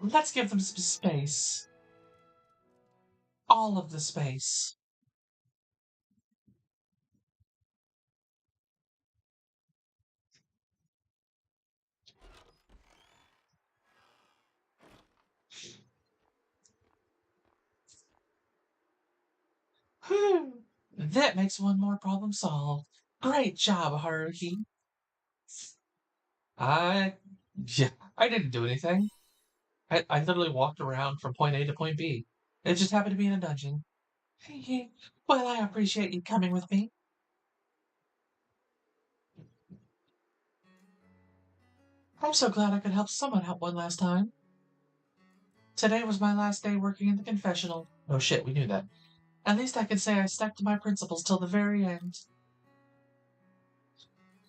Let's give them some space. All of the space. That makes one more problem solved. Great job, Haruhi. I... Yeah, I didn't do anything. I literally walked around from point A to point B. It just happened to be in a dungeon. Well, I appreciate you coming with me. I'm so glad I could help someone out one last time. Today was my last day working in the confessional. Oh shit, we knew that. At least I can say I stuck to my principles till the very end.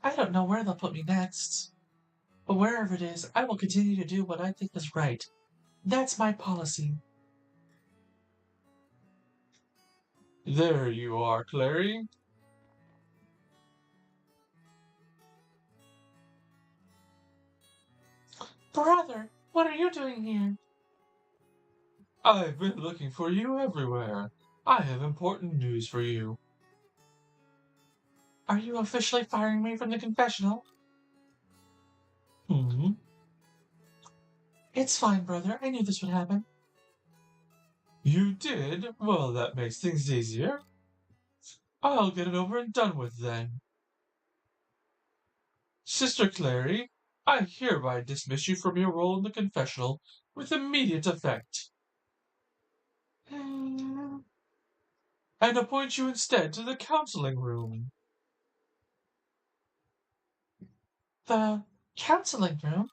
I don't know where they'll put me next. But wherever it is, I will continue to do what I think is right. That's my policy. There you are, Clary. Brother, what are you doing here? I've been looking for you everywhere. I have important news for you. Are you officially firing me from the confessional? It's fine, brother. I knew this would happen. You did? Well, that makes things easier. I'll get it over and done with then. Sister Clary, I hereby dismiss you from your role in the confessional with immediate effect. And appoint you instead to the counseling room. The counseling room?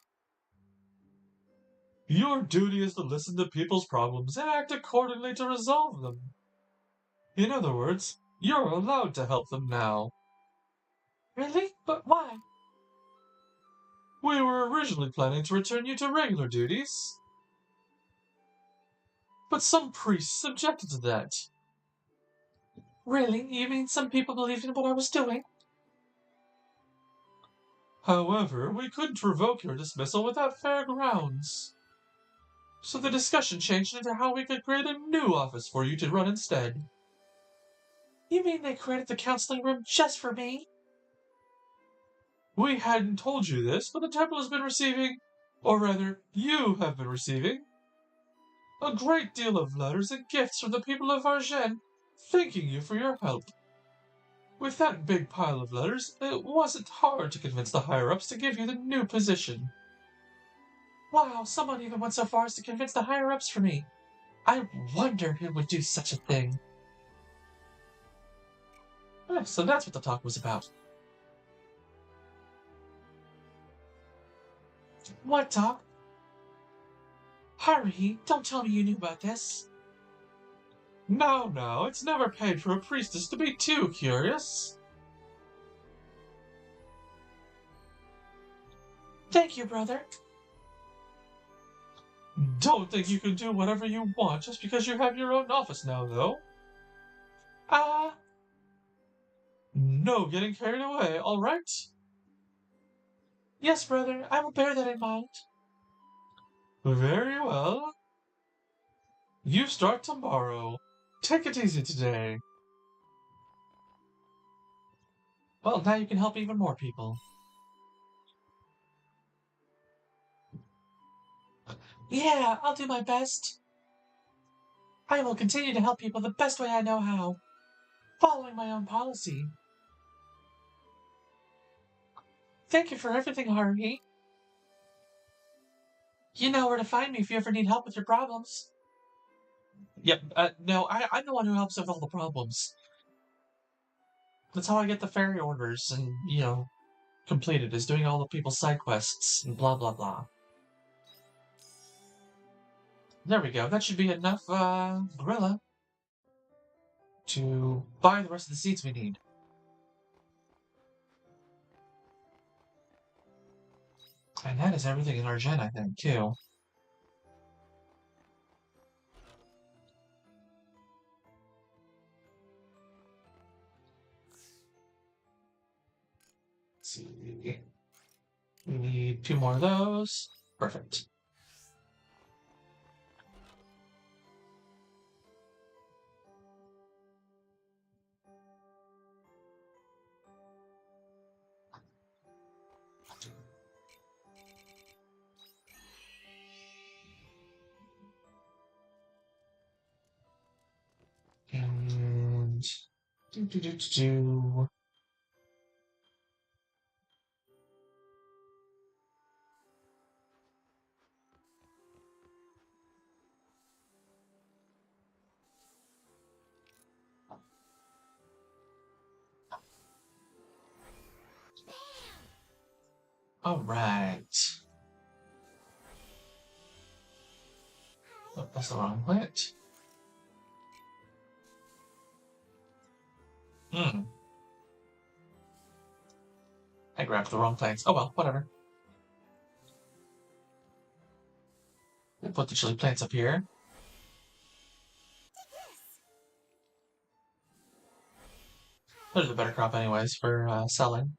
Your duty is to listen to people's problems and act accordingly to resolve them. In other words, you're allowed to help them now. Really? But why? We were originally planning to return you to regular duties, but some priests objected to that. Really? You mean some people believed in what I was doing? However, we couldn't revoke your dismissal without fair grounds. So the discussion changed into how we could create a new office for you to run instead. You mean they created the counseling room just for me? We hadn't told you this, but the temple has been receiving, or rather, you have been receiving, a great deal of letters and gifts from the people of Argent, thanking you for your help. With that big pile of letters, it wasn't hard to convince the higher-ups to give you the new position. Wow, someone even went so far as to convince the higher-ups for me. I wonder who would do such a thing. So that's what the talk was about. What talk? Hurry, don't tell me you knew about this. No, it's never paid for a priestess to be too curious. Thank you, brother. Don't think you can do whatever you want just because you have your own office now, though. No getting carried away, all right? Yes, brother, I will bear that in mind. Very well. You start tomorrow. Take it easy today. Well, now you can help even more people. Yeah, I'll do my best. I will continue to help people the best way I know how, following my own policy. Thank you for everything, Haruhi. You know where to find me if you ever need help with your problems. Yep, no, I'm the one who helps with all the problems. That's how I get the fairy orders and, completed, is doing all the people's side quests and blah blah blah. There we go. That should be enough, gorilla to buy the rest of the seeds we need. And that is everything in Argent, I think, too. Let's see. We need 2 more of those. Perfect. And do. All right. Oh, that's the wrong plant. I grabbed the wrong plants. Oh well, whatever. We'll put the chili plants up here. Those are the better crop anyways for selling.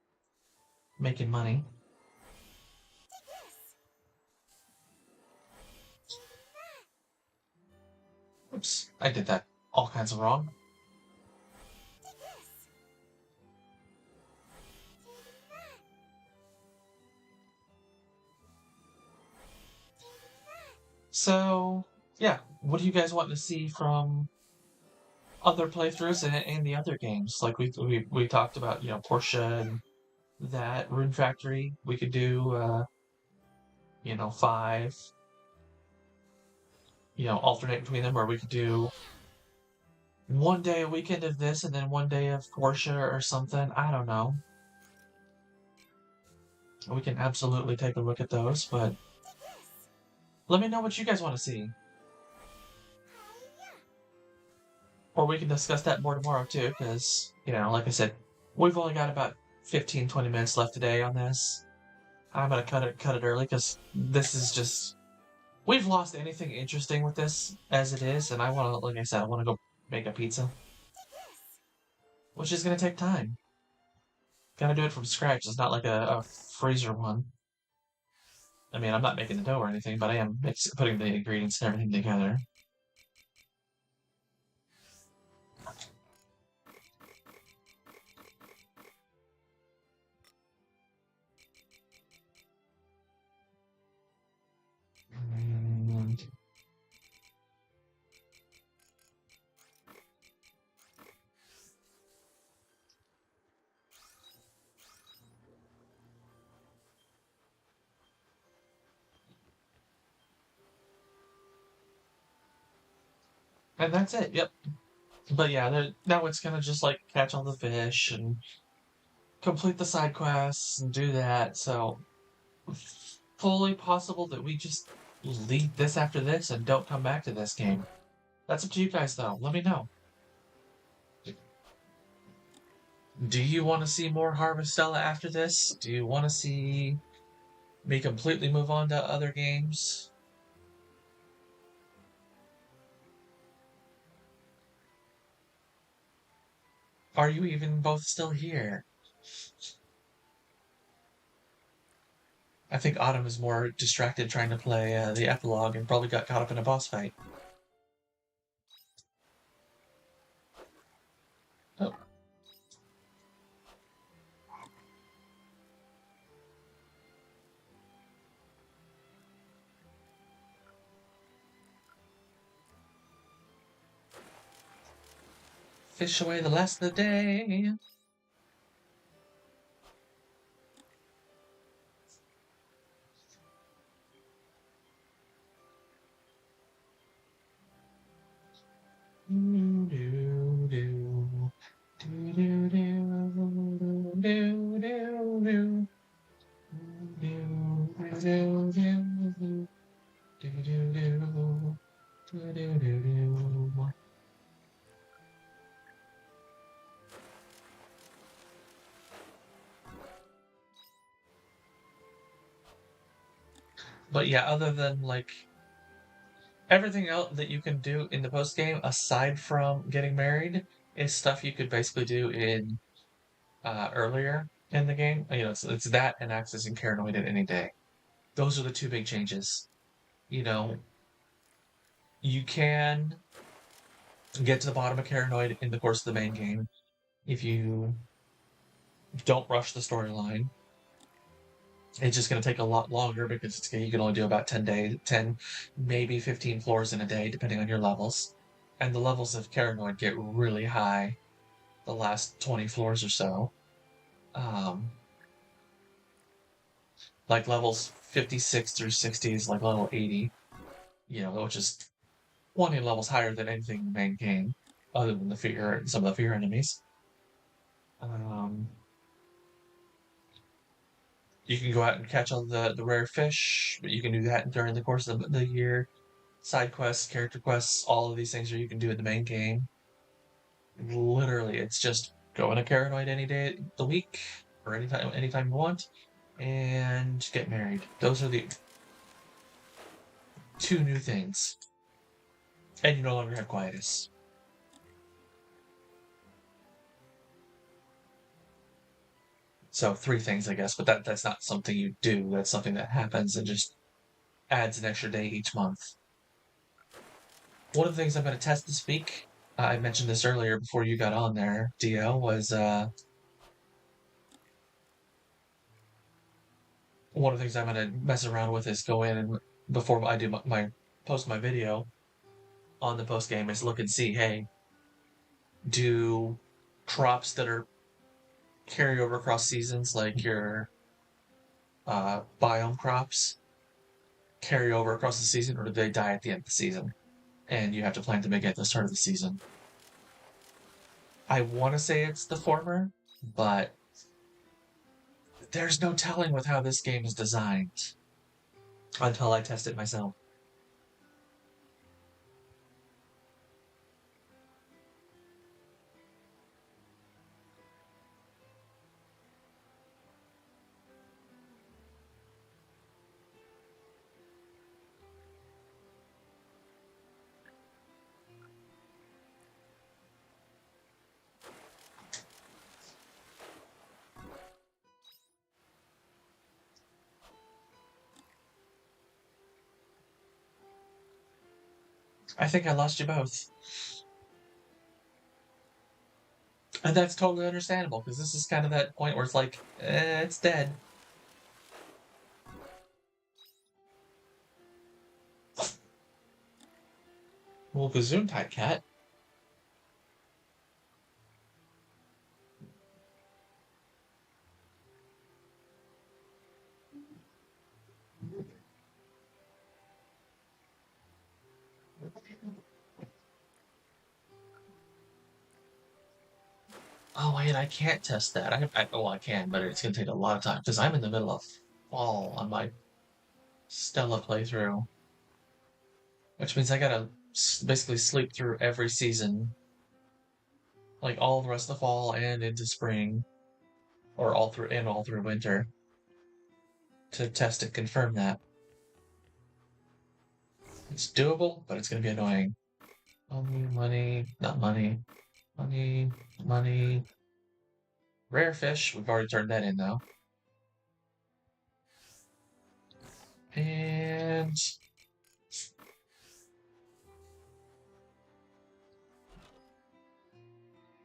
Making money. Oops, I did that all kinds of wrong. So, yeah, what do you guys want to see from other playthroughs and the other games? Like we talked about, Portia and that Rune Factory. We could do, 5. Alternate between them, or we could do one day a weekend of this and then one day of Portia or something. I don't know. We can absolutely take a look at those, but let me know what you guys want to see. Or we can discuss that more tomorrow too, because, like I said, we've only got about 15, 20 minutes left today on this. I'm gonna cut it early because this is just we've lost anything interesting with this as it is, and I want to, like I said, I want to go make a pizza, which is gonna take time. Gotta do it from scratch. It's not like a freezer one. I mean, I'm not making the dough or anything, but I am putting the ingredients and everything together. And that's it. Yep. But yeah, now it's gonna just like catch all the fish and complete the side quests and do that. So fully possible that we just leave this after this and don't come back to this game. That's up to you guys, though. Let me know. Do you want to see more Harvestella after this? Do you want to see me completely move on to other games? Are you even both still here? I think Autumn is more distracted trying to play the epilogue and probably got caught up in a boss fight. Oh. Fish away the last of the day. Do, do, do. Do, do, do, do, do, do. But yeah, other than like everything else that you can do in the post game aside from getting married is stuff you could basically do in earlier in the game. You know, it's that and accessing Paranoid at any day. Those are the two big changes. You know, you can get to the bottom of Paranoid in the course of the main game if you don't rush the storyline. It's just going to take a lot longer because you can only do about 10, maybe 15 floors in a day, depending on your levels. And the levels of Paranoid get really high the last 20 floors or so. Um, like levels 56 through 60 is like level 80, you know, which is 20 levels higher than anything in the main game, other than some of the fear enemies. Um, you can go out and catch all the rare fish, but you can do that during the course of the year. Side quests, character quests, all of these things are you can do in the main game. Literally, it's just go in a Paranoid any day of the week or anytime you want, and get married. Those are the two new things. And you no longer have Quietus. So three things, I guess, but that's not something you do. That's something that happens and just adds an extra day each month. One of the things I'm going to test this week, I mentioned this earlier before you got on there, Dio, was one of the things I'm going to mess around with is go in and before I do post my video on the post game is look and see, hey, do crops that are carry over across seasons like your biome crops carry over across the season, or do they die at the end of the season? And you have to plant them again at the start of the season. I want to say it's the former, but there's no telling with how this game is designed until I test it myself. I think I lost you both. And that's totally understandable, because this is kind of that point where it's like, it's dead. Well, Gesundheit, cat. Oh, wait, I can't test that. Well, I can, but it's going to take a lot of time, because I'm in the middle of fall on my Stella playthrough, which means I gotta basically sleep through every season, like all the rest of the fall and into spring, or all through winter, to test and confirm that. It's doable, but it's going to be annoying. Not money, money. Rare fish, we've already turned that in though. And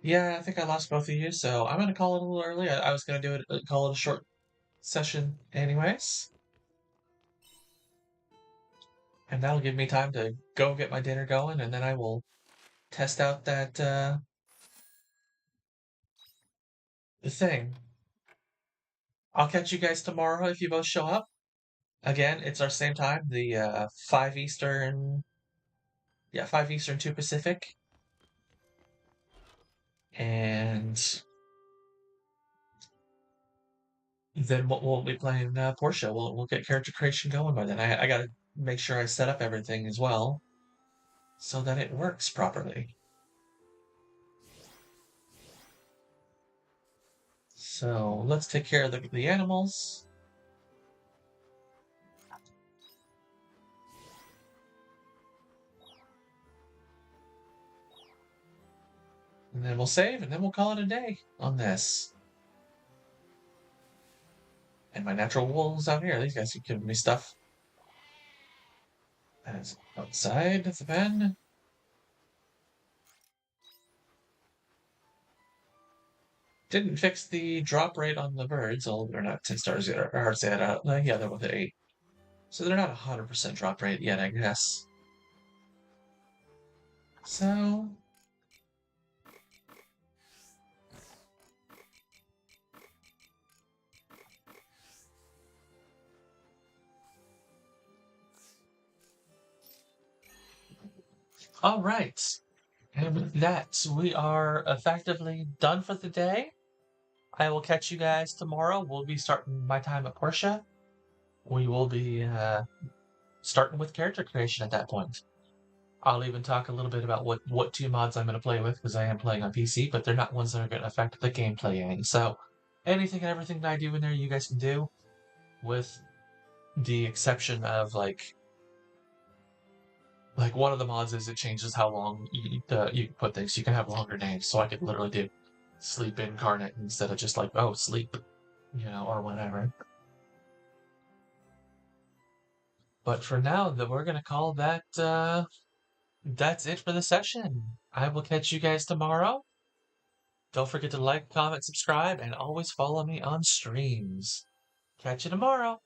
yeah, I think I lost both of you, so I'm gonna call it a little early. I was gonna call it a short session anyways. And that'll give me time to go get my dinner going, and then I will test out that the thing. I'll catch you guys tomorrow if you both show up. Again, it's our same time, the 5 Eastern, yeah, 5 Eastern, 2 Pacific. And then we'll be playing Portia. We'll get character creation going by then. I gotta make sure I set up everything as well so that it works properly. So let's take care of the animals. And then we'll save, and then we'll call it a day on this. And my natural wolves out here. These guys keep giving me stuff. That is outside the pen. Didn't fix the drop rate on the birds. Oh, they're not 10 stars yet. Or hard to say that out. Yeah, they're both at 8. So they're not 100% drop rate yet, I guess. So all right. And with that, we are effectively done for the day. I will catch you guys tomorrow. We'll be starting my time at Portia. We will be starting with character creation at that point. I'll even talk a little bit about what 2 mods I'm going to play with, because I am playing on PC, but they're not ones that are going to affect the gameplay any. So anything and everything that I do in there, you guys can do, with the exception of like one of the mods is it changes how long you can put things. You can have longer names, so I could literally do sleep incarnate instead of just like, oh, sleep, or whatever. But for now, we're gonna call that that's it for the session. I will catch you guys tomorrow. Don't forget to like, comment, subscribe, and always follow me on streams. Catch you tomorrow.